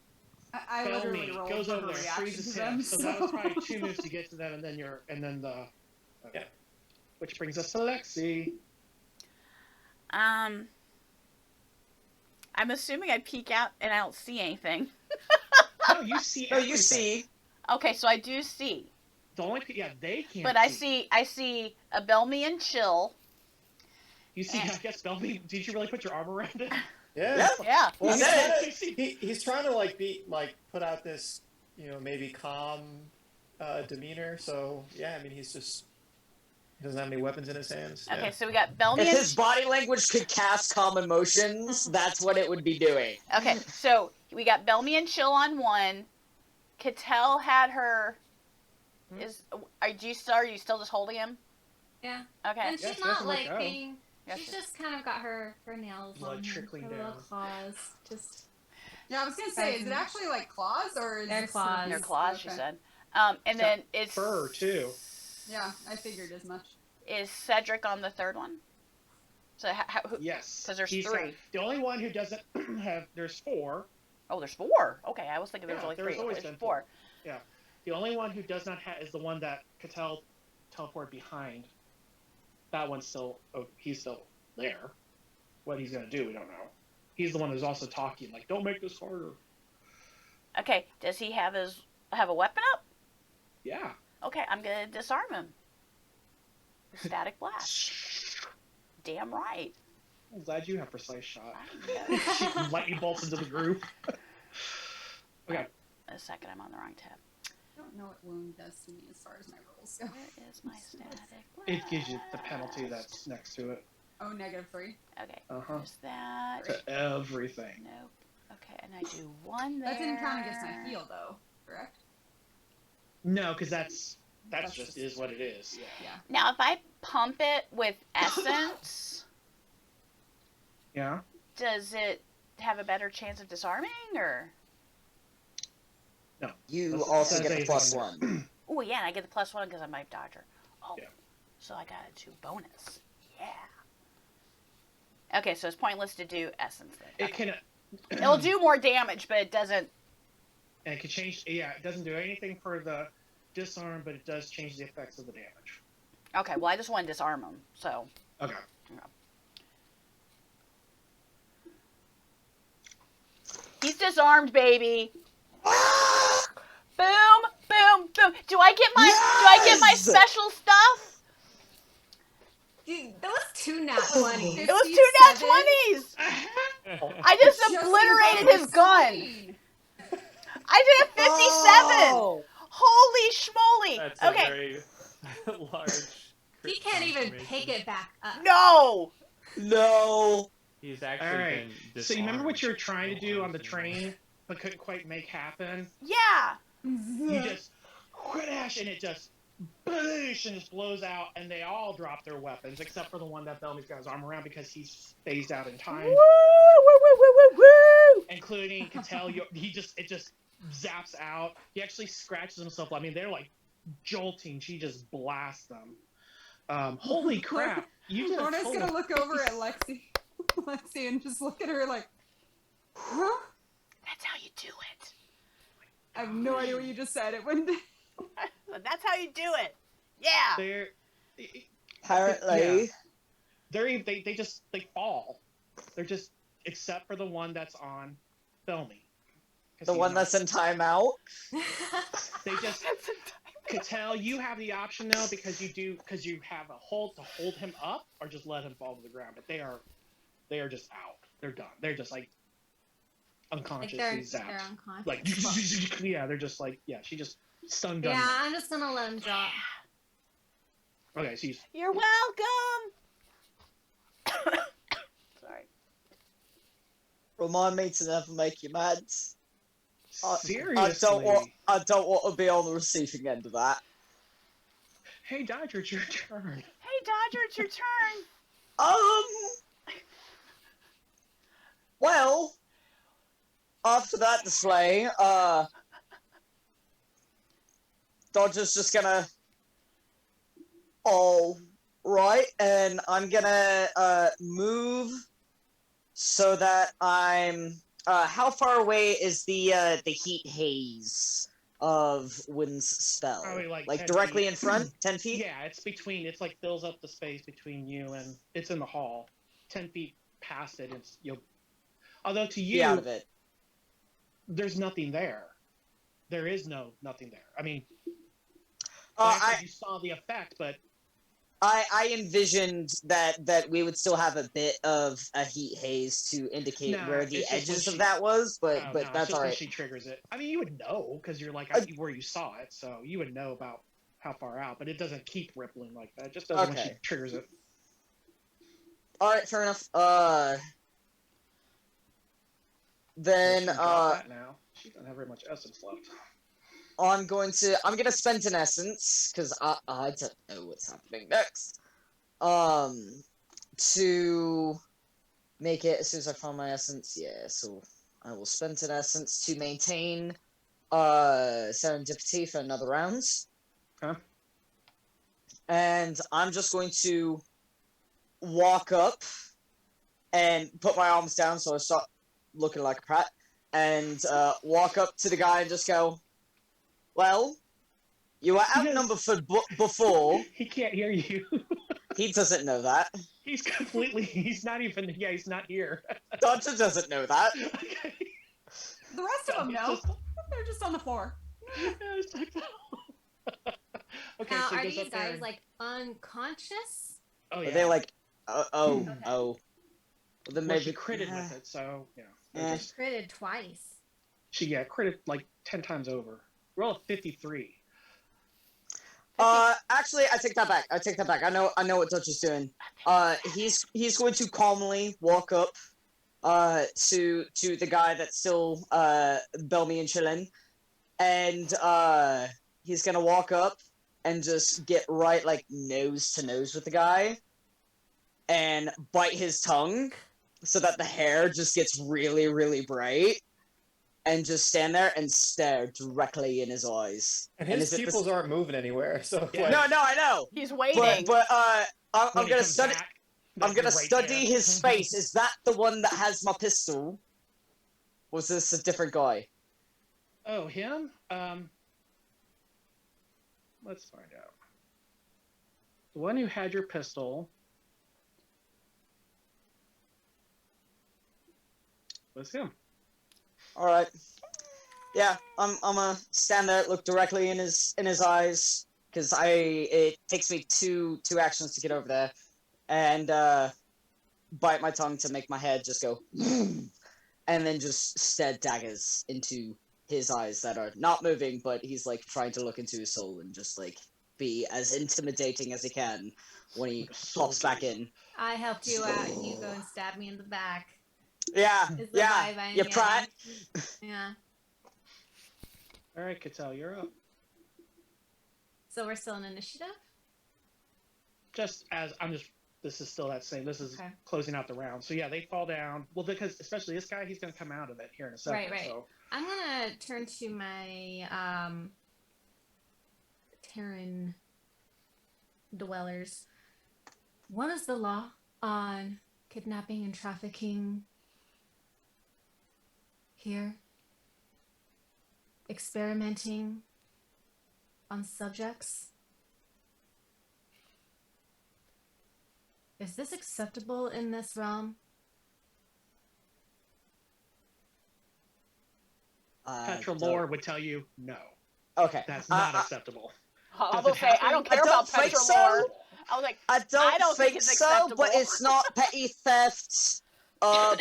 I Fail literally me. rolled Goes for over there. reaction Freezes to them. him. So that was probably 2 moves to get to them, and then the. Okay. Yeah. Which brings us to Lexi. I'm assuming I peek out and I don't see anything. No, you see. No, you everything. see. Okay, so I do see. The only they can't. But I see a Belmian chill. You see, I guess Belby. Did you really put your arm around it? Yeah. Yeah. Well, He's that- trying to- he's trying to put out this, maybe calm demeanor. So yeah, I mean, he doesn't have any weapons in his hands. Okay, Yeah. so we got If Belmian. his body language could cast calm emotions, that's what it would be doing. Okay, so we got Belmian chill on one. Cattell had her. Are you still just holding him? Yeah. Okay. And she's Yes, not definitely like go. being. Yes, She's yes. just kind of got her nails Blood on her, trickling her little down. claws. Just Yeah, I was gonna say, is it actually like claws or is They're it sort of- claws. Their claws, she Okay. said. And then it's Fur too. Yeah, I figured as much. Is Cedric on the third one? So who? Yes. 'Cause there's He's 3. The only one who doesn't have. There's 4. Oh, there's 4. Okay, I was thinking there was Yeah, only there's 3. always There's been 4. The only one who does not have is the one that Cattell teleported behind. That one's still. Oh, he's still there. What he's gonna do, we don't know. He's the one who's also talking like, "Don't make this harder." Okay, does he have a weapon up? Yeah. Okay, I'm gonna disarm him. Static blast. Damn right. I'm glad you have precise shot. I know. Shooting lightning bolts into the group. Okay. A second, I'm on the wrong tab. I don't know what wound does to me as far as my rolls go. Where is my static blast? It gives you the penalty that's next to it. Oh, -3. Okay, Uh-huh. there's that. To everything. Nope. Okay, and I do 1 there. That didn't count against my heal though, correct? No, because that's That's just just- is what it is. Yeah. Yeah. Now, if I pump it with essence, Yeah. does it have a better chance of disarming, or? You That's- also that's get the anything. +1. Oh yeah, and I get the +1 because I'm my dodger. Oh, Yeah. so I got a 2 bonus. Yeah. Okay, so it's pointless to do essence then. It Okay. can. It'll do more damage, but it doesn't. And it can change. Yeah, it doesn't do anything for the disarm, but it does change the effects of the damage. Okay, well I just want to disarm him, so. Okay. He's disarmed, baby. Boom, boom, boom. Do I get my Yes! special stuff? dude, that was 2 nat 20s. It was 2 nat 20s. I just obliterated his gun. insane. I did a 57. Oh! Holy schmoly. That's Okay. a very large. He crit can't even confirmation. pick it back up. No. No! He's actually All right. been So you remember what you were disarmed trying to do on the multiple times. train, but couldn't quite make happen? Yeah. You just crash, and it just boosh, and just blows out, and they all drop their weapons, except for the one that Belmy's got his arm around because he's phased out in time, Woo, woo, woo, woo, woo, woo. including Cattell. It just zaps out. He actually scratches himself. I mean, they're like jolting. She just blasts them. Holy crap! You did a Lorna's total- gonna look over at Lexi and just look at her like, huh? That's how you do it. I have no idea what you just said. It wouldn't. That's how you do it. Yeah. They're Apparently. they fall. They're just except for the one that's on filming. The one that's in timeout. They just Cattell, you have the option now because you have a hold to hold him up or just let him fall to the ground. But they are just out. They're done. They're just like unconsciously zapped. They're unconscious. Like yeah, they're just like she just stunned. Yeah, I'm just gonna let him drop. Okay, so You're welcome. Sorry. Remind me to never make you mad. seriously. I don't want to be on the receiving end of that. Hey, Dodger, it's your turn. Hey, Dodger, it's your turn. Well, after that display, Dodger's just gonna. All right, and I'm gonna move so that I'm. How far away is the heat haze of Wooden's spell? Probably like 10 directly feet. in front, 10 feet. Yeah, it's like fills up the space between you and it's in the hall. 10 feet past it, although to you, Be out of it. There's nothing there. There is nothing there. I mean, you saw the effect, but I envisioned that we would still have a bit of a heat haze to indicate where the edges of that was, but that's all right. She triggers it. I mean, you would know because you're like where you saw it, so you would know about how far out. But it doesn't keep rippling like that. It just does when she triggers it. All right, fair enough. Then that now. She doesn't have very much essence left. I'm gonna spend an essence because I don't know what's happening next. To make it as soon as I find my essence, yeah. So I will spend an essence to maintain serendipity for another round. Okay. And I'm just going to walk up and put my arms down so I start looking like a prat, and walk up to the guy and just go, well, you were outnumbered before. He can't hear you. He doesn't know that. He's not here. Dodger doesn't know that. Okay. The rest of them know. They're just on the floor. Okay, Now, so are he goes these up there. guys like unconscious? Oh, yeah. They're like, oh. Okay. Well, then Well, maybe she critted with it, so Critted twice. She critted like 10 times over. Roll a 53. Actually, I take that back. I know what Dodger's doing. He's going to calmly walk up, to the guy that's still Belmy and chillin', and he's gonna walk up and just get right like nose to nose with the guy, and bite his tongue so that the hair just gets really, really bright. And just stand there and stare directly in his eyes. And his pupils aren't moving anywhere, so Yeah. like, No, I know. He's waiting. But I'm When he gonna comes study. back, I'm gonna right study there. his face. Is that the one that has my pistol? Was this a different guy? Oh, him? Let's find out. The one who had your pistol was him. All right. Yeah, I'm gonna stand there, look directly in his eyes, because it takes me two actions to get over there, and bite my tongue to make my head just go, and then just stare daggers into his eyes that are not moving, but he's like trying to look into his soul and just like be as intimidating as he can when he pops back in. I helped you out. You go and stab me in the back. Yeah, Is the yeah, vibe I'm you getting. prat. Yeah. All right, Cattell, you're up. So we're still in initiative? This is still that same. This is Okay. closing out the round. So yeah, they fall down. Well, because especially this guy, he's going to come out of it here in a second. Right. So I'm gonna turn to my Terran dwellers. What is the law on kidnapping and trafficking here? Experimenting on subjects? Is this acceptable in this realm? Petra don't- lore would tell you no. Okay. That's not acceptable. I Does will it say, I happen? don't care I don't about think Petra so. lore. I was like, I don't, I don't think it's so, but acceptable. it's not petty theft,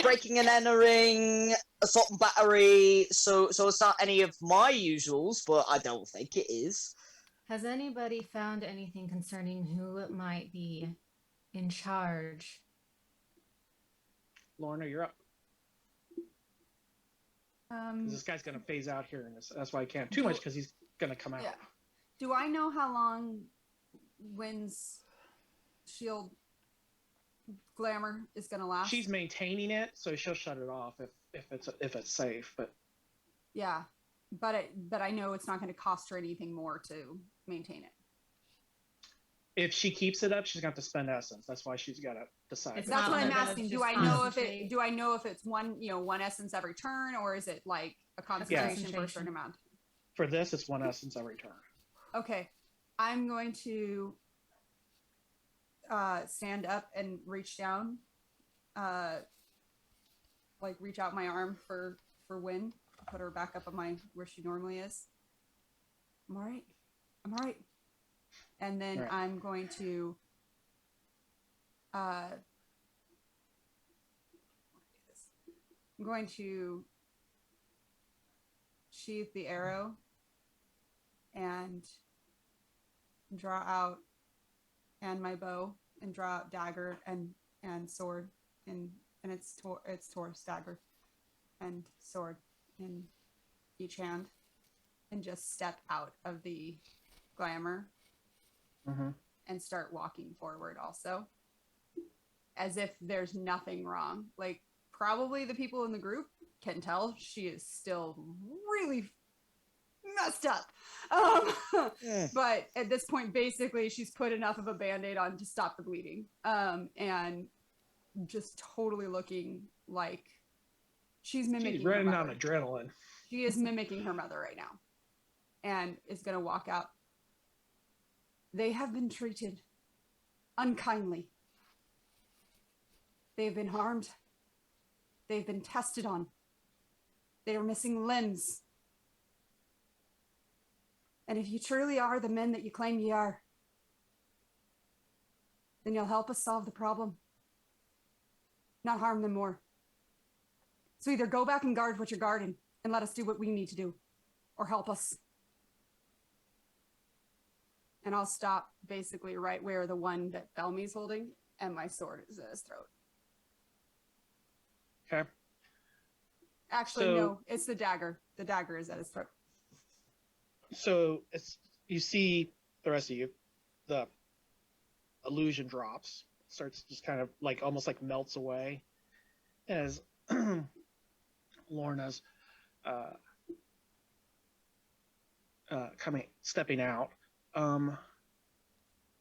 breaking and entering, assault and battery, so it's not any of my usuals, but I don't think it is. Has anybody found anything concerning who might be in charge? Lorna, you're up. 'Cause this guy's gonna phase out here, and that's why I can't too much, because he's gonna come out. Yeah. Do I know how long Wynn's shield glamour is gonna last? She's maintaining it, so she'll shut it off if it's safe. But Yeah, but I know it's not going to cost her anything more to maintain it. if she keeps it up, she's gonna have to spend essence. That's why she's gotta decide. It's That's not what I'm like that, asking. it's Do just I know if concentrate. it? Do I know if it's one essence every turn, or is it like a concentration for a certain amount? For this, it's one essence every turn. Okay, I'm going to stand up and reach down, like reach out my arm for Wynn, put her back up on where she normally is. I'm all right. And then All right. I'm going to I'm going to sheath the arrow and draw out, and my bow, and draw out dagger and sword, and it's Taurus dagger and sword in each hand, and just step out of the glamour and start walking forward, also as if there's nothing wrong. Like, probably the people in the group can tell she is still really messed up. But at this point, basically, she's put enough of a band-aid on to stop the bleeding. And just totally looking like she's mimicking She's her running mother. on adrenaline. She is mimicking her mother right now. And is going to walk out. They have been treated unkindly. They've been harmed. They've been tested on. They are missing limbs. And if you truly are the men that you claim you are, then you'll help us solve the problem, not harm them more. So either go back and guard what you're guarding and let us do what we need to do, or help us. And I'll stop basically right where the one that Belmy's holding, and my sword is at his throat. Okay. Actually, So- no, it's the dagger. The dagger is at his throat. So you see the rest of you, the illusion drops, starts just kind of like almost like melts away as Lorna's stepping out.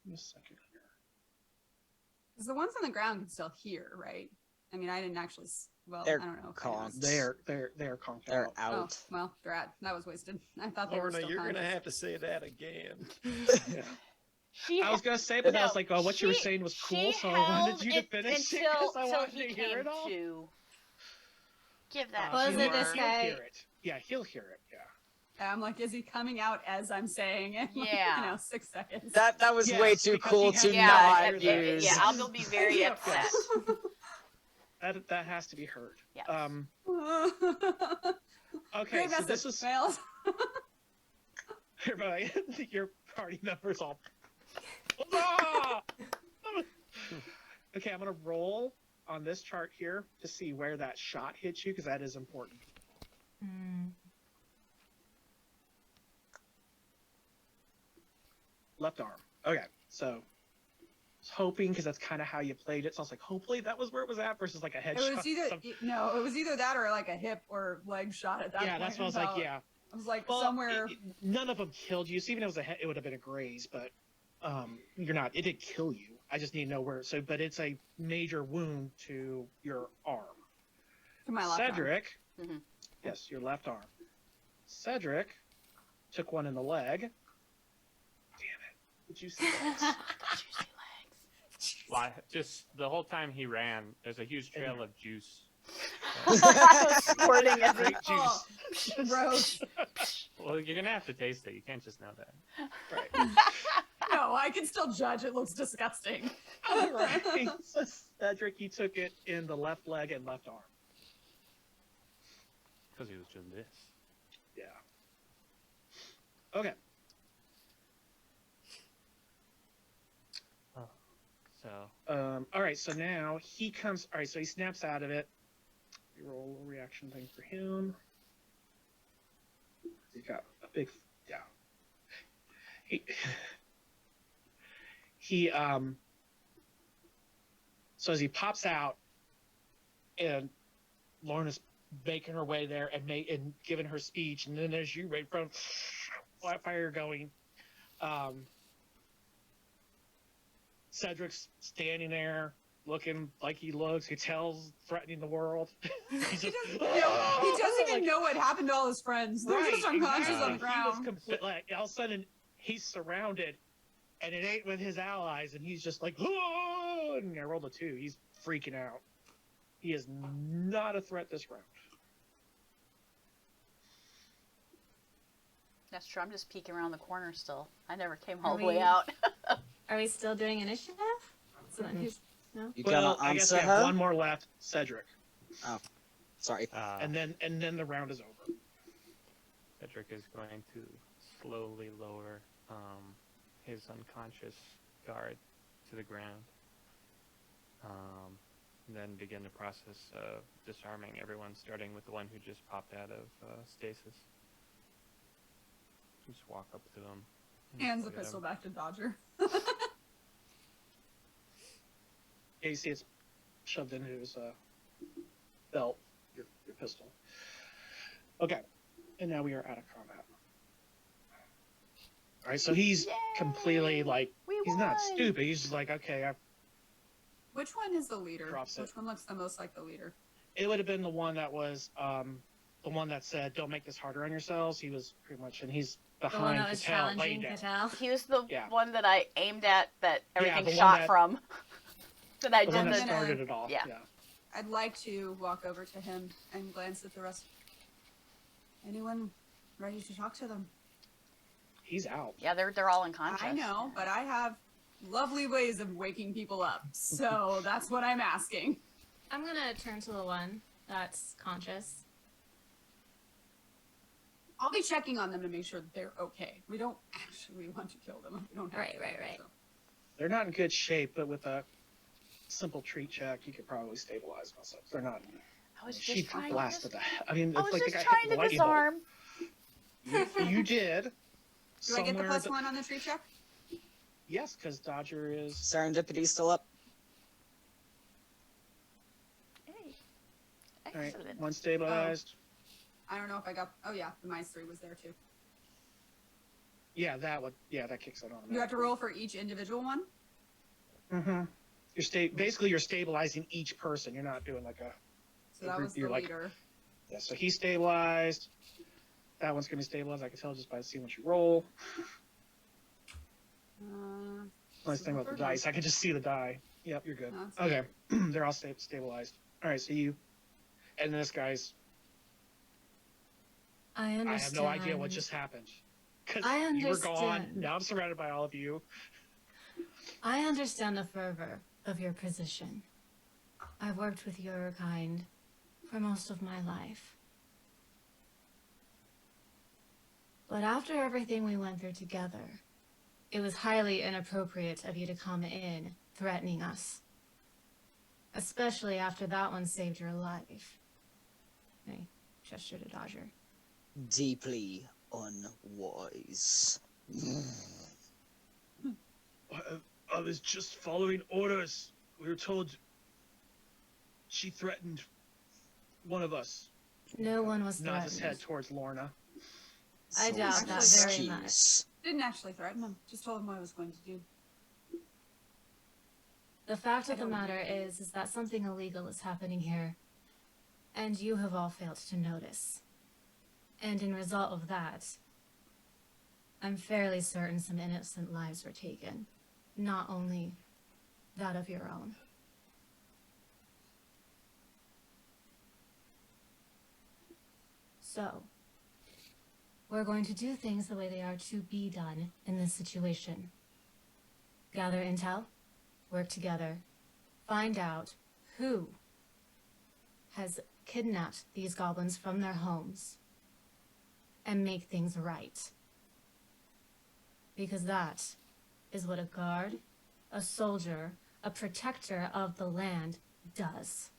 Just a second here. Because the ones on the ground can still hear, right? I mean, I didn't actually. Well, They're I don't know. If I can't. noticed. They're conked They're out. Oh, out. well, drat. That was wasted. I thought they were Lorna, still you're gonna conscious. have to say that again. Yeah. she I was gonna say, but I was No, like, oh, what you were she- saying was she cool, so I wanted held you to it finish it until because I wanted he to hear came it all. to give that Was to it her. this guy? He'll hear it. Yeah, he'll hear it. Yeah. I'm like, is he coming out as I'm saying it? Like, Yeah. 6 seconds. That was Yes, way too because cool he had to to Yeah, not hear that. use. yeah, I'll be very Yeah. upset. That has to be heard. Yes. Okay, Great so message. this is Fails. everybody. Your party members all. Ah! Okay, I'm gonna roll on this chart here to see where that shot hits you because that is important. Left arm. Okay, so I was hoping because that's kind of how you played it. So I was like, hopefully that was where it was at versus like a headshot. It was either it was either that or like a hip or leg shot at that Yeah, point. that's what I was like. about- Yeah. I was like Well, somewhere. none of them killed you. So even if it was a hit, it would have been a graze, but you're not. It did kill you. I just need to know where. So, but it's a major wound to your arm. To my left arm. Cedric, Mhm. yes, your left arm. Cedric took one in the leg. Damn it! Did you see that? Juicy legs. just the whole time he ran, there's a huge trail of juice. Squirting as Great Oh, juice. gross. Well, you're gonna have to taste it. You can't just know that. Right. No, I can still judge. It looks disgusting. Right. So Cedric, he took it in the left leg and left arm. Because he was doing this. Yeah. Okay. So, All right. So now he comes. All right. So he snaps out of it. We roll a little reaction thing for him. He's got a big. Yeah. He So as he pops out, and Lorna's making her way there and giving her speech, and then as you right from fire going, Cedric's standing there looking like he looks. He tells, threatening the world. He's just, He doesn't even know what happened to all his friends. They're just unconscious on the He was ground. complete, like, all of a sudden, he's surrounded, and it ain't with his allies, and he's just like, oh! And I rolled a 2. He's freaking out. He is not a threat this round. That's true. I'm just peeking around the corner still. I never came all the Are way we- out. Are we still doing initiative? So then who's no? You Well, gonna I guess answer we have her? one more left, Cedric, Sorry. and then the round is over. Patrick is going to slowly lower his unconscious guard to the ground. Then begin the process of disarming everyone, starting with the one who just popped out of stasis. Just walk up to him. Hands the look at pistol him. back to Dodger. Yeah, you see it's shoved into his belt, your pistol. Okay, and now we are out of combat. All right, so he's completely like, We he's not won! stupid. He's just like, okay, Which one is the leader? Drops it. Which one looks the most like the leader? it would have been the one that was the one that said, "Don't make this harder on yourselves." He was pretty much, and he's The one behind that was Patel, laying challenging down. Patel. He was the Yeah. one that I aimed at that everything the one shot that- from. That I The did one that the... started it all. Yeah. I'd like to walk over to him and glance at the rest. Anyone ready to talk to them? He's out. Yeah, they're all unconscious. I know, but I have lovely ways of waking people up, so that's what I'm asking. I'm gonna turn to the one that's conscious. I'll be checking on them to make sure that they're okay. We don't actually want to kill them. We don't have Right, to, right. so. They're not in good shape, but with a simple treat check, you could probably stabilize myself. They're not. I was She just trying blasted to... the. I mean, I it's was like the just guy hit trying the to lightning bolt. disarm. You did. Do I get the Somewhere +1 on the tree check? Yes, because Dodger is. Serendipity's still up. Hey. All right, Excellent. one stabilized. I don't know if I got. Oh yeah, the -3 was there too. Yeah, that would. Yeah, that kicks it on. You have to roll for each individual one. Mm-hmm. Basically, you're stabilizing each person. You're not doing like a. So that was the You're like- leader. Yeah, so he's stabilized. That one's gonna be stabilized. I can tell just by seeing what you roll. Nice thing about the dice, I can just see the die. Yep, you're good. That's Okay, they're all stabilized. All right, so you, and this guy's. I understand. I have no idea what just happened. Because I you were gone. understand. Now I'm surrounded by all of you. I understand the fervor of your position. I've worked with your kind for most of my life. But after everything we went through together, it was highly inappropriate of you to come in threatening us. Especially after that one saved your life. I gesture to Dodger. Deeply unwise. I was just following orders. We were told she threatened one of us. No one was Nods his threatened. head towards Lorna. I So doubt that it's an very much. excuse. Didn't actually threaten him. Just told him what I was going to do. The fact I of the don't- matter is that something illegal is happening here, and you have all failed to notice. And in result of that, I'm fairly certain some innocent lives were taken. Not only that of your own. So, we're going to do things the way they are to be done in this situation. Gather intel, work together, find out who has kidnapped these goblins from their homes, and make things right. Because that is what a guard, a soldier, a protector of the land does.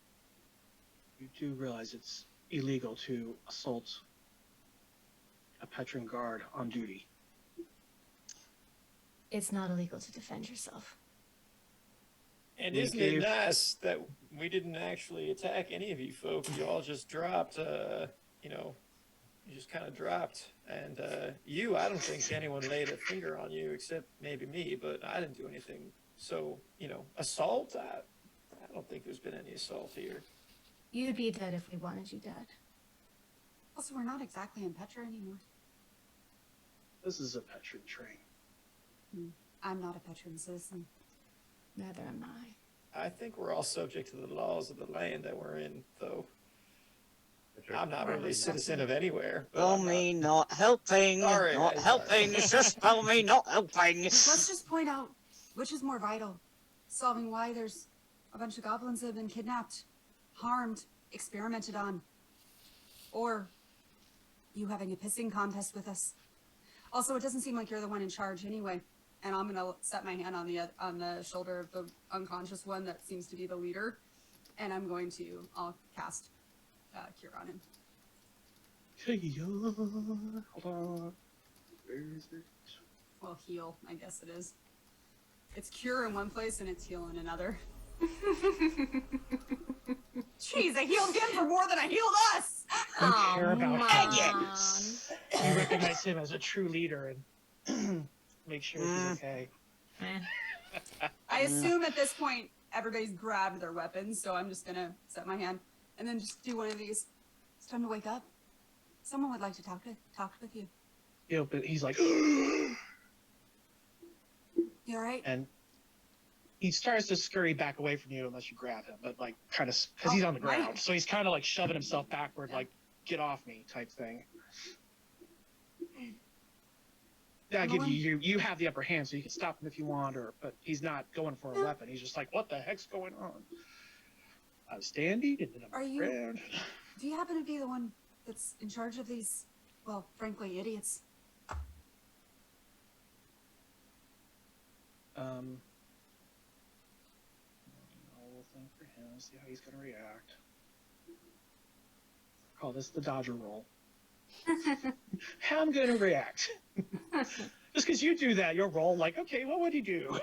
You do realize it's illegal to assault a Petran guard on duty. It's not illegal to defend yourself. And We isn't gave- it nice that we didn't actually attack any of you folk? You all just dropped, you just kind of dropped. And I don't think anyone laid a finger on you except maybe me, but I didn't do anything. So, assault? I don't think there's been any assault here. You'd be dead if we wanted you dead. Also, we're not exactly in Petra anymore. This is a Petran train. I'm not a Petran citizen. Neither am I. I think we're all subject to the laws of the land that we're in, though. I'm not really a citizen of anywhere. but Spell I'm not- me not helping. Sorry, not sorry. helping. It's just spell me not helping. Let's just point out which is more vital. Solving why there's a bunch of goblins that have been kidnapped, harmed, experimented on. Or you having a pissing contest with us. Also, it doesn't seem like you're the one in charge anyway. And I'm gonna set my hand on the shoulder of the unconscious one that seems to be the leader. And I'll cast Cure on him. Hold on. Where is it? Well, heal, I guess it is. It's Cure in one place and it's Heal in another. Jeez, I healed him for more than I healed us! Don't care about Mom. You recognize him as a true leader and make sure he's okay. Eh. I assume at this point everybody's grabbed their weapons, so I'm just gonna set my hand and then just do one of these. It's time to wake up. Someone would like to talk with you. But he's like, You alright? and he starts to scurry back away from you unless you grab him, but like kind of because he's on the ground, so he's kind of like shoving himself backward, like get off me type thing. I give you have the upper hand, so you can stop him if you want, but he's not going for a weapon. He's just like, what the heck's going on? I was standing and then I'm on the ground. Do you happen to be the one that's in charge of these, well, frankly, idiots? Whole thing for him. See how he's gonna react. Call this the Dodger roll. How I'm gonna react. Just because you do that, you'll roll like, okay, what would he do?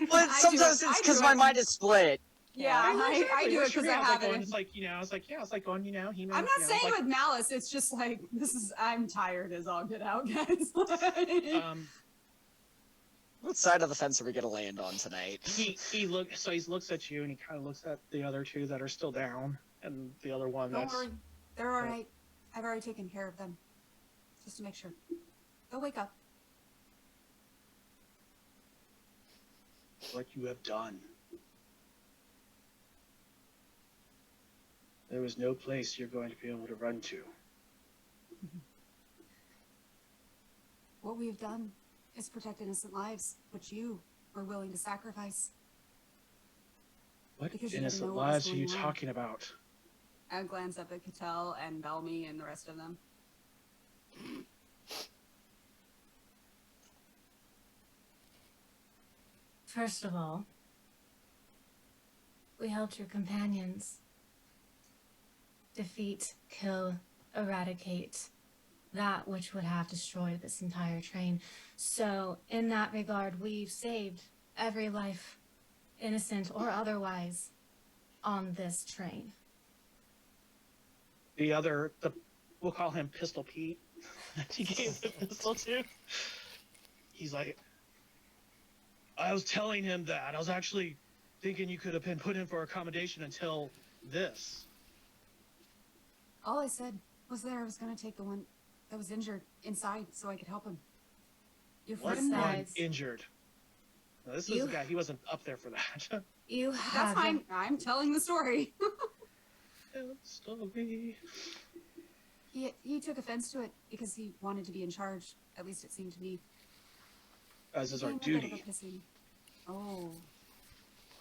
But sometimes it's because my mind is split. Yeah, I do it because I have it. It's like, it's like going, he knows. I'm not saying with malice, it's just like, I'm tired as all get out, guys. What side of the fence are we gonna land on tonight? He looks at you and he kind of looks at the other two that are still down and the other one Don't that's worry, they're alright. I've already taken care of them. Just to make sure. They'll wake up. what you have done. There is no place you're going to be able to run to. What we have done is protect innocent lives, which you were willing to sacrifice. What Because you innocent didn't know what was lives are you going on. talking about? I glance up at Cattell and Belmy and the rest of them. First of all, we helped your companions defeat, kill, eradicate that which would have destroyed this entire train. So, in that regard, we've saved every life, innocent or otherwise, on this train. We'll call him Pistol Pete. He gave the pistol to. He's like, I was telling him that. I was actually thinking you could have been put in for accommodation until this. All I said was that I was going to take the one that was injured inside so I could help him. Your What friend one Besides- injured? No, this is the guy. He wasn't up there for that. You That's have fine. I'm telling the story. Story. He took offense to it because he wanted to be in charge. At least it seemed to me. As is our Became a bit of duty. a pissing. Oh.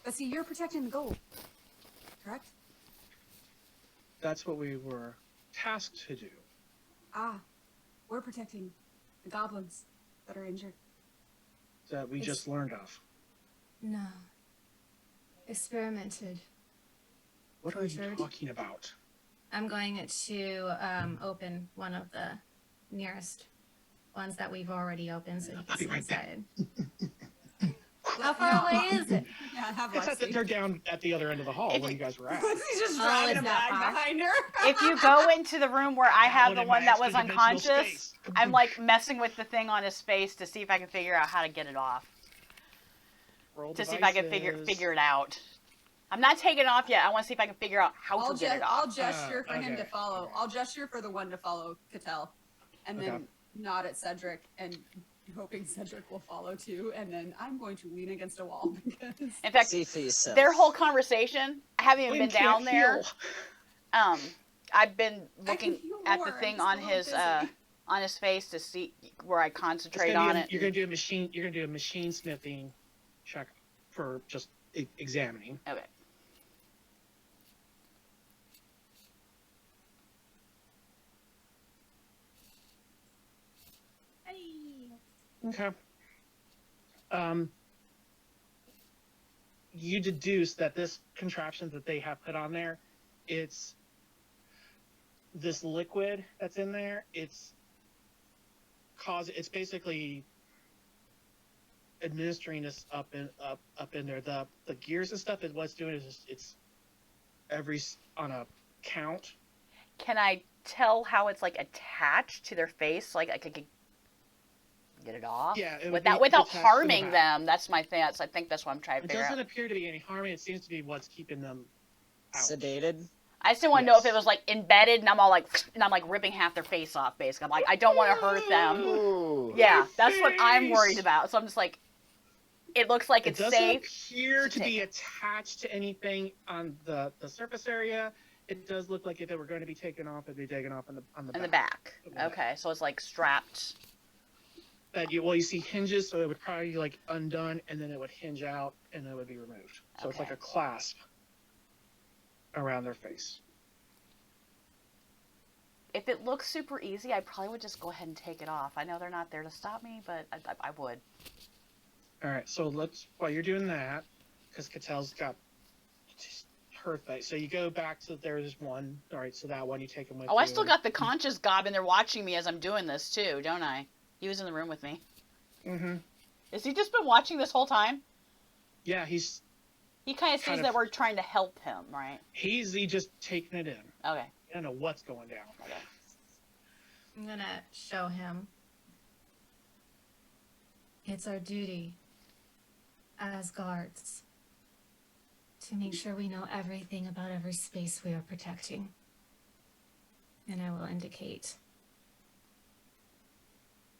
But see, you're protecting the gold, correct? That's what we were tasked to do. Ah, we're protecting the goblins that are injured. That we just learned of. no experimented. What are you Tortured. talking about? I'm going to open one of the nearest ones that we've already opened, so you I'll can be see right back. inside. How far away is it? Yeah, have It's they're down at the other end of the hall where you guys were at. He's just Oh, dragging is a that bag far? behind her. If you go into the room where I have the in my one that was extra-dimensional unconscious, space. I'm like messing with the thing on his face to see if I can figure out how to get it off. Roll To see if I can devices. figure it out. I'm not taking it off yet. I want to see if I can figure out how I'll, to get it off. I'll gesture for him okay. to follow. I'll gesture for the one to follow Cattell. And then Okay. nod at Cedric and hoping Cedric will follow too. And then I'm going to lean against a wall because In fact, See for yourself. their whole conversation, I haven't even Wayne been down can't there. heal. I've been I looking can heal at more, the I'm thing just a on little his busy. on his face to see where I It's concentrate gonna be on a- it. You're gonna do a machine. You're gonna do a machine sniffing check for just examining. Okay. Okay. You deduce that this contraption that they have put on there, it's this liquid that's in there. It's basically administering this up in there. The gears and stuff is what's doing is it's on a count. Can I tell how it's like attached to their face? Like I could get it off? Yeah, it would Without be without attached to the harming back. them. That's my thing. I think that's what I'm trying to It figure doesn't out. appear to be any harming. It seems to be what's keeping them out. Sedated. I still want to know if Yes. it was like embedded and I'm like ripping half their face off basically. I'm like, I don't want to hurt them. Ooh. Yeah, that's what I'm face. worried about. So I'm just like, it looks like It it's doesn't safe. appear to to be take. attached to anything on the surface area. It does look like if it were going to be taken off, it'd be taken off on the In the back. back. Okay, so it's like strapped. You see hinges, so it would probably like undone, and then it would hinge out, and then it would be removed. So it's like Okay. a clasp around their face. If it looks super easy, I probably would just go ahead and take it off. I know they're not there to stop me, but I would. All right, so while you're doing that, because Cattell's got her face. So you go back to there's one. All right, so that one you take him with. Oh, I you, still and- got the conscious gob in there watching me as I'm doing this too, don't I? He was in the room with me. Mm-hmm. Has he just been watching this whole time? Yeah, he's He kind of sees Kind of. that we're trying to help him, right? he just taking it in. Okay. I don't know what's going down. I'm gonna show him. It's our duty as guards to make sure we know everything about every space we are protecting. And I will indicate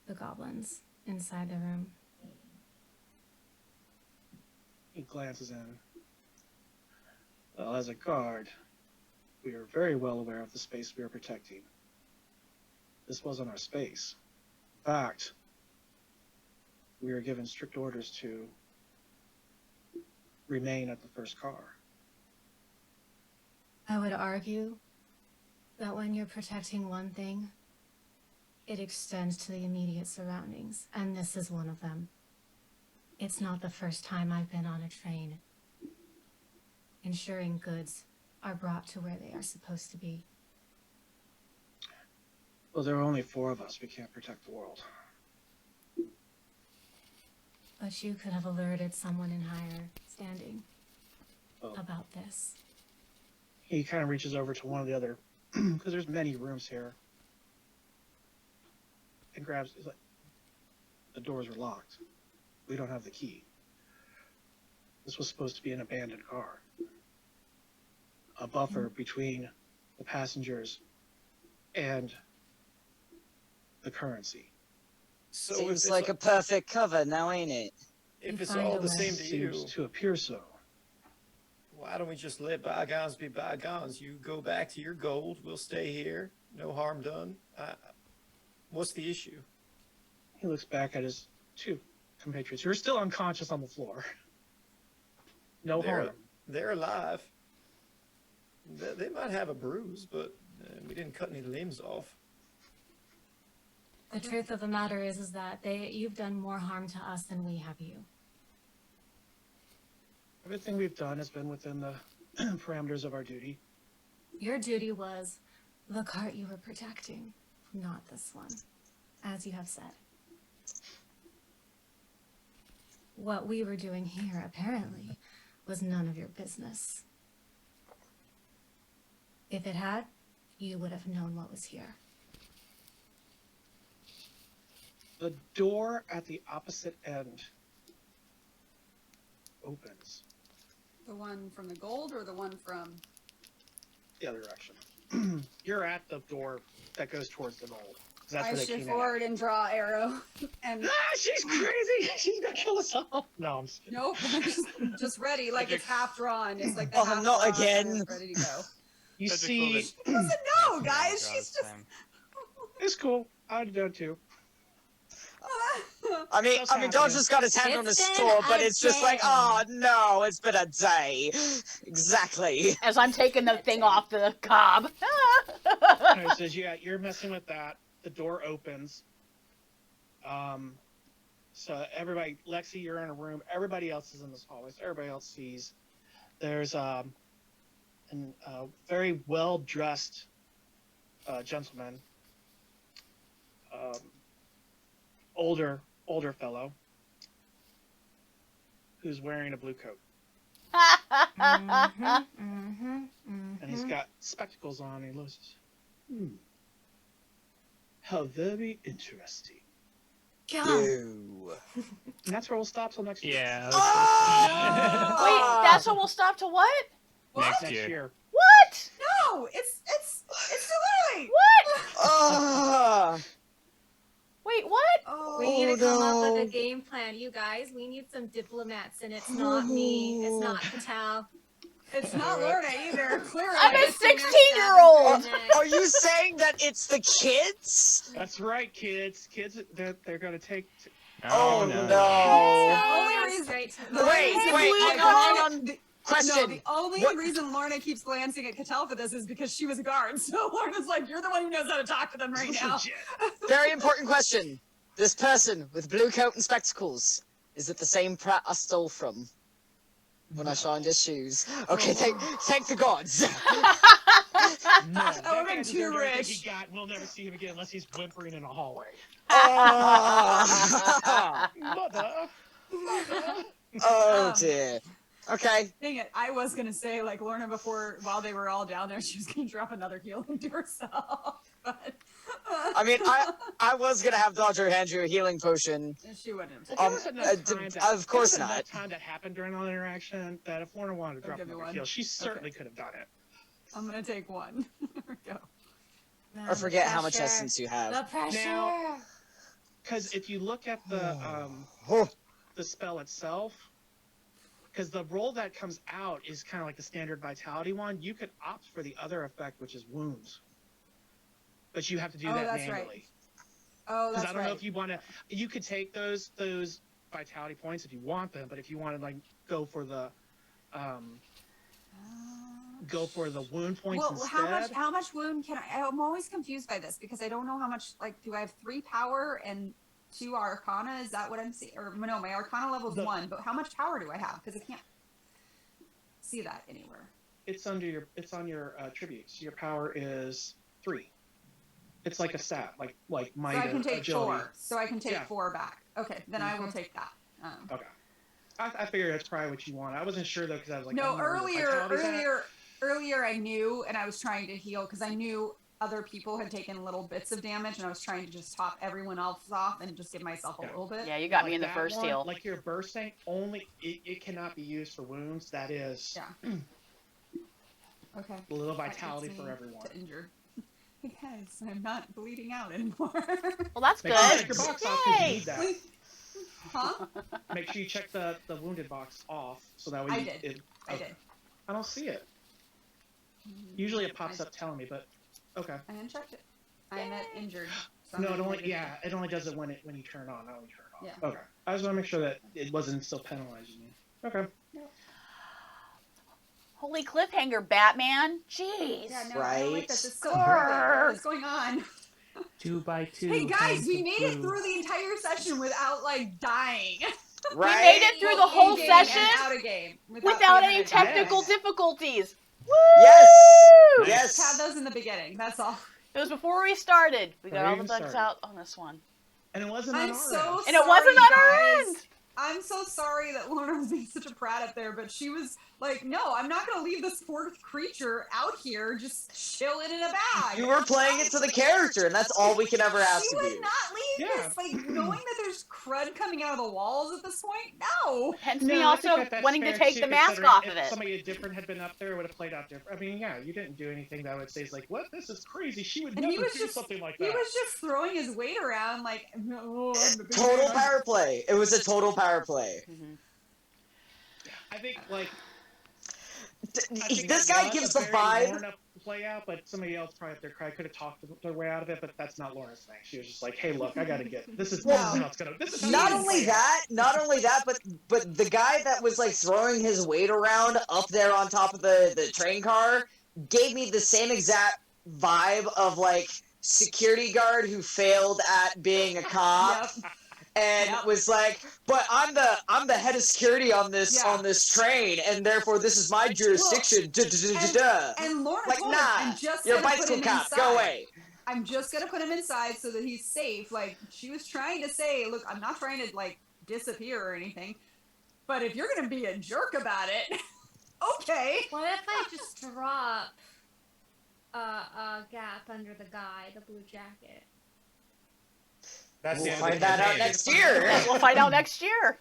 the goblins inside the room. He glances in. Well, as a guard, we are very well aware of the space we are protecting. This wasn't our space. In fact, we were given strict orders to remain at the first car. I would argue that when you're protecting one thing, it extends to the immediate surroundings, and this is one of them. It's not the first time I've been on a train. Ensuring goods are brought to where they are supposed to be. Well, there are only 4 of us. We can't protect the world. But you could have alerted someone in higher standing Oh. about this. He kind of reaches over to one of the other, because there's many rooms here, and grabs. He's like, the doors are locked. We don't have the key. This was supposed to be an abandoned car. A buffer between the passengers and the currency. So Seems it's like a perfect cover now, ain't it? If it's find all a the way. same to you, Seems to appear so. why don't we just let bygones be bygones? You go back to your gold. We'll stay here. No harm done. What's the issue? He looks back at his two compatriots who are still unconscious on the floor. No harm. They're alive. They might have a bruise, but we didn't cut any limbs off. The truth of the matter is that you've done more harm to us than we have you. Everything we've done has been within the parameters of our duty. Your duty was the cart you were protecting, not this one, as you have said. What we were doing here, apparently, was none of your business. If it had, you would have known what was here. The door at the opposite end opens The one from the gold or the one from... the other direction. You're at the door that goes towards the gold. 'Cause that's I where they shift came forward and draw arrow. And she's crazy! She's gonna kill us all! No, I'm just kidding. nope, just ready. Like it's half drawn. It's like the Oh, half not drawn again. and it's ready to go. You That's a see... cool Doesn't know, guys. She's just... It's cool. I'd have done it too. I mean, That's Dodger's got his hand on his It's been sword, but a it's just like, day. oh no, it's been a day. Exactly. As I'm taking the thing off the cob. And it says, yeah, you're messing with that. The door opens. So everybody, Lexi, you're in a room. Everybody else is in this hallway. So everybody else sees. There's a very well-dressed gentleman. Older fellow. Who's wearing a blue coat. And he's got spectacles on. And he looks. How very interesting. Come. Ew. And that's where we'll stop till next year. Yeah. Wait, that's what we'll stop to what? Next Next year. year. What? No, it's too early. What? Ah. Wait, what? Oh, We need to come up no. with a game plan, you guys. We need some diplomats, and it's not me. It's not Patel. it's not Lorna either. Clearly, I'm a It's in our 16-year-old. seventh grade Are you saying that it's the kids? That's right, kids. Kids, they're going to take. Oh, next. no. Only reason- Straight to the Wait, reason wait, we hang on. The Question. the only What- reason Lorna keeps glancing at Cattell for this is because she was a guard. So Lorna's like, you're the one who knows how to talk to them right now. Very important question. This person with blue coat and spectacles, is it the same Pratt I stole from when I shined his shoes? Okay, thank the gods. No, That would've been deserves too everything rich. He got. We'll never see him again unless he's whimpering in a hallway. Oh, Mother. oh dear. Okay. Dang it, I was gonna say like Lorna while they were all down there, she was gonna drop another healing to herself. But I mean, I was gonna have Dodger hand you a healing potion. she wouldn't. There was enough time of course there was not. enough time that happened during all the interaction that if Lorna wanted to drop give me another one. heal, she certainly could have done it. I'm gonna take one. There we go. Or forget how much pressure. essence you have. The pressure. Now- Because if you look at the Oh. spell itself, because the roll that comes out is kind of like the standard vitality one, you could opt for the other effect, which is wounds. But you have to do Oh, that that's manually. right. Oh, Because that's I don't right. know if you want to. You could take those vitality points if you want them, but if you want to like go for the wound points Well, instead. how much wound can I? I'm always confused by this because I don't know how much. Like, do I have 3 power and 2 arcana? Is that what I'm seeing? Or no, my arcana level is 1, but how much power do I have? Because I can't see that anywhere. It's on your attributes. Your power is 3. It's like a stat, like might. So I can take agility. 4. So I can take Yeah. 4 back. Okay, then I will take that. Okay. I figured that's probably what you want. I wasn't sure though because I was like. I No, don't know where the vitality's at. earlier I knew, and I was trying to heal because I knew other people had taken little bits of damage, and I was trying to just top everyone else off and just give myself a little bit. Yeah, you got Like me in the that first one, heal. Like your bursting, only it cannot be used for wounds. That is Yeah. Okay. a little That vitality gets for me everyone. to injure. Yes, I'm not bleeding out anymore. Well, that's Make sure you check good. your box off 'cause you Yay. need that. Huh? Make sure you check the wounded box off so that way I did. I did. I don't see it. Usually it pops up telling me, but okay. I unchecked it. I'm at injured. So No, I'm it only injured. it only does it when you turn it on, not when you turn it off. Yeah. Okay. I just want to make sure that it wasn't still penalizing me. Okay. Holy cliffhanger, Batman! Jeez. Yeah, no, I don't like Right. this. It's so early. What's going on? 2 by 2. Hey guys, hands we of made it blue. through the entire session without like dying. Right? We made it through the whole In-game and session out of game without being any in a die. technical Yes. difficulties. Yes. Nice. Yes. Had those in the beginning. That's all. It was before we started. We got Before all we the even bugs started. out on this one. And it wasn't on I'm our so end. And it wasn't on our guys. end. I'm so sorry that Lorna was being such a brat up there, but she was like, no, I'm not going to leave this poor creature out here just chilling in a bag. You were playing it to the character, and that's all we can ever ask She of would you. not leave Yeah. this, like, knowing that there's crud coming out of the walls at this point? No. Hence No, me I think also that's wanting to fair, take too, the mask considering off if of it. somebody different had been up there, it would have played out different. I mean, yeah, you didn't do anything that would say, like, what? This is crazy. She would And never he was do just- something like He that. was just throwing his weight around like, oh, I'm the big Total man. power play. It was a total power play. Mhm. I think, like, This guy gives the vibe. Lorna play out, but somebody else probably up there could have talked their way out of it, but that's not Lorna's thing. She was just like, hey, look, I gotta get this is Well, how it's gonna. This is how Not it's only gonna that, but the guy that was like throwing his weight around up there on top of the train car gave me the same exact vibe of like security guard who failed at being a cop Yep. and Yep. was like, but I'm the head of security on this train, and therefore this is my jurisdiction. And Lorna Like, told him, nah, I'm just you're a gonna put bicycle him cop. inside. Go away. I'm just gonna put him inside so that he's safe. Like, she was trying to say, look, I'm not trying to like disappear or anything, but if you're gonna be a jerk about it, okay. What if I just drop a gap under the guy, the blue jacket? That's We'll the end of find the that out campaign. next year. We'll find out next year.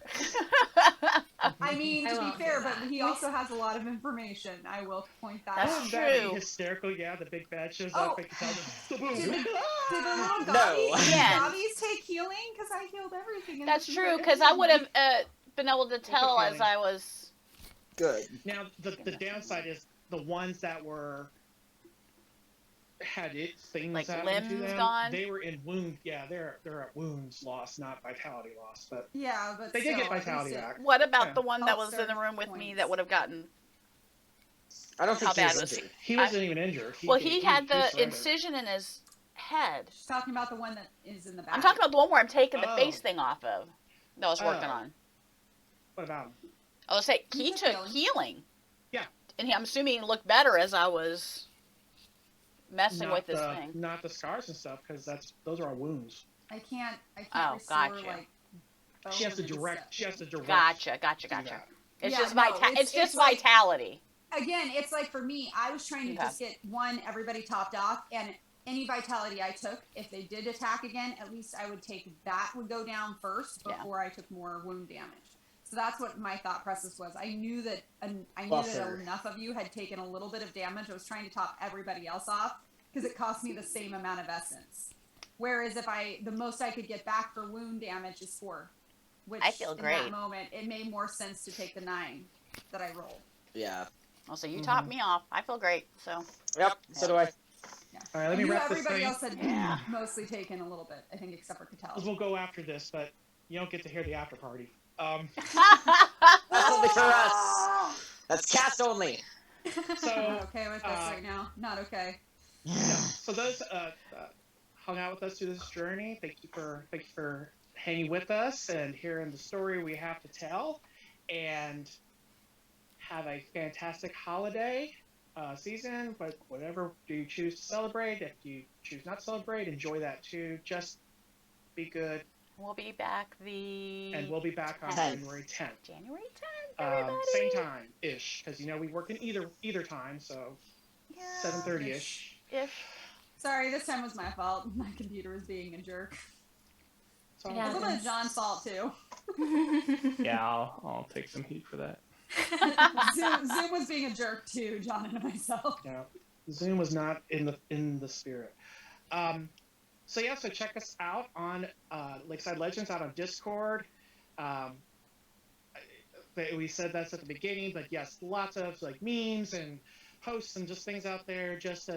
I mean, I to be won't fair, do but that. he also has a lot of information. I will point that That's out. Wouldn't that be true. hysterical? Yeah, the big bad shows Oh. up. They can tell them, Did the little No. gobbies, Again. gobbies take healing? Because I healed everything. in That's this true, entire because I would have game. been able to tell okay. as I was. Good. Now, the downside is the ones that had things Like happen to limbs them, gone? they were in wound. Yeah, they're at wounds lost, not vitality lost. But Yeah, but they did get still, at vitality least it- back. What about Yeah. the one that Oh, was in the sorry, room with me points. that would have gotten? I don't think How he bad was was he? injured. He wasn't even injured. Well, he had the surrendered. incision in his head. She's talking about the one that is in the back. I'm talking about the one where I'm taking the Oh. face thing off of. That I was working Oh. on. What about him? I was saying he He took took healing. healing. Yeah. And I'm assuming he looked better as I was messing Not with this the, thing. Not the scars and stuff, because those are our wounds. I can't Oh, restore gotcha. like. She has to bone and direct. stuff. She has to direct. Gotcha. do that. It's Yeah, just no, it's just it's like- vitality. Again, it's like for me, I was trying to Okay. just get everybody topped off, and any vitality I took, if they did attack again, at least I would take that would go down first Yeah. before I took more wound damage. So that's what my thought process was. I knew that Buffer. enough of you had taken a little bit of damage. I was trying to top everybody else off because it cost me the same amount of essence. Whereas if the most I could get back for wound damage is 4, which I feel in great. that moment it made more sense to take the 9 that I rolled. Yeah. Also, you topped me off. I feel great. So Yep. So do I. All right, let me You, wrap this everybody thing. else had mostly taken a little bit, I think, except for Cattell. We'll go after this, but you don't get to hear the after party. That's only for us. That's cast only. So, Not okay with this right now. Not okay. so those hung out with us through this journey. Thank you for hanging with us and hearing the story we have to tell. And have a fantastic holiday season. But whatever you choose to celebrate, if you choose not to celebrate, enjoy that too. Just be good, we'll be back and we'll be back on 10th. January 10th. January 10th, everybody. Same time ish, because we work in either time, so 7:30 ish. Ish. Sorry, this time was my fault. My computer was being a jerk. So Yeah. A little bit of John's fault too. Yeah, I'll take some heat for that. Zoom was being a jerk too, John and myself. yeah, Zoom was not in the spirit. So check us out on Lakeside Legendz out on Discord. We said that's at the beginning, but yes, lots of like memes and posts and just things out there, just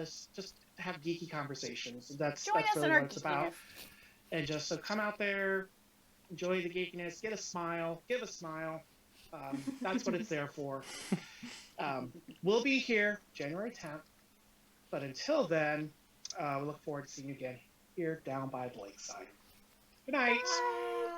have geeky conversations. That's Join us really in our what it's about. geekiness. And just so come out there, enjoy the geekiness, get a smile, give a smile. That's what it's there for. We'll be here January 10th, but until then, we look forward to seeing you again here down by Lakeside. Good night. Bye.